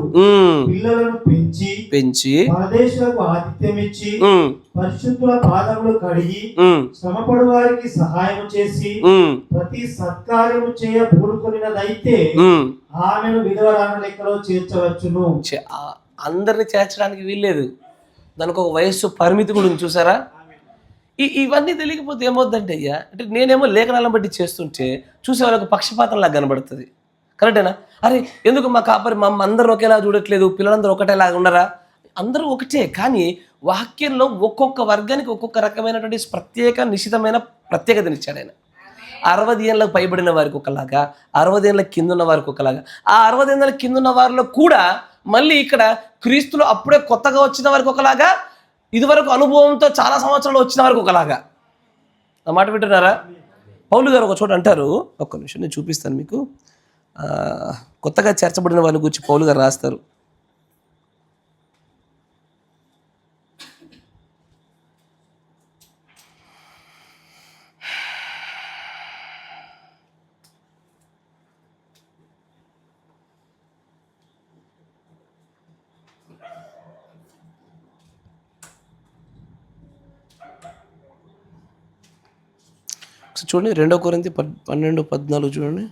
Speaker 3: పిల్లలను పెంచి పరదేశులకు ఆతిథ్యం ఇచ్చి పరిశుద్ధుల పాదములు కడిగి శ్రమపడు వారికి సహాయం చేసి ప్రతి సత్కార్యము చేయ పూనుకొనినదైతే ఆమెను విధవరాల లెక్కలో చేర్చవచ్చును.
Speaker 2: అందరిని చేర్చడానికి వీల్లేదు, దానికి ఒక వయస్సు పరిమితి కూడా ఉంది. చూసారా? ఇవన్నీ తెలియకపోతే ఏమవుద్దంటే అయ్యా, అంటే నేనేమో లేఖనాలను బట్టి చేస్తుంటే చూసే వాళ్ళకి పక్షపాతంలా కనబడుతుంది. కరెక్టేనా? అరే ఎందుకు మా కాపరి మా అందరూ ఒకేలా చూడట్లేదు, పిల్లలందరూ ఒకటేలాగా ఉండరా? అందరూ ఒకటే, కానీ వాక్యంలో ఒక్కొక్క వర్గానికి ఒక్కొక్క రకమైనటువంటి ప్రత్యేక నిశ్చితమైన ప్రత్యేకతనిచ్చాడు ఆయన. 60 ఏళ్ళకు పైబడిన వారికి ఒకలాగా, 60 ఏళ్ళ కింద ఉన్న వారికి ఒకలాగా. ఆ 60 ఏళ్ళ కింద ఉన్న వారిలో కూడా మళ్ళీ ఇక్కడ క్రీస్తులో అప్పుడే కొత్తగా వచ్చిన వారికి ఒకలాగా, ఇదివరకు అనుభవంతో చాలా సంవత్సరాలు వచ్చిన వారికి ఒకలాగా. ఆ మాట వింటున్నారా? పౌలు గారు ఒక చోట అంటారు, ఒక్క నిమిషం నేను చూపిస్తాను మీకు. కొత్తగా చేర్చబడిన వాళ్ళ గురించి పౌలు గారు రాస్తారు. చూడండి 2 కొరింథీ 12:14 చూడండి.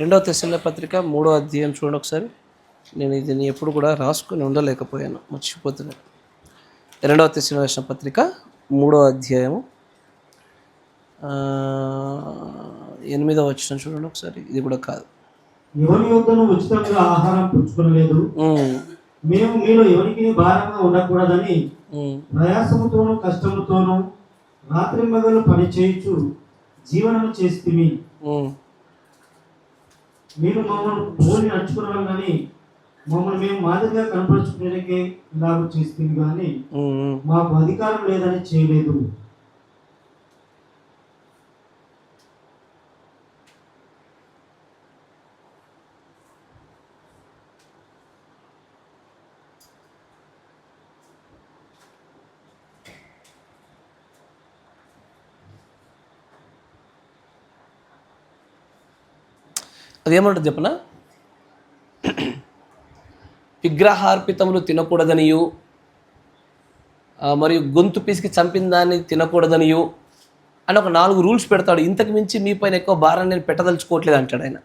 Speaker 2: రెండవ తెస్సలోనికీయుల పత్రిక 3వ అధ్యాయం చూడండి ఒకసారి. నేను ఇది ఎప్పుడు కూడా రాసుకొని ఉండలేకపోయాను, మర్చిపోతున్నాను. 2వ తెస్సలోనికీయుల పత్రిక 3వ అధ్యాయము 8వ వచనం చూడండి ఒకసారి. ఇది కూడా కాదు.
Speaker 3: ఎవరి యొద్దను ఉచితంగా ఆహారం పుచ్చుకొనలేదు, మేము మీలో ఎవరికి భారంగా ఉండకూడదని ప్రయాసముతోనూ కష్టముతోనూ రాత్రింబగలు పని చేయుచు జీవనము చేస్తిమి. మీరు మమ్మల్ని పోలి నడుచుకున్నామని మమ్మల్ని మేము మాదిరిగా కనపరుచుకునేకే ఇలాగ చేస్తుంది, కానీ మాకు అధికారం లేదని చేయలేదు.
Speaker 2: అదేమంటుంది చెప్పనా? విగ్రహార్పితములు తినకూడదనియు, మరియు గొంతు పిసికి చంపిన దాన్ని తినకూడదనియు అని ఒక 4 రూల్స్ పెడతాడు. ఇంతకు మించి మీ పైన ఎక్కువ భారాన్ని నేను పెట్టదలుచుకోవట్లేదు అంటాడు ఆయన.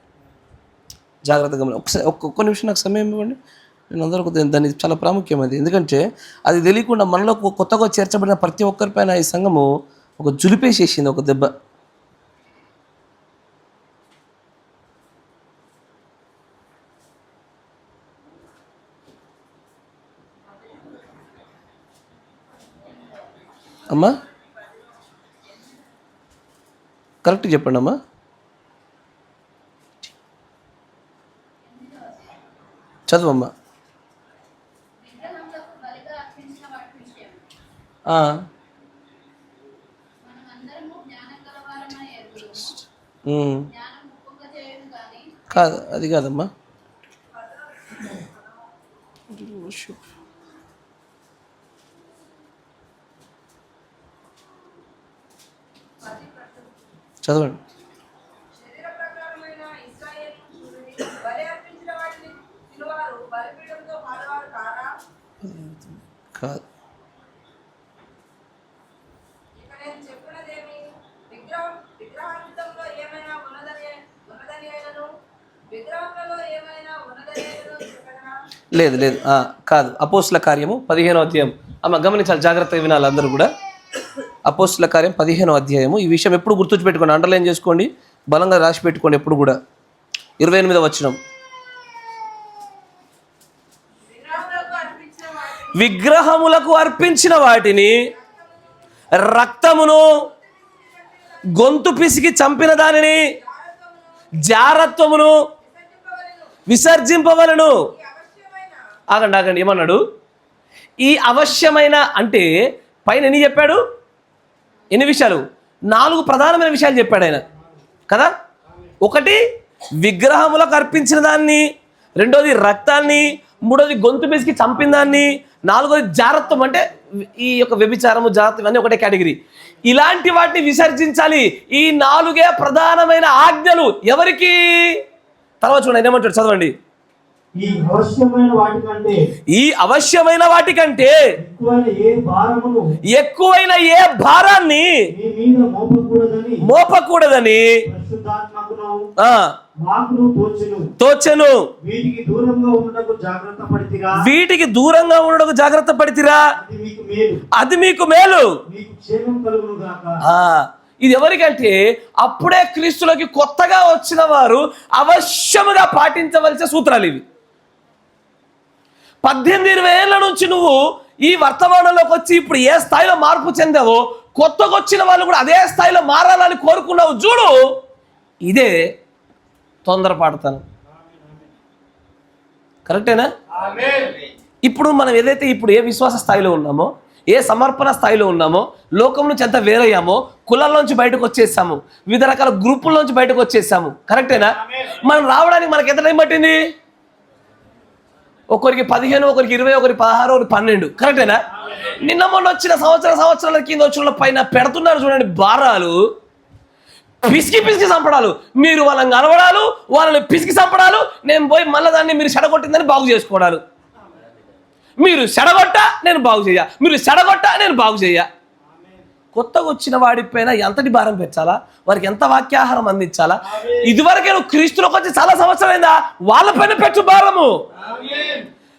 Speaker 2: జాగ్రత్తగా ఒకసారి ఒక్క నిమిషం నాకు సమయం ఇవ్వండి. నేను అందరూ దాన్ని చాలా ప్రాముఖ్యం అది. ఎందుకంటే అది తెలియకుండా మనలో కొత్తగా చేర్చబడిన ప్రతి ఒక్కరిపైన ఈ సంఘము ఒక జులిపేసేసింది, ఒక దెబ్బ. అమ్మా కరెక్ట్ చెప్పండి అమ్మా. చదువమ్మా. కాదు, అది కాదమ్మా. చదవండి. కాదు, లేదు లేదు, కాదు. అపోస్తుల కార్యము 15వ అధ్యాయం. అమ్మ గమనించాలి, జాగ్రత్తగా వినాలి అందరూ కూడా. అపోస్తుల కార్యం 15వ అధ్యాయము. ఈ విషయం ఎప్పుడు గుర్తుంచుపెట్టుకోండి, అండర్లైన్ చేసుకోండి, బలంగా రాసి పెట్టుకోండి ఎప్పుడు కూడా. 28వ వచనం. విగ్రహములకు అర్పించిన వాటిని, రక్తమును, గొంతు పిసికి చంపిన దానిని, జారత్వమును విసర్జింపవలను. ఆగండి, ఏమన్నాడు? ఈ అవశ్యమైన అంటే పైన ఎన్ని చెప్పాడు? ఎన్ని విషయాలు? 4 ప్రధానమైన విషయాలు చెప్పాడు ఆయన కదా. ఒకటి విగ్రహములకు అర్పించిన దాన్ని, రెండోది రక్తాన్ని, మూడోది గొంతు పిసికి చంపిన దాన్ని, నాలుగోది జారత్వం అంటే ఈ యొక్క వ్యభిచారము, జారత్వం అన్నీ ఒకటే కేటగిరీ. ఇలాంటి వాటిని విసర్జించాలి. ఈ 4 ప్రధానమైన ఆజ్ఞలు ఎవరికి? తర్వాత చూడండి ఏమంటాడు, చదవండి.
Speaker 3: ఈ అవశ్యమైన వాటికంటే
Speaker 2: ఎక్కువైన ఏ భారాన్ని మోపకూడదని తోచెను. వీటికి దూరంగా ఉండటకు జాగ్రత్త పడితిరా, అది మీకు మేలు. ఇది ఎవరికంటే అప్పుడే క్రీస్తులోకి కొత్తగా వచ్చిన వారు అవశ్యముగా పాటించవలసిన సూత్రాలు ఇవి. 18-20 ఏళ్ల నుంచి నువ్వు ఈ వర్తమానంలోకి వచ్చి ఇప్పుడు ఏ స్థాయిలో మార్పు చెందావో, కొత్తగా వచ్చిన వాళ్ళు కూడా అదే స్థాయిలో మారాలని కోరుకున్నావు చూడు. ఇదే తొందరపాటుతనం. కరెక్టేనా? ఇప్పుడు మనం ఏదైతే ఇప్పుడు ఏ విశ్వాస స్థాయిలో ఉన్నామో, ఏ సమర్పణ స్థాయిలో ఉన్నామో, లోకం నుంచి ఎంత వేరయ్యామో, కులాల్లోంచి బయటకు వచ్చేసాము, వివిధ రకాల గ్రూపుల్లోంచి బయటకు వచ్చేసాము. కరెక్టేనా? మనం రావడానికి మనకి ఎంత టైం పట్టింది? ఒకరికి 15, ఒకరికి 20, ఒకరికి 16, ఒకరికి 12. కరెక్టేనా? నిన్న మొన్న వచ్చిన సంవత్సరాల కింద వచ్చిన పైన పెడుతున్నారు చూడండి భారాలు, పిసికి చంపడాలు. మీరు వాళ్ళని కలవడాలు, వాళ్ళని పిసికి చంపడాలు, నేను పోయి మళ్ళీ దాన్ని మీరు చెడగొట్టిందని బాగు చేసుకోవడాలు. మీరు చెడగొట్ట నేను బాగు చేయ, మీరు చెడగొట్ట నేను బాగు చేయ. కొత్తగా వచ్చిన వాడిపైన ఎంతటి భారం పెంచాలా, వారికి ఎంత వాక్యాహారం అందించాలా? ఇదివరకే నువ్వు క్రీస్తులోకి వచ్చి చాలా సంవత్సరాలైందా, వాళ్ళపైన పెట్టు భారము.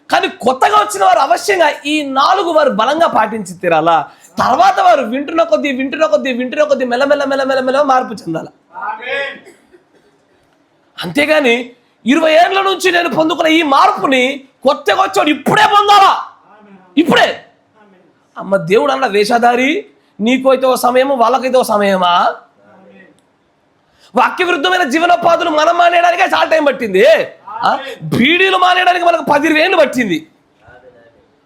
Speaker 2: కానీ కొత్తగా వచ్చిన వారు అవశ్యంగా ఈ 4 వారు బలంగా పాటించి తీరాలా. తర్వాత వారు వింటున్న కొద్దీ మెల్లమెల్ల మార్పు చెందాల. అంతేగాని 20 ఏళ్ల నుంచి నేను పొందుకున్న ఈ మార్పుని కొత్తగా వచ్చాడు ఇప్పుడే పొందాలా. ఇప్పుడే అమ్మ దేవుడు అన్న వేషధారి, నీకు అయితే ఓ సమయము, వాళ్ళకైతే ఓ సమయమా? వాక్య విరుద్ధమైన జీవనోపాధులు మనం మానేయడానికే చాలా టైం పట్టింది. బీడీలు మానేయడానికి మనకు 10-20 ఏళ్ళు పట్టింది.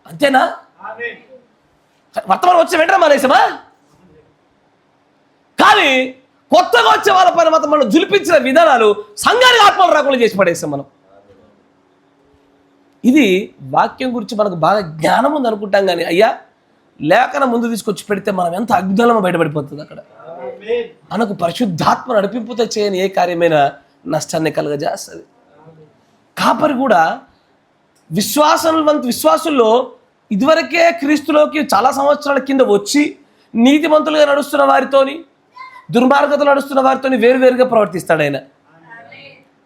Speaker 2: అంతేనా? వర్తమానం వచ్చే వెంటనే మానేసామా? కానీ కొత్తగా వచ్చే వాళ్ళ పైన మాత్రం మనం జులిపించిన విధానాలు సంఘానికి ఆత్మలు రాకుండా చేసి పడేసాం మనం. ఇది వాక్యం గురించి మనకు బాగా జ్ఞానం ఉంది అనుకుంటాం, కానీ అయ్యా లేఖన ముందు తీసుకొచ్చి పెడితే మనం ఎంత అగ్నిదలమో బయటపడిపోతుంది. అక్కడ మనకు పరిశుద్ధాత్మ నడిపింపుతో చేయని ఏ కార్యమైనా నష్టాన్ని కలుగజేస్తుంది. కాపరి కూడా విశ్వాసుల్లో ఇదివరకే క్రీస్తులోకి చాలా సంవత్సరాల కింద వచ్చి నీతిమంతులుగా నడుస్తున్న వారితోని, దుర్మార్గతలు నడుస్తున్న వారితోని వేరువేరుగా ప్రవర్తిస్తాడు ఆయన.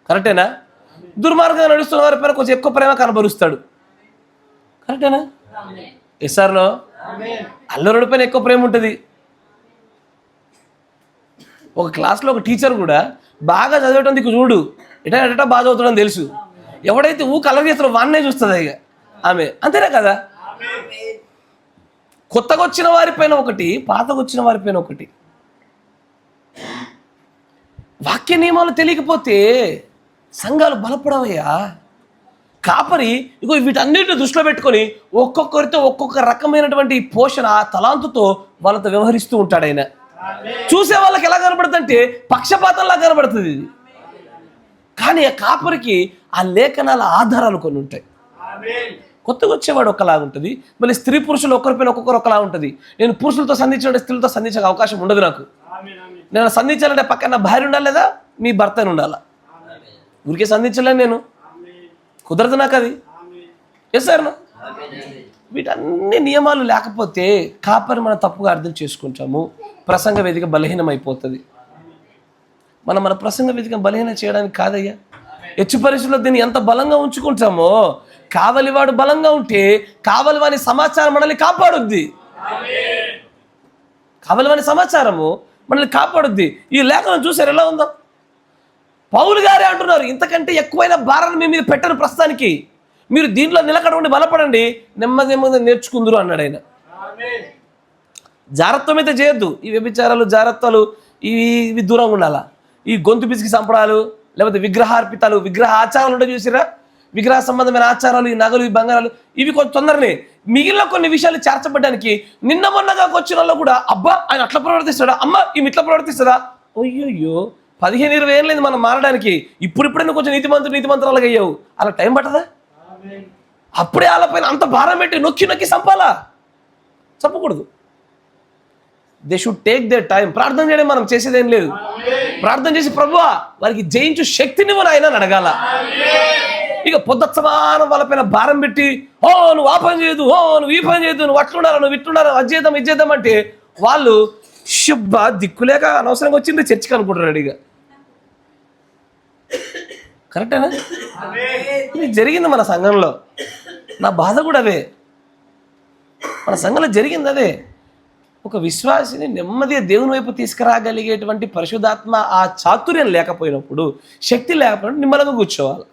Speaker 2: కరెక్టేనా? దుర్మార్గంగా నడుస్తున్న వారి పైన కొంచెం ఎక్కువ ప్రేమ కనబరుస్తాడు. కరెక్టేనా? ఎస్ఆర్లో అల్లరుడి పైన ఎక్కువ ప్రేమ ఉంటుంది. ఒక క్లాస్లో ఒక టీచర్ కూడా బాగా చదివేటం దిక్కు చూడు, ఎటా బాగా చదువుతాడని తెలుసు. ఎవడైతే అల్లరి చేస్తాడో వాన్నే చూస్తుంది ఇక ఆమె. అంతేనా కదా? కొత్తగా వచ్చిన వారిపైన ఒకటి, పాతగా వచ్చిన వారిపైన ఒకటి. వాక్య నియమాలు తెలియకపోతే సంఘాలు బలపడవయ్యా. కాపరి ఇగో వీటన్నిటిని దృష్టిలో పెట్టుకొని ఒక్కొక్కరితో ఒక్కొక్క రకమైనటువంటి పోషణ, తలాంతుతో వాళ్ళతో వ్యవహరిస్తూ ఉంటాడు ఆయన. చూసే వాళ్ళకి ఎలా కనబడుతుంది అంటే పక్షపాతంలా కనబడుతుంది ఇది. కానీ ఆ కాపరికి ఆ లేఖనాల ఆధారాలు కొన్ని ఉంటాయి. కొత్తగా వచ్చేవాడు ఒకలాగా ఉంటుంది, మళ్ళీ స్త్రీ పురుషులు ఒక్కరిపైన ఒక్కొక్కరు ఒకలా ఉంటుంది. నేను పురుషులతో సంధించాలంటే స్త్రీలతో సంధించే అవకాశం ఉండదు నాకు. నేను సంధించాలంటే పక్కన నా భార్య ఉండాలి లేదా మీ భర్తని ఉండాలా. ఊరికే సంధించలేను నేను, కుదరదు నాకు అది. Yes sir. వీటన్ని నియమాలు లేకపోతే కాపరి మనం తప్పుగా అర్థం చేసుకుంటాము. ప్రసంగ వేదిక బలహీనమైపోతుంది. మన ప్రసంగ వేదిక బలహీనం చేయడానికి కాదయ్యా. హెచ్చు పరిస్థితుల్లో దీన్ని ఎంత బలంగా ఉంచుకుంటామో, కావలివాడు బలంగా ఉంటే కావలివాని సమాచారం మనల్ని కాపాడుద్ది. కావలివాని సమాచారము మనల్ని కాపాడుద్ది. ఈ లేఖనం చూసారు ఎలా ఉందో? పౌలు గారే అంటున్నారు, ఇంతకంటే ఎక్కువైన భారాన్ని మీ మీద పెట్టను ప్రస్తుతానికి, మీరు దీంట్లో నిలకడ ఉండి బలపడండి, నెమ్మది నెమ్మది నేర్చుకుందరు అన్నాడు ఆయన. జాగ్రత్తం అయితే చేయొద్దు. ఈ వ్యభిచారాలు జాగ్రత్తలు ఇవి దూరంగా ఉండాలా. ఈ గొంతు పిసికి సంపడాలు, లేకపోతే విగ్రహార్పితాలు, విగ్రహ ఆచారాలు ఉంటే చూసిరా, విగ్రహ సంబంధమైన ఆచారాలు, ఈ నగలు, ఈ బంగారాలు, ఇవి కొంచెం తొందరనే. మిగిలిన కొన్ని విషయాలు చేర్చబడ్డానికి నిన్న మొన్నగా వచ్చిన వాళ్ళు కూడా, అబ్బా ఆయన అట్లా ప్రవర్తిస్తాడా, అమ్మ ఈమె ఇట్లా ప్రవర్తిస్తుందా, అయ్యో 15-20 ఏం లేదు మనం మారడానికి. ఇప్పుడిప్పుడైనా కొంచెం నీతిమంతురాలుగా అయ్యావు, అలా టైం పట్టదా? అప్పుడే వాళ్ళపైన అంత భారం పెట్టి నొక్కి నొక్కి చంపాలా? చంపకూడదు. They should take their time. ప్రార్థన చేయడం మనం చేసేదేం లేదు. ప్రార్థన చేసి ప్రభువా వారికి జయించు శక్తిని ఆయన అడగాల. ఇక పొద్దుమానం వాళ్ళపైన భారం పెట్టి, ఓ నువ్వు ఆ పని చేయదు, ఓ నువ్వు ఈ పని చేయదు, నువ్వు అట్లుండాలి, నువ్వు ఇట్లుండాలి, అది చేద్దాం ఇది చేద్దాం అంటే వాళ్ళు శుభ్భ దిక్కులేక అనవసరంగా వచ్చింది చర్చికి అనుకుంటున్నాడు. ఇక కరెక్టేనా? ఇది జరిగింది మన సంఘంలో. నా బాధ కూడా అదే. మన సంఘంలో జరిగింది అదే. ఒక విశ్వాసిని నెమ్మదిగా దేవుని వైపు తీసుకురాగలిగేటువంటి పరిశుద్ధాత్మ ఆ చాతుర్యం లేకపోయినప్పుడు, శక్తి లేకపోయినప్పుడు నిమ్మలంగా కూర్చోవాలి.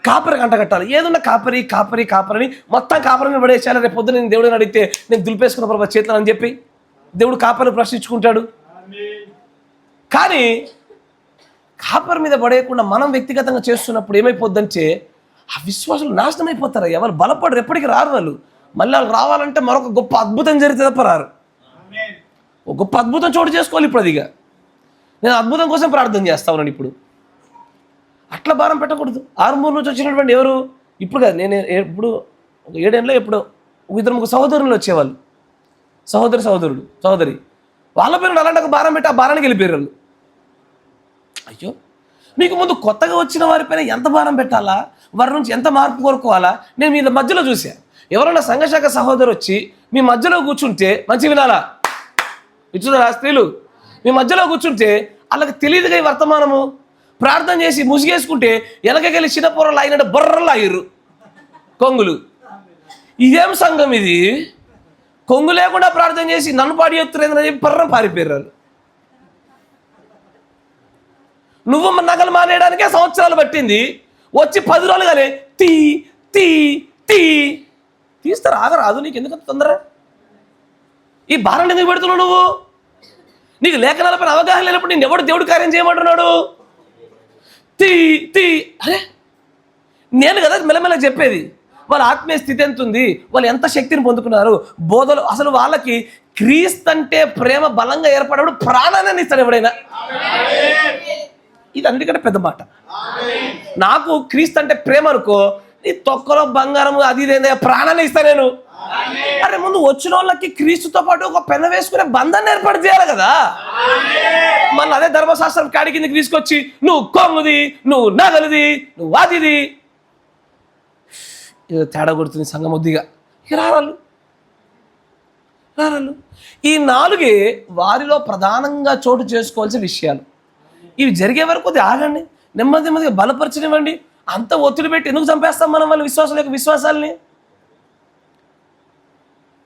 Speaker 2: కాపరి కంటగట్టాలి. ఏదన్నా కాపరి కాపరి కాపరిని మొత్తం కాపరిని పడేసాను. రేపు పొద్దున నేను దేవుడిని అడిగితే నేను దులిపేసుకున్న ప్రభావ చేతులు అని చెప్పి దేవుడు కాపరిని ప్రశ్నించుకుంటాడు. కానీ కాపరి మీద పడేయకుండా మనం వ్యక్తిగతంగా చేస్తున్నప్పుడు ఏమైపోద్దంటే ఆ విశ్వాసులు నాశనం అయిపోతారు. ఎవరు బలపడరు, ఎప్పటికీ రారు వాళ్ళు. మళ్ళీ వాళ్ళు రావాలంటే మరొక గొప్ప అద్భుతం జరిగితే తప్ప రారు. ఒక గొప్ప అద్భుతం చోటు చేసుకోవాలి. ఇప్పుడు అదిగా నేను అద్భుతం కోసం ప్రార్థన చేస్తా ఉన్నాను. ఇప్పుడు అట్లా భారం పెట్టకూడదు. 6 నుంచి వచ్చినటువంటి ఎవరు ఇప్పుడు కాదు, నేను ఇప్పుడు ఒక 7 ఏళ్ళలో ఎప్పుడో ఒక 2-3 సహోదరులు వచ్చేవాళ్ళు, సహోదరి వాళ్ళ పేరు అలాంటి ఒక భారం పెట్టి ఆ భారానికి వెళ్ళిపోయారు వాళ్ళు. అయ్యో, మీకు ముందు కొత్తగా వచ్చిన వారిపైన ఎంత భారం పెట్టాలా, వారి నుంచి ఎంత మార్పు కోరుకోవాలా నేను మీ మధ్యలో చూసా. ఎవరైనా సంఘశాఖ సహోదరు వచ్చి మీ మధ్యలో కూర్చుంటే మంచి వినాలా, ఇచ్చుదా స్త్రీలు మీ మధ్యలో కూర్చుంటే వాళ్ళకి తెలియదుగా ఈ వర్తమానము. ప్రార్థన చేసి ముసిగేసుకుంటే వెనకకెళ్ళి చిన్న పొరలు అయినట్టు బొర్రలు ఆగిర్రు కొంగులు. ఇదేం సంఘం ఇది? కొంగు లేకుండా ప్రార్థన చేసి నన్ను పాడి ఎత్తురేందని చెప్పి బర్రం పారిపోయారు. నువ్వు నగలు మానేయడానికే సంవత్సరాలు పట్టింది, వచ్చి 10 రోజులుగానే తీ తీ తీ తీస్తారు. ఆగరాదు, నీకు ఎందుకంత తొందర? ఈ భారాన్ని ఎందుకు పెడుతున్నావు నువ్వు? నీకు లేఖనాలపైన అవగాహన లేనప్పుడు నేను ఎవడు దేవుడు కార్యం చేయమంటున్నాడు? తీ తీ అరే నేను కదా మెల్లమెల్ల చెప్పేది. వాళ్ళ ఆత్మీయ స్థితి ఎంత ఉంది, వాళ్ళు ఎంత శక్తిని పొందుకున్నారు, బోధలు. అసలు వాళ్ళకి క్రీస్తు అంటే ప్రేమ బలంగా ఏర్పడేవాడు ప్రాణాన్ని ఇస్తాడు ఎవడైనా. ఇది అన్నిటికంటే పెద్ద మాట. నాకు క్రీస్తు అంటే ప్రేమ అనుకో, నీ తొక్కలో బంగారం అది ఇదేందా ప్రాణాన్ని ఇస్తా నేను. అరే ముందు వచ్చిన వాళ్ళకి క్రీస్తుతో పాటు ఒక పెన్న వేసుకునే బంధాన్ని ఏర్పాటు చేయాలి కదా. మళ్ళీ అదే ధర్మశాస్త్రం కాడి కిందకి తీసుకొచ్చి నువ్వు కొంగుది, నువ్వు నగలుది, నువ్వు వాదిది, ఏదో తేడా కొడుతుంది సంఘం వద్దిగా. రారాలు ఈ 4 వారిలో ప్రధానంగా చోటు చేసుకోవాల్సిన విషయాలు. ఇవి జరిగే వరకు కొద్దిగా ఆగండి, నెమ్మదిగా బలపరచనివ్వండి. అంత ఒత్తిడి పెట్టి ఎందుకు చంపేస్తాం మనం వాళ్ళ విశ్వాసాలని?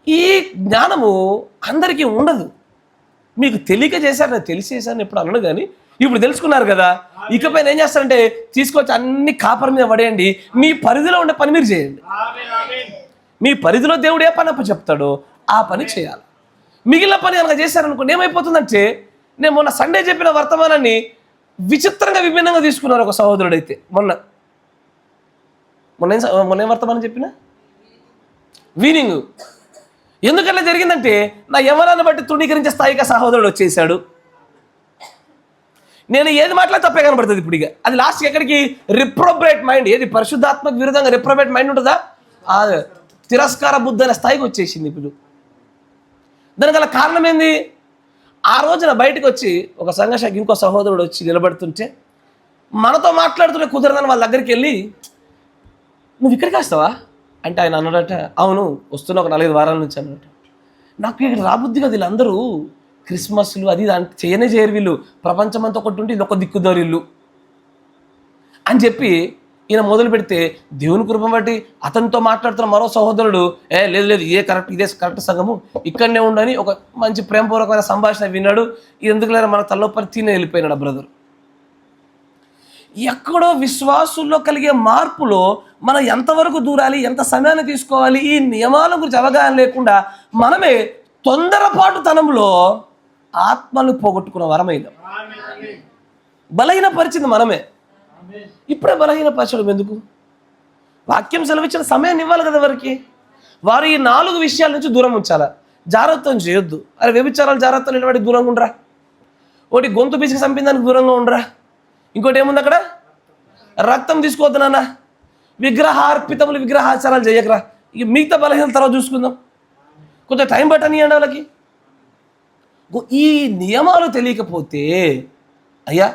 Speaker 2: ఈ జ్ఞానము అందరికీ ఉండదు. మీకు తెలియక చేశారు, నేను తెలిసి చేశాను ఎప్పుడు అనను. కానీ ఇప్పుడు తెలుసుకున్నారు కదా, ఇకపైన ఏం చేస్తారంటే తీసుకొచ్చి అన్ని కాపరి మీద పడేయండి. మీ పరిధిలో ఉండే పని మీరు చేయండి. మీ పరిధిలో దేవుడు ఏ పని అప్పు చెప్తాడో ఆ పని చేయాలి. మిగిలిన పని కనుక చేశారనుకోండి ఏమైపోతుందంటే, నేను మొన్న సండే చెప్పిన వర్తమానాన్ని విచిత్రంగా విభిన్నంగా తీసుకున్నారు ఒక సహోదరుడు. అయితే మొన్న ఏం వర్తమానం చెప్పిన వీనింగ్ ఎందుకట్లా జరిగిందంటే నా యవ్వనాన్ని బట్టి తృణీకరించే స్థాయిగా సహోదరుడు వచ్చేసాడు. నేను ఏది మాట్లాడి తప్పే కనబడుతుంది ఇప్పుడు. ఇక అది లాస్ట్కి ఎక్కడికి? రిప్రోబేట్ మైండ్. ఏది పరిశుద్ధాత్మక విరుద్ధంగా రిప్రోబేట్ మైండ్ ఉంటుందా? ఆ తిరస్కార బుద్ధి అనే స్థాయికి వచ్చేసింది ఇప్పుడు. దానికి గల కారణం ఏంది? ఆ రోజున బయటకు వచ్చి ఒక సంఘశాఖ ఇంకో సహోదరుడు వచ్చి నిలబడుతుంటే మనతో మాట్లాడుతుంటే కుదరదని వాళ్ళ దగ్గరికి వెళ్ళి, నువ్వు ఇక్కడికి వస్తావా అంటే ఆయన అన్నాడట, అవును వస్తున్నా, ఒక 4-5 వారాల నుంచి అన్నట. నాకు ఇక్కడ రాబుద్ది కదా, వీళ్ళందరూ క్రిస్మస్లు అది అంటే చేయరు వీళ్ళు, ప్రపంచమంతా ఒకటి ఉంటే ఇది ఒక దిక్కుదారు ఇల్లు అని చెప్పి ఈయన మొదలు పెడితే, దేవుని కృప బట్టి అతనితో మాట్లాడుతున్న మరో సహోదరుడు లేదు లేదు ఇదే కరెక్ట్ సంఘము, ఇక్కడనే ఉండని ఒక మంచి ప్రేమపూర్వకమైన సంభాషణ విన్నాడు. ఎందుకు లేదా మన తల్లొప్పని తినే వెళ్ళిపోయినాడు బ్రదర్. ఎక్కడో విశ్వాసుల్లో కలిగే మార్పులో మనం ఎంతవరకు దూరాలి, ఎంత సమయాన్ని తీసుకోవాలి, ఈ నియమాల గురించి అవగాహన లేకుండా మనమే తొందరపాటుతనంలో ఆత్మను పోగొట్టుకున్న వరమైన బలహీనపరిచింది మనమే. ఇప్పుడే బలహీనపరచడం ఎందుకు? వాక్యం సెలవిచ్చిన సమయాన్ని ఇవ్వాలి కదా వారికి. వారు ఈ 4 విషయాల నుంచి దూరం ఉంచాలా. జాగ్రత్తం చేయొద్దు. అరే వ్యభిచారాలు జాగ్రత్తలు నిలబడి దూరంగా ఉండరా. ఒకటి గొంతు పిసికి చంపిందానికి దూరంగా ఉండరా. ఇంకోటి ఏముంది అక్కడ? రక్తం తీసుకోవద్దు నాన్న, విగ్రహార్పితములు విగ్రహాచారాలు చేయకరా. ఇక మిగతా బలహీన తర్వాత చూసుకుందాం, కొంచెం టైం పట్టనియండి వాళ్ళకి. ఈ నియమాలు తెలియకపోతే అయ్యా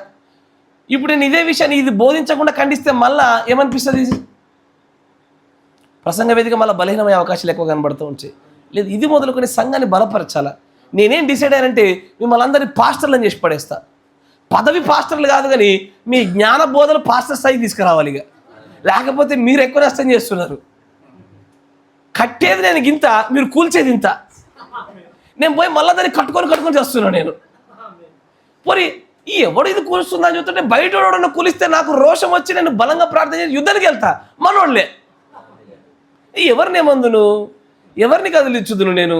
Speaker 2: ఇప్పుడు నేను ఇదే విషయాన్ని ఇది బోధించకుండా ఖండిస్తే మళ్ళా ఏమనిపిస్తుంది? ప్రసంగ వేదిక మళ్ళీ బలహీనమయ్యే అవకాశాలు ఎక్కువ కనబడుతూ ఉంటాయి. లేదు, ఇది మొదలుకొని సంఘాన్ని బలపరచాలా. నేనేం డిసైడ్ అయ్యానంటే మిమ్మల్ని అందరినీ పాస్టర్లను చేసి పడేస్తా. పదవి పాస్టర్లు కాదు కానీ మీ జ్ఞాన బోధలు పాస్టర్ స్థాయికి తీసుకురావాలి. ఇక లేకపోతే మీరు ఎక్కువ నష్టం చేస్తున్నారు. కట్టేది నేను ఇంత, మీరు కూల్చేది ఇంత. నేను పోయి మళ్ళీ దాన్ని కట్టుకొని చేస్తున్నాను నేను. పోనీ ఎవడు ఇది కూలుస్తుందని చూస్తుంటే బయట ఎవడన్నా కూలిస్తే నాకు రోషం వచ్చి నేను బలంగా ప్రార్థన చేసి యుద్ధానికి వెళ్తా. మనోళ్ళే ఎవరినేమందును, ఎవరిని కదిలిచ్చుదును నేను.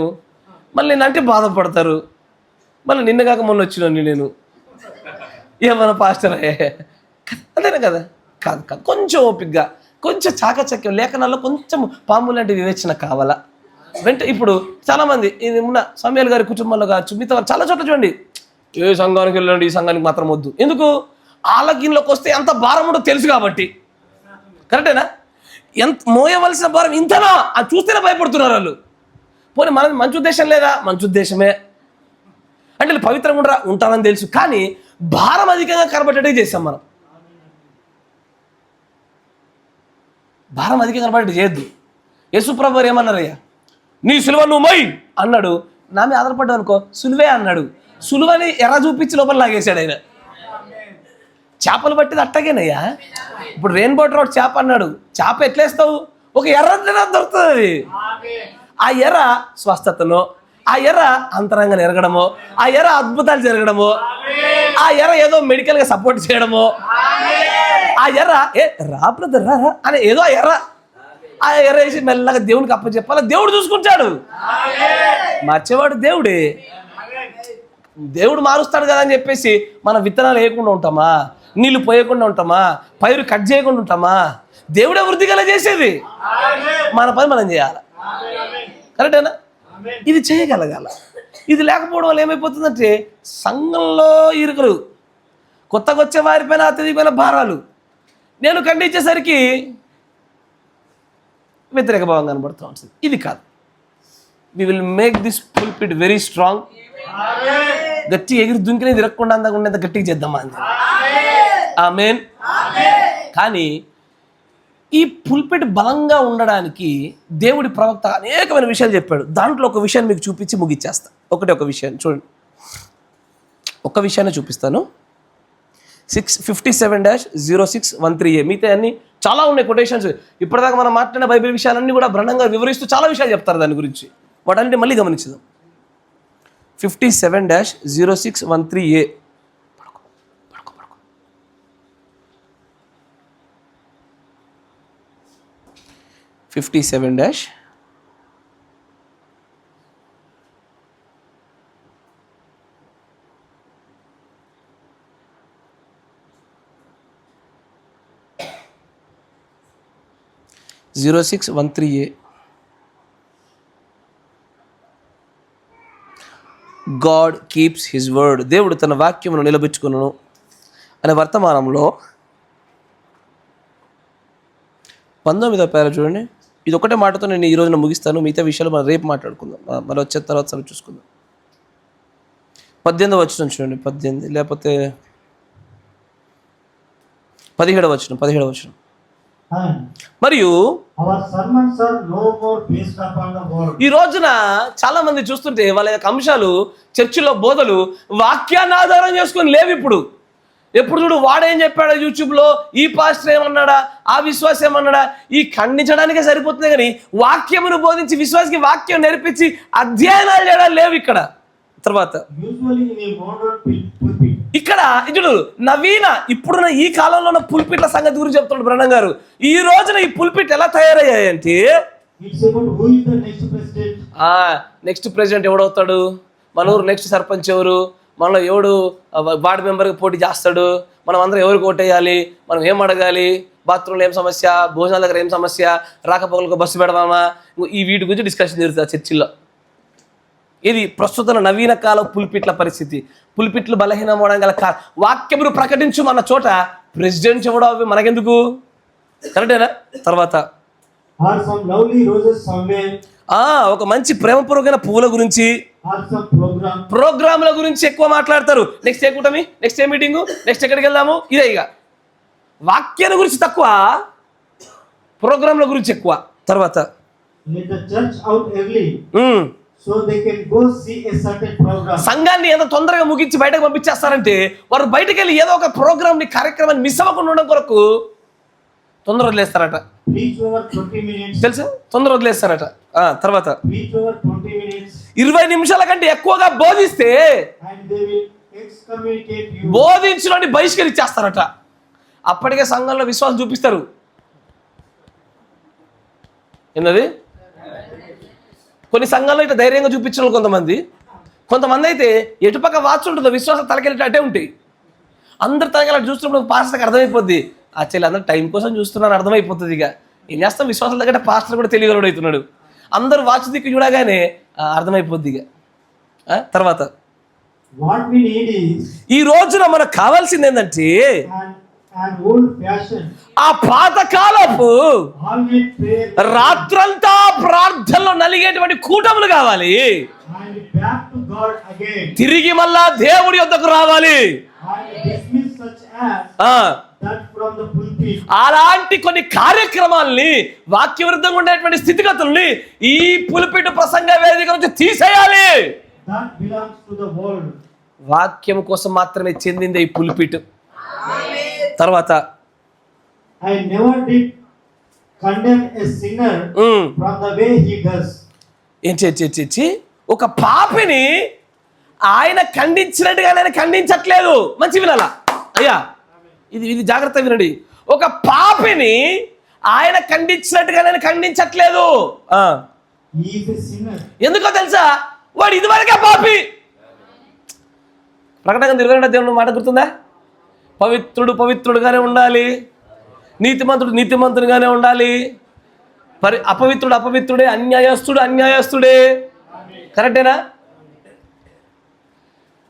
Speaker 2: మళ్ళీ నేనంటే బాధపడతారు. మళ్ళీ నిన్న కాక మొన్న వచ్చినాను నేను, ఏమన్నా పాస్టర్ అంతేనా కదా? కాదు కాదు, కొంచెం ఓపికగా, కొంచెం చాకచక్యం, లేఖనాల్లో కొంచెం పాము లాంటి వివేచన కావాలా. ఇప్పుడు చాలామంది ఇది ఉన్న సమయాలు గారి కుటుంబంలో కావచ్చు, మిగతా చాలా చోట్ల చూడండి, ఏ సంఘానికి వెళ్ళండి ఈ సంఘానికి మాత్రం వద్దు. ఎందుకు? ఆలకిన్లోకి వస్తే ఎంత భారం ఉండో తెలుసు కాబట్టి. కరెక్టేనా? ఎంత మోయవలసిన భారం ఇంతనా అది చూస్తేనే భయపడుతున్నారు వాళ్ళు. పోనీ మనది మంచి ఉద్దేశం లేదా? మంచి ఉద్దేశమే అంటే పవిత్రంగా ఉంటానని తెలుసు, కానీ భారం అధికంగా కనబడేటే చేస్తాం మనం. భారం అధికంగా కనబడేది చేయొద్దు. యేసుప్రభు ఏమన్నారయ్యా, నీ సులువ నువ్వు మోయి అన్నాడు. నా మీద ఆధారపడ్డావు అనుకో, సులువే అన్నాడు. సులువని ఎర్ర చూపించి లోపల లాగేశాడు ఆయన. చేపలు పట్టిది అట్టగేనయ్యా. ఇప్పుడు రెయిన్బో ట్రౌట్ చేప అన్నాడు. చేప ఎట్లేస్తావు? ఒక ఎర్ర దొరుకుతుంది. ఆ ఎర్ర స్వస్థతను, ఆ ఎర్ర అంతరంగా ఎరగడమో, ఆ ఎర్ర అద్భుతాలు జరగడమో, ఆ ఎర్ర ఏదో మెడికల్గా సపోర్ట్ చేయడమో, ఆ ఎర్ర రా బ్రదర్ రా అని ఏదో ఆ ఎర్ర వేసి మెల్లగా దేవునికి అప్పచెప్పాలి. దేవుడు చూసుకుంటాడు. మార్చేవాడు దేవుడే. దేవుడు మారుస్తాడు కదా అని చెప్పేసి మన విత్తనాలు వేయకుండా ఉంటామా? నీళ్లు పోయకుండా ఉంటామా? పైరు కట్ చేయకుండా ఉంటామా? దేవుడే వృద్ధి గల చేసేది. మన పని మనం చేయాలి. కరెక్టేనా? ఇది చేయగలగాల. ఇది లేకపోవడం వల్ల ఏమైపోతుందంటే సంఘంలో ఇరుకులు, కొత్తగా వచ్చే వారిపైన అత్యధికమైన భారాలు. నేను ఖండించేసరికి వ్యతిరేక భావం కనబడుతూ ఉంటుంది. ఇది కాదు. We will make this pulpit very strong. గట్టి ఎగిరి దుంకినే తిరగకుండా అందంగా ఉండేంత గట్టిగా చేద్దామా అంది. ఆమేన్. కానీ ఈ పుల్పిట్ బలంగా ఉండడానికి దేవుడి ప్రవక్త అనేకమైన విషయాలు చెప్పాడు. దాంట్లో ఒక విషయాన్ని మీకు చూపించి ముగిచ్చేస్తా. ఒక విషయాన్ని చూడండి, ఒక విషయాన్ని చూపిస్తాను. 57-0613A. మిగతా అన్ని చాలా ఉన్నాయి కొటేషన్స్. ఇప్పటిదాకా మనం మాట్లాడిన బైబిల్ విషయాలన్నీ కూడా బ్రహ్మంగా వివరిస్తూ చాలా విషయాలు చెప్తారు దాని గురించి. వాటన్నిటి మళ్ళీ గమనించుదాం. 57-0613A. 57 0613A. God keeps his word. దేవుడు తన వాక్యమును నిలబెట్టుకును అనే వర్తమానంలో 19వ పేర చూడండి. ఇది ఒకటే మాటతో నేను ఈ రోజున ముగిస్తాను. మిగతా విషయాలు మనం రేపు మాట్లాడుకుందాం, మరి వచ్చే తర్వాత చూసుకుందాం. 18వ వచనం చూడండి. 18 లేకపోతే 17వ వచనం. మరియు ఈ రోజున చాలా మంది చూస్తుంటే వాళ్ళ యొక్క అంశాలు, చర్చిలో బోధలు వాక్యాన్ని ఆధారం చేసుకొని లేవు. ఎప్పుడు చూడు వాడేం చెప్పాడా, యూట్యూబ్లో ఈ పాస్టర్ ఏమన్నాడా, ఆ విశ్వాసం ఏమన్నాడా, ఈ ఖండించడానికే సరిపోతుంది. కానీ వాక్యమును బోధించి విశ్వాసకి వాక్యం నేర్పించి అధ్యయనాలు చేయడం లేవు ఇక్కడ. తర్వాత ఇక్కడ చూడు, నవీన ఇప్పుడున్న ఈ కాలంలో ఉన్న పుల్పిట్ల సంగతి గురించి చెప్తున్నాడు బ్రహ్మం గారు. ఈ రోజున ఈ పుల్పిట్ ఎలా తయారయ్యాయంటే, నెక్స్ట్ ప్రెసిడెంట్ ఎవడవుతాడు, మన ఊరు నెక్స్ట్ సర్పంచ్ ఎవరు, మనలో ఎవడు వార్డు మెంబర్కి పోటీ చేస్తాడు, మనం అందరం ఎవరికి ఓటేయాలి, మనం ఏం అడగాలి, బాత్రూంలో ఏం సమస్య, భోజనాల దగ్గర ఏం సమస్య, రాకపోకలకు బస్సు పెడదామా, ఈ వీటి గురించి డిస్కషన్ జరుగుతుంది చర్చిల్లో. ఇది ప్రస్తుత నవీన కాలం పుల్పిట్ల పరిస్థితి. పుల్పిట్లు బలహీనం అవడం గల వాక్యమును ప్రకటించమన్న చోట ప్రెసిడెంట్ ఎవడో అవి మనకెందుకు, కరెక్టేనా? తర్వాత ఒక మంచి ప్రేమపూర్వకమైన పువ్వుల గురించి, ప్రోగ్రాముల గురించి ఎక్కువ మాట్లాడతారు. నెక్స్ట్ ఏ కూటమి, నెక్స్ట్ ఏ మీటింగు, నెక్స్ట్ ఎక్కడికి వెళ్దాము, ఇదే. ఇక వాక్యాల గురించి తక్కువ, ప్రోగ్రాముల గురించి ఎక్కువ. తర్వాత సంఘాన్ని ఎంత తొందరగా ముగించి బయటకు పంపించేస్తారంటే, వారు బయటకు వెళ్ళి ఏదో ఒక ప్రోగ్రామ్ కార్యక్రమాన్ని మిస్ అవ్వకుండా ఉండడం కొరకు తొందర వదిలేస్తారట. తెలుసా? తొందర వదిలేస్తారట. తర్వాత 20 నిమిషాల కంటే ఎక్కువగా బోధిస్తే బోధించడాన్ని బహిష్కరించేస్తారట. అప్పటికే సంఘంలో విశ్వాసం చూపిస్తారు. ఏంటది? కొన్ని సంఘాల్లో ఇట్లా ధైర్యంగా చూపించిన కొంతమంది అయితే ఎటుపక్క వాచ్ ఉంటుందో విశ్వాసం తలకెళ్ళి అటే ఉంటాయి. అందరు తలకెళ్ళి చూస్తున్నప్పుడు పాస్టర్కి అర్థమైపోద్ది, ఆ చెల్లి అందరూ టైం కోసం చూస్తున్నారు అర్థమైపోతుంది. ఇక ఏం చేస్తాం, విశ్వాసం తగ్గట్టే పాస్టర్ కూడా తెలియగలడు అవుతున్నాడు. అందరూ వాచ్ దిక్కు చూడగానే అర్థమైపోద్ది. ఇక తర్వాత ఈ రోజున మనకు కావాల్సింది ఏంటంటే, ఆ పాతకాలపు రాత్రంతా ప్రార్థనలో నలిగేటువంటి కూటములు కావాలి. తిరిగి మళ్ళా దేవుడి యొద్దకు రావాలి. అలాంటి కొన్ని కార్యక్రమాల్ని, వాక్య విరుద్ధంగా ఉండేటువంటి స్థితిగతుల్ని ఈ పులిపిటు ప్రసంగ వేదిక నుంచి తీసేయాలి. వాక్యం కోసం మాత్రమే చెందింది ఈ పులిపిటు. తర్వాత ఒక పాపిని ఆయన ఖండించినట్టుగా ఆయన ఖండించట్లేదు. మంచి వినాలా అయ్యా, ఇది జాగ్రత్త వినండి. ఒక పాపిని ఆయన ఖండించినట్టుగా నేను ఖండించట్లేదు. ఎందుకో తెలుసా? వాడు ఇదివరకే పాపి. ప్రకటన 22 దేవుని మాట గుర్తుందా? పవిత్రుడు పవిత్రుడుగానే ఉండాలి, నీతిమంతుడు నీతిమంతుడుగానే ఉండాలి, అపవిత్రుడు అపవిత్రుడే, అన్యాయస్తుడు అన్యాయస్తుడే. కరెక్టేనా?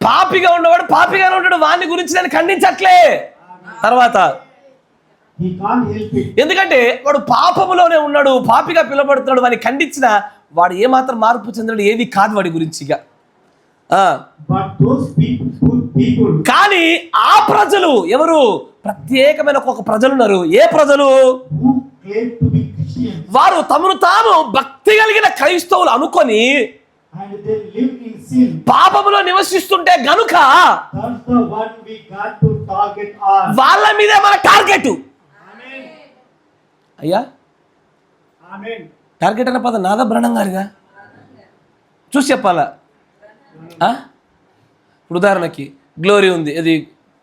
Speaker 2: పాపిగా ఉన్నవాడు పాపిగానే ఉంటాడు, వాడిని గురించి నేను ఖండించట్లే. తర్వాత ఎందుకంటే వాడు పాపములోనే ఉన్నాడు, పాపిగా పిలువబడుతున్నాడు, వాడిని ఖండించిన వాడు ఏమాత్రం మార్పు చెందడు, ఏది కాదు వాడి గురించి. ఇక కానీ ఆ ప్రజలు ఎవరు? ప్రత్యేకమైన ఒక ప్రజలు ఉన్నారు. ఏ ప్రజలు? వారు తమను తాము భక్తి కలిగిన క్రైస్తవులు అనుకొని పాపములో నివసిస్తుంటే గనుక వాళ్ళ మీదే మన టార్గెట్. అయ్యా, టార్గెట్ అన్న పదం నాదా బ్రహ్మం గారిగా చూసి చెప్పాలా? ఇప్పుడు ఉదాహరణకి గ్లోరీ ఉంది, అది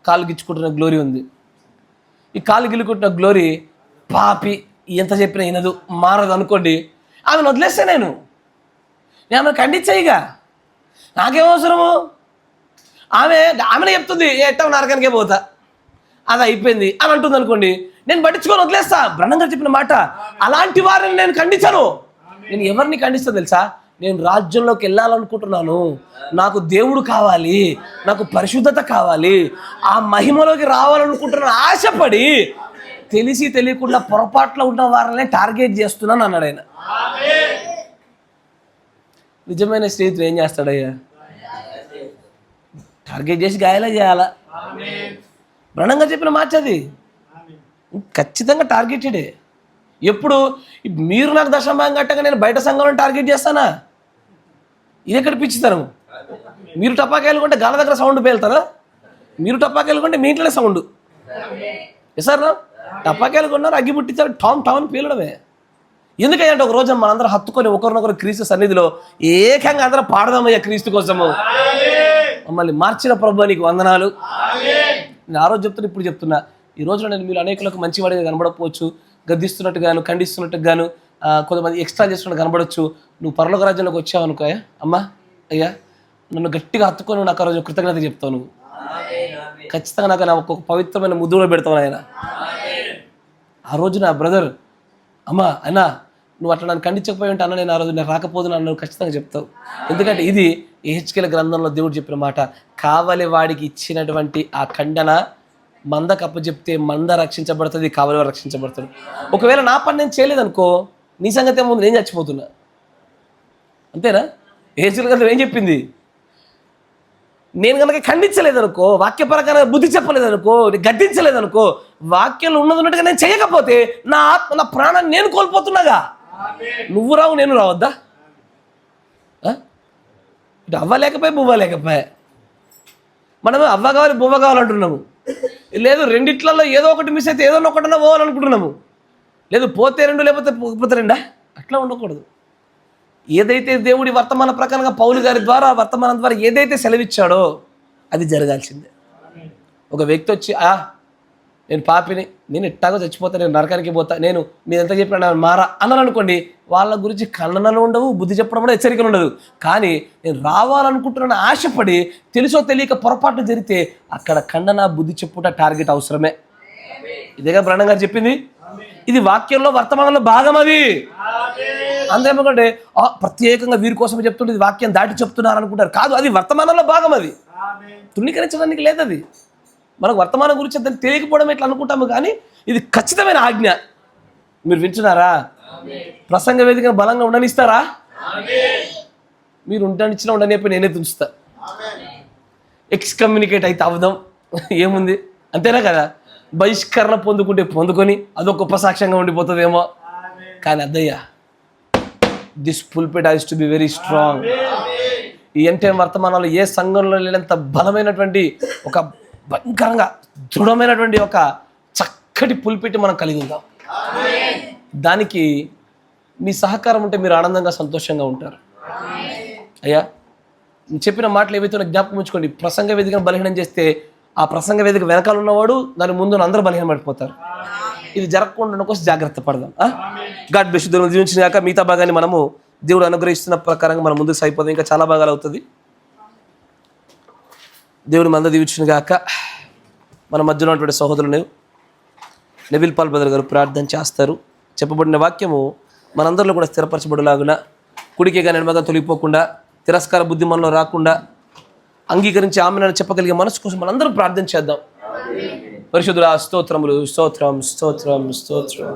Speaker 2: కాలు గిచ్చుకుంటున్న గ్లోరీ ఉంది. ఈ కాలు గిల్లుకుంటున్న గ్లోరీ పాపి, ఎంత చెప్పినా వినదు, మారదు అనుకోండి. ఆమెను వదిలేస్తే నేను ఆమెను ఖండించేయిగా, నాకేం అవసరము? ఆమెనే చెప్తుంది ఎట్టా నరకానికే పోతా, అది అయిపోయింది అని అంటుంది అనుకోండి, నేను పట్టించుకొని వదిలేస్తా. బ్రహ్మం గారు చెప్పిన మాట. అలాంటి వారిని నేను ఖండించను. నేను ఎవరిని ఖండిస్తాను తెలుసా? నేను రాజ్యంలోకి వెళ్ళాలనుకుంటున్నాను, నాకు దేవుడు కావాలి, నాకు పరిశుద్ధత కావాలి, ఆ మహిమలోకి రావాలనుకుంటున్నాను ఆశపడి తెలిసి తెలియకుండా పొరపాట్లో ఉన్న వారిని టార్గెట్ చేస్తున్నాను అన్నాడు ఆయన. నిజమైన స్నేహితుడు ఏం చేస్తాడయ్యా? టార్గెట్ చేసి గాయాలే చేయాలా? బ్రహ్మంగా చెప్పిన మార్చది ఖచ్చితంగా టార్గెటెడే. ఎప్పుడు మీరు నాకు దశమభాగం కట్టగా నేను బయట సంఘంలో టార్గెట్ చేస్తానా? ఇది ఎక్కడ పిచ్చితనం? మీరు టపాకాయలు కొంటే గాల దగ్గర సౌండ్ పేలుతారా? మీరు టపాకాయలు కొంటే మీ ఇంట్లోనే సౌండ్. సార్ టపాకాయలు కొన్నారు, అగ్గి పుట్టించారు, టామ్ టామ్ పేలడమే. ఎందుకంటే ఒక రోజు మనందరం హత్తుకొని ఒకరినొకరు క్రీస్తు సన్నిధిలో ఏకంగా అందరం పాడదామయ్యా క్రీస్తు కోసము. మమ్మల్ని మార్చిన ప్రభు నీకు వందనాలు. నేను ఆ రోజు చెప్తున్నా, ఇప్పుడు చెప్తున్నా. ఈ రోజున నేను మీరు అనేకులకు మంచివాడిగా కనబడకపోవచ్చు, గద్దిస్తున్నట్టు గాను, ఖండిస్తున్నట్టు గాను, కొంతమంది ఎక్స్ట్రా చేస్తున్నట్టు కనబడవచ్చు. నువ్వు పరలోక రాజ్యంలోకి వచ్చావు అనుకో, అమ్మా అయ్యా నన్ను గట్టిగా హత్తుకొని నాకు ఆ రోజు కృతజ్ఞత చెప్తావు. నువ్వు ఖచ్చితంగా నాకు ఒక పవిత్రమైన ముద్దులో పెడతావు ఆయన. ఆ రోజు నా బ్రదర్, అమ్మా అన్నా నువ్వు అట్లా నన్ను ఖండించకపోయి ఉంటే అన్న నేను ఆ రోజు నేను రాకపోదు నన్ను ఖచ్చితంగా చెప్తావు. ఎందుకంటే ఇది యెహెజ్కేలు గ్రంథంలో దేవుడు చెప్పిన మాట. కావలి వాడికి ఇచ్చినటువంటి ఆ ఖండన మందకు అప్పచెప్తే మంద రక్షించబడుతుంది, కావలి వాడు రక్షించబడతాడు. ఒకవేళ నా పని నేను చేయలేదనుకో, నీ సంగతి ఏమో నేను చచ్చిపోతున్నా. అంతేనా? యెహెజ్కేలు గ్రంథం ఏం చెప్పింది? నేను కనుక ఖండించలేదనుకో, వాక్యపరంగా బుద్ధి చెప్పలేదనుకో, గద్దించలేదనుకో, వాక్యంలో ఉన్నట్టుగా నేను చేయకపోతే నా ఆత్మ, నా ప్రాణాన్ని నేను కోల్పోతున్నాగా. నువ్వు రావు, నేను రావద్దా? ఇటు అవ్వ లేకపోయా, బువ్వ లేకపోయా. మనము అవ్వ కావాలి, బువ్వ కావాలంటున్నాము. లేదు రెండిట్లలో ఏదో ఒకటి మిస్ అయితే ఏదో ఒకటన్నా పోవాలనుకుంటున్నాము. లేదు పోతే రెండు, లేకపోతే పోతే రెండా. అట్లా ఉండకూడదు. ఏదైతే దేవుడి వర్తమాన ప్రకారంగా పౌలు గారి ద్వారా వర్తమానం ద్వారా ఏదైతే సెలవిచ్చాడో అది జరగాల్సిందే. ఒక వ్యక్తి వచ్చి నేను పాపిని, నేను ఎట్టాగో చచ్చిపోతా, నేను నరకానికి పోతా, నేను మీరు ఎంత చెప్పినా మారా అన్నారు అనుకోండి, వాళ్ళ గురించి ఖండనలు ఉండవు, బుద్ధి చెప్పడం కూడా హెచ్చరికలు ఉండదు. కానీ నేను రావాలనుకుంటున్న ఆశపడి తెలుసో తెలియక పొరపాటు జరిగితే అక్కడ ఖండన, బుద్ధి చెప్పుట టార్గెట్ అవసరమే. ఇదేగా బ్రహ్మం గారు చెప్పింది. ఇది వాక్యంలో వర్తమానంలో భాగం. అది అంతేమనుకుంటే ప్రత్యేకంగా వీరి కోసం చెప్తుంటే ఇది వాక్యం దాటి చెప్తున్నారు అనుకుంటారు. కాదు, అది వర్తమానంలో భాగం. అది తృణీకరించడానికి లేదు. అది మనకు వర్తమానం గురించి దాన్ని తెలియకపోవడం ఎట్లా అనుకుంటాము, కానీ ఇది ఖచ్చితమైన ఆజ్ఞ. మీరు వింటున్నారా? ప్రసంగ వేదిక బలంగా ఉండనిస్తారా? మీరు ఉండనిచ్చిన ఉండనిపై నేనే తుంచుతా. ఎక్స్కమ్యూనికేట్ అయితే అవదాం, ఏముంది, అంతేనా కదా? బహిష్కరణ పొందుకుంటే పొందుకొని అదొక గొప్ప సాక్ష్యంగా ఉండిపోతుందేమో. కానీ అద్దయ్యా, this pulpit has to be very strong. ఈ ఎంటైమ్ వర్తమానంలో ఏ సంఘంలో లేనంత బలమైనటువంటి, ఒక భయంకరంగా దృఢమైనటువంటి ఒక చక్కటి పుల్పిట్ మనం కలిగి ఉందాం. దానికి మీ సహకారం ఉంటే మీరు ఆనందంగా సంతోషంగా ఉంటారు. అయ్యా చెప్పిన మాటలు ఏవైతే జ్ఞాపకం ఉంచుకోండి. ప్రసంగ వేదికను బలహీనం చేస్తే ఆ ప్రసంగ వేదిక వెనకాల ఉన్నవాడు, దాని ముందు అందరూ బలహీన పడిపోతారు. ఇది జరగకుండా కోసం జాగ్రత్త పడదాం. God bless you. దేవుడు దీవించిన గాక. మిగతా భాగాన్ని మనము దేవుడు అనుగ్రహిస్తున్న ప్రకారంగా మనం ముందుకు సాగిపోతాం. ఇంకా చాలా భాగాలు అవుతుంది. దేవుడు మంద దీవించిన గాక. మన మధ్యలో ఉన్నటువంటి సహోదరులు నెవిల్ పాల్ బ్రదర్ గారు ప్రార్థన చేస్తారు. చెప్పబడిన వాక్యము మనందరిలో కూడా స్థిరపరచబడులాగున, కుడికే కానీ ఎడమగా తొలిగిపోకుండా, తిరస్కార బుద్ధి మనలో రాకుండా, అంగీకరించి ఆమెను చెప్పగలిగే మనసు కోసం మనందరం ప్రార్థన చేద్దాం. పరిశుద్ధుడా స్తోత్రములు, స్తోత్రం స్తోత్రం స్తోత్రం.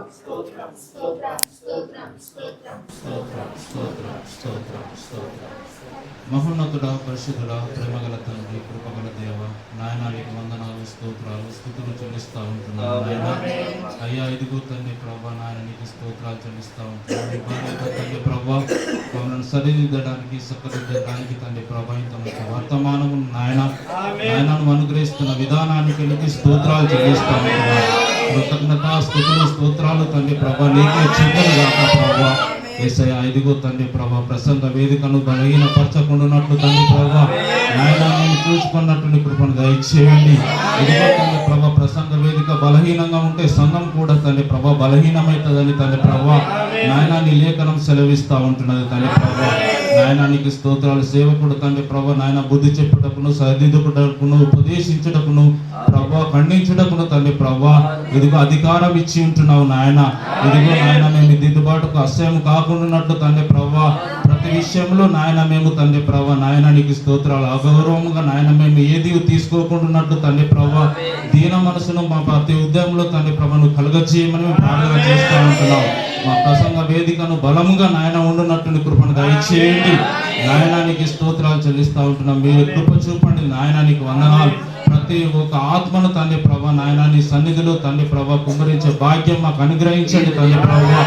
Speaker 4: మహోన్నతుడా, పరిశుద్ధుడా, ప్రేమగల తండ్రి, కృపగల దేవ, నాయన నీకు వందనాలు, స్తోత్రాలు, స్తుతులు చెల్లిస్తూ ఉంటున్నాను నాయన. అయ్యా ఇదిగో తండ్రి ప్రభా, నాయన నీకు స్తోత్రాలు చెల్లిస్తూ ఉంటున్నాను. తండ్రి ప్రభా, మమ్మల్ని సరిదిద్దడానికి, సక్కదిద్దడానికి తండ్రి ప్రభా, ఇంత మంచి వర్తమానము నాయనను అనుగ్రహిస్తున్న విధానానికి నీకు స్తోత్రాలు చెల్లిస్తూ ఉంటున్నాను. కృతజ్ఞత స్తుతులు స్తోత్రాలు తండ్రి ప్రభా నీకే చెందలు గాక ప్రభా. యేసయ్యా ఇదిగో తండ్రి ప్రభా, ప్రసంగ వేదికను బలహీనపరచకుండానట్లు తండ్రి ప్రభా, నాయన నేను చూసుకున్నట్టు కృపను దయచేయండి. ఇదిగో తండ్రి ప్రభా, ప్రసంగ వేదిక బలహీనంగా ఉంటే సంఘం కూడా తండ్రి ప్రభా బలహీనమవుతుందని తండ్రి ప్రభా నాయన నీ లేఖనం సెలవిస్తూ ఉంటున్నది తండ్రి ప్రభా. నాయనానికి స్తోత్రాలు. సేవకుడు తండ్రి ప్రభా నాయన బుద్ధి చెప్పుటకును, సరిదిద్దుకుటకును, ఉపదేశించుటకును ప్రభా, ఖండించుటకును తండ్రి ప్రభా ఇదిగో అధికారం ఇచ్చి ఉంటున్నావు నాయన. ఇదిగో నాయన మేము దిద్దుబాటుకు అసహ్యం కాకుండా తండ్రి ప్రభా ప్రతి విషయంలో నాయన మేము తండ్రి ప్రభా నాయనానికి స్తోత్రాలు. అగౌరవంగా నాయన మేము ఏది తీసుకోకుండా తండ్రి ప్రభా దీన మనసును మా ప్రతి ఉద్యమంలో తండ్రి ప్రభను కలుగజేయమని మేము ప్రార్థన చేస్తూ ఉంటున్నాం. మా ప్రసంగ వేదికను బలముగా నాయన ఉండునట్టు కృపను దయచేయండి. నాయనానికి స్తోత్రాలు చెల్లిస్తూ ఉంటున్నాం. మీరు కృప చూపండి నాయనానికి వందనాలు. ప్రతి ఒక్క ఆత్మను తండ్రి ప్రభా నాయనాన్ని సన్నిధిలో తండ్రి ప్రభా కుమ్మరించే భాగ్యం మాకు అనుగ్రహించండి తండ్రి ప్రభా.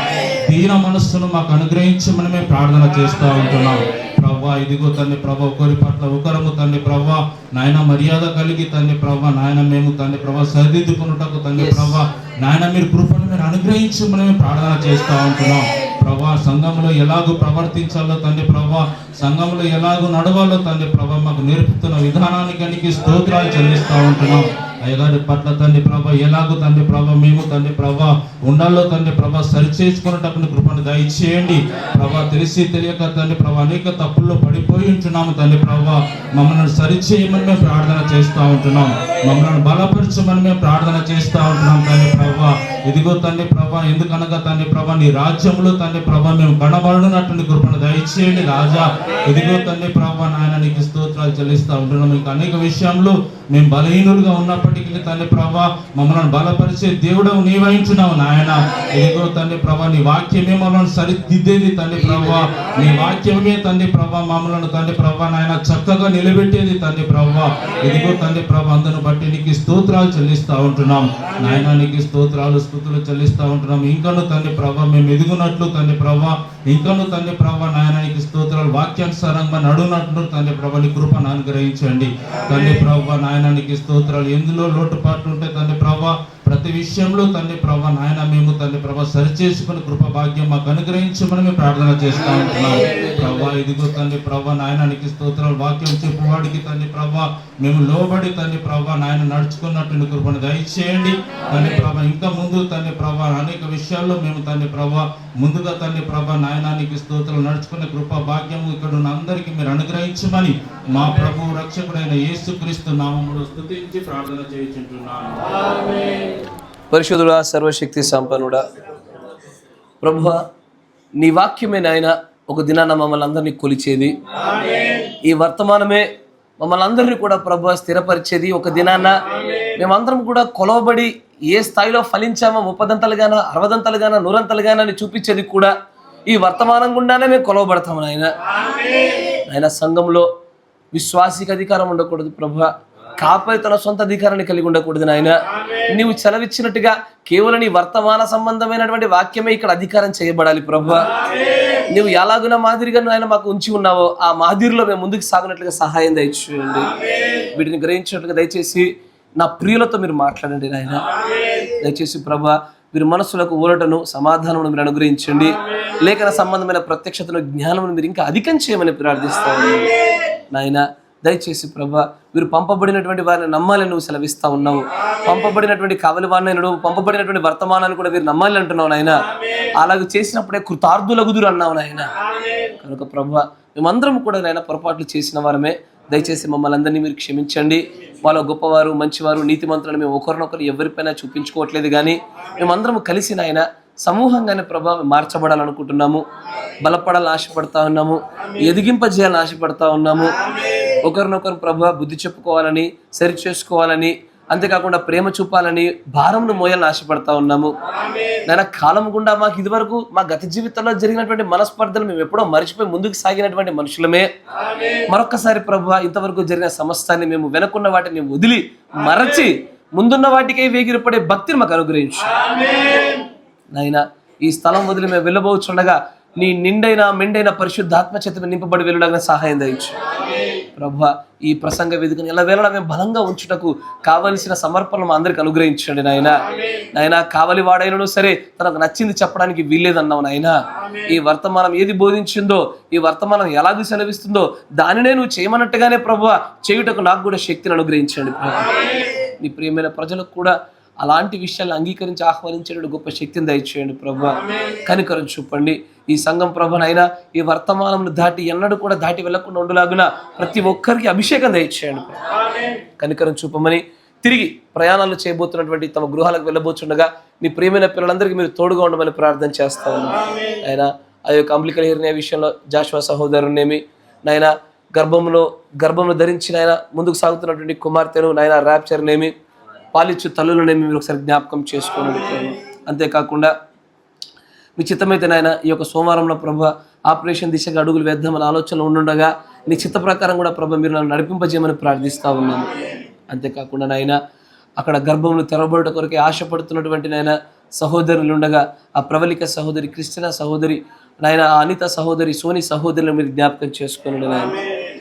Speaker 4: దీన మనస్సును మాకు అనుగ్రహించమని మేము ప్రార్థన చేస్తూ ఉంటున్నాం ప్రభా. ఇదిగో తండ్రి ప్రభా ఒకరి పట్ల ఒకరము తండ్రి ప్రభా నాయన మర్యాద కలిగి తండ్రి ప్రభా నాయన మేము తండ్రి ప్రభా సరిదిద్దుకున్నటకు తండ్రి ప్రభా నాయన మీరు కృపను మీరు అనుగ్రహించమని మేము ప్రార్థన చేస్తూ ఉంటున్నాం ప్రభా. సంఘంలో ఎలాగో ప్రవర్తించాలో తండ్రి ప్రభా, సంఘంలో ఎలాగో నడవాలో తండ్రి ప్రభా మాకు నేర్పుతున్న విధానానికి స్తోత్రాలు చెల్లిస్తూ ఉంటున్నాం. అయ్యగారి పట్ల తండ్రి ప్రభా ఎలాగో తండ్రి ప్రభా మేము తండ్రి ప్రభా ఉండాలో తండ్రి ప్రభా సరిచేసుకున్నటప్పుడు కృపను దయచేయండి ప్రభా. తెలిసి తెలియక తండ్రి ప్రభా అనేక తప్పుల్లో పడిపోయి ఉంటున్నాము తండ్రి ప్రభా. మమ్మల్ని సరిచేయమని మేము ప్రార్థన చేస్తూ ఉంటున్నాం. మమ్మల్ని బలపరచమని మేము ప్రార్థన చేస్తూ ఉంటున్నాం తండ్రి ప్రభా. ఇదిగో తండ్రి ప్రభా ఎందుకనగా తండ్రి ప్రభా నీ రాజ్యంలో తండ్రి ప్రభా మేము కనబడినటువంటి కృపను దయచేయండి రాజా. ఇదిగో తండ్రి ప్రభా నాయన నీకు స్తోత్రాలు చెల్లిస్తూ ఉంటున్నాం. ఇంకా అనేక విషయంలో మేము బలహీనులుగా ఉన్నప్పటికీ తండ్రి ప్రభా మమ్మల్ని బలపరిచే దేవుడు నీవహించున్నావు నాయన. ఇదిగో తండ్రి ప్రభా నీ వాక్యమే మమ్మల్ని సరిదిద్దేది తండ్రి ప్రభా. నీ వాక్యమే తండ్రి ప్రభా మమ్మల్ని తండ్రి ప్రభా నాయన చక్కగా నిలబెట్టేది తండ్రి ప్రభా. ఇదిగో తండ్రి ప్రభా అందును బట్టి నీకు స్తోత్రాలు చెల్లిస్తూ ఉంటున్నాం నాయన. నీకు స్తోత్రాలు స్తుతులు చెల్లిస్తూ ఉంటున్నాం. ఇంకను తండ్రి ప్రభా మేము ఎదుగునట్లు తండ్రి ప్రభా ఇంకను తండ్రి ప్రభా నాయన నీకు స్తోత్రాలు వాక్యానుసారంగా నడునట్లు తండ్రి ప్రభా నీ కృపను అనుగ్రహించండి తండ్రి ప్రభా నాయన నీకు స్తోత్రాలు. ఎందులో లోటుపాట్లు ఉంటే తండ్రి ప్రభా ప్రతి విషయంలో తండ్రి ప్రభా నాయన మేము తండ్రి ప్రభా సరిచేసుకుని కృప భాగ్యం మాకు అనుగ్రహించమని మేము ప్రార్థన చేస్తూ ఉంటున్నాం ప్రభా. ఇదిగో తండ్రి ప్రభా నాయన నీకు స్తోత్రాలు. వాక్యం చెప్పువాడికి తండ్రి ప్రభా మేము లోబడి తండ్రి ప్రభా నాయన నడుచుకున్నట్టు కృపను దయచేయండి తండ్రి ప్రభా. ఇంకా ముందు తండ్రి ప్రభా అనేక విషయాల్లో మేము తండ్రి ప్రభా ముందుగా తండ్రి ప్రభా నాయన నీకు స్తోత్రాలు నడుచుకునే కృప భాగ్యము ఇక్కడ ఉన్న అందరికీ మీరు అనుగ్రహించమని మా ప్రభు రక్షకుడైన యేసుక్రీస్తు నామములో స్తుతించి ప్రార్థన చేయుచుంటున్నాను.
Speaker 2: పరిశుద్ధుడా సర్వశక్తి సంపన్నుడా ప్రభువా నీ వాక్యమే నాయన ఒక దినాన మమ్మల్ని అందరినీ కొలిచేది. ఈ వర్తమానమే మమ్మల్ని అందరినీ కూడా ప్రభువా స్థిరపరిచేది. ఒక దినాన మేమందరం కూడా కొలవబడి ఏ స్థాయిలో ఫలించామో 30దంతలుగానో 60దంతలుగానో 100ంతలుగానో అని చూపించేది కూడా ఈ వర్తమానం గుండానే మేము కొలవబడతాము నాయన. ఆయన సంఘంలో విశ్వాసికి అధికారం ఉండకూడదు ప్రభువా. కాపరి తన సొంత అధికారాన్ని కలిగి ఉండకూడదు నాయన. నీవు సెలవిచ్చినట్టుగా కేవలం నీ వర్తమాన సంబంధమైనటువంటి వాక్యమే ఇక్కడ అధికారం చేయబడాలి ప్రభువా. నువ్వు ఎలాగున మాదిరిగా నాయన మాకు ఉంచి ఉన్నావో ఆ మాదిరిలో మేము ముందుకు సాగినట్లుగా సహాయం దయచేయండి. వీటిని గ్రహించినట్లుగా దయచేసి నా ప్రియులతో మీరు మాట్లాడండి నాయన. దయచేసి ప్రభువా మీరు మనస్సులకు ఊరటను సమాధానమును మీరు అనుగ్రహించండి. లేఖన సంబంధమైన ప్రత్యక్షతను జ్ఞానమును మీరు ఇంకా అధికం చేయమని ప్రార్థిస్తాను నాయన. దయచేసి ప్రభా మీరు పంపబడినటువంటి వారిని నమ్మాలని నువ్వు సెలవిస్తా ఉన్నావు. పంపబడినటువంటి కావలి వారిని నువ్వు పంపబడినటువంటి వర్తమానాన్ని కూడా మీరు నమ్మాలి అంటున్నావు నాయన. అలాగే చేసినప్పుడే కృతార్థులగుదురు అన్నావు నాయన. కనుక ప్రభా మేమందరం కూడా నాయన పొరపాట్లు చేసిన వారమే. దయచేసి మమ్మల్ని అందరినీ మీరు క్షమించండి. వాళ్ళ గొప్పవారు మంచివారు నీతిమంతులను మేము ఒకరినొకరు ఎవరిపైనా చూపించుకోవట్లేదు, కానీ మేమందరం కలిసి నాయన సమూహంగానే ప్రభావం మార్చబడాలనుకుంటున్నాము. బలపడాలని ఆశపడతా ఉన్నాము. ఎదిగింపజేయాలని ఆశపడతా ఉన్నాము. ఒకరినొకరు ప్రభా బుద్ధి చెప్పుకోవాలని, సరి చేసుకోవాలని, అంతేకాకుండా ప్రేమ చూపాలని, భారంను మోయాలని ఆశపడతా ఉన్నాము నాయన. కాలం గుండా మాకు ఇదివరకు మా గత జీవితంలో జరిగినటువంటి మనస్పర్ధలు మేము ఎప్పుడో మరిచిపోయి ముందుకు సాగినటువంటి మనుషులమే. మరొక్కసారి ప్రభా ఇంతవరకు జరిగిన సమస్తాన్ని మేము వెనకున్న వాటిని వదిలి మరచి ముందున్న వాటికే వేగిరపడే భక్తిని మాకు అనుగ్రహించు నాయన. ఈ స్థలం వదిలి మేము వెళ్ళబోచుండగా నీ నిండైన మెండైన పరిశుద్ధాత్మ చేత నింపబడి వెళ్ళడానికి సహాయం దయచు ప్రభా. ఈ ప్రసంగ వేదికను ఎలా వేళ మేము బలంగా ఉంచుటకు కావలసిన సమర్పణలు మా అందరికి అనుగ్రహించండి నాయన. నాయన కావలి వాడైనను సరే తనకు నచ్చింది చెప్పడానికి వీల్లేదన్నావు నాయన. ఈ వర్తమానం ఏది బోధించిందో, ఈ వర్తమానం ఎలాగూ సెలవిస్తుందో దానినే నువ్వు చేయమన్నట్టుగానే ప్రభువా చేయుటకు నాకు కూడా శక్తిని అనుగ్రహించండి ప్రభా. నీ ప్రియమైన ప్రజలకు కూడా అలాంటి విషయాలను అంగీకరించి ఆహ్వానించేటువంటి గొప్ప శక్తిని దయచేయండి ప్రభు. కనికరం చూపండి ఈ సంఘం ప్రభునైనా ఈ వర్తమానం దాటి ఎన్నడూ కూడా దాటి వెళ్లకుండా ఉండలాగున ప్రతి ఒక్కరికి అభిషేకం దయచేయండి ప్రభు. కనికరం చూపమని తిరిగి ప్రయాణాలు చేయబోతున్నటువంటి తమ గృహాలకు వెళ్ళబోతుండగా నీ ప్రియమైన పిల్లలందరికీ మీరు తోడుగా ఉండమని ప్రార్థన చేస్తా ఉన్నాను. ఆయన ఆ యొక్క అంబ్లికల్ హెర్నియా విషయంలో జాషువా సహోదరునేమి నాయన గర్భంలో ధరించిన ఆయన ముందుకు సాగుతున్నటువంటి కుమార్తెను నాయన ర్యాప్చర్నేమి పాలిచ్చు తల్లులనేమి మీరు ఒకసారి జ్ఞాపకం చేసుకోండి. అంతేకాకుండా మీ చిత్తమైతే నాయన ఈ యొక్క సోమవారంలో ప్రభు ఆపరేషన్ దిశగా అడుగులు వేద్దామని ఆలోచనలు ఉండుండగా నీ చిత్త ప్రకారం కూడా ప్రభు మీరు నన్ను నడిపింపజేయమని ప్రార్థిస్తూ ఉన్నాను. అంతేకాకుండా నాయన అక్కడ గర్భంలో తెరవబడుట కొరకే ఆశపడుతున్నటువంటి నాయన సహోదరులు ఉండగా ఆ ప్రవళిక సహోదరి, క్రిస్టినా సహోదరి, నాయన ఆ అనిత సహోదరి, సోని సహోదరులను మీరు జ్ఞాపకం చేసుకోండి నాయన.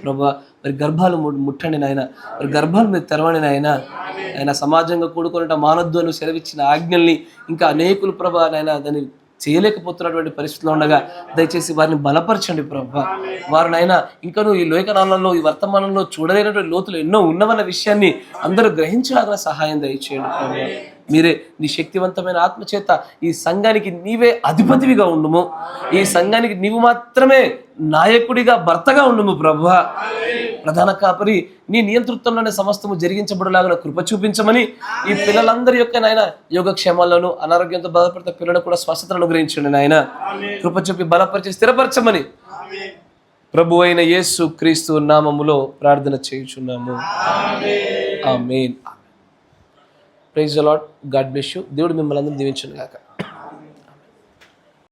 Speaker 2: ప్రభు మరి గర్భాలు ముట్టండి నాయన, మరి గర్భాలు మీరు తెరవండి నాయన. ఆయన సమాజంగా కూడుకున్నట్టు మానొద్దు అని సెలవిచ్చిన ఆజ్ఞల్ని ఇంకా అనేకులు ప్రభు నాయన దాన్ని చేయలేకపోతున్నటువంటి పరిస్థితిలో ఉండగా దయచేసి వారిని బలపరచండి ప్రభు. వారు నాయన ఇంకనూ ఈ లేఖనాలలో ఈ వర్తమానంలో చూడలేనటువంటి లోతులు ఎన్నో ఉన్నవన్న విషయాన్ని అందరూ గ్రహించడానికి సహాయం దయచేయండి ప్రభు. మీరే నీ శక్తివంతమైన ఆత్మచేత ఈ సంఘానికి నీవే అధిపతివిగా ఉండుము. ఈ సంఘానికి నీవు మాత్రమే నాయకుడిగా, భర్తగా ఉండుము ప్రభు. ప్రధాన కాపరి నీ నియంతృత్వంలోనే సమస్తము జరిగించబడలాగా కృప చూపించమని ఈ పిల్లలందరి యొక్క నాయన యోగక్షేమాల్లోనూ అనారోగ్యంతో బాధపడుతున్న పిల్లలకు కూడా స్వస్థతను అనుగ్రహించండి నాయన. కృప చూపి బలపరిచి స్థిరపరచమని ప్రభు అయిన యేసు క్రీస్తు నామములో ప్రార్థన చేయుచున్నాము. ఆమేన్. Praise the Lord. God bless you. దేవుడు మిమ్మల్ని అందరినీ దీవించును గాక.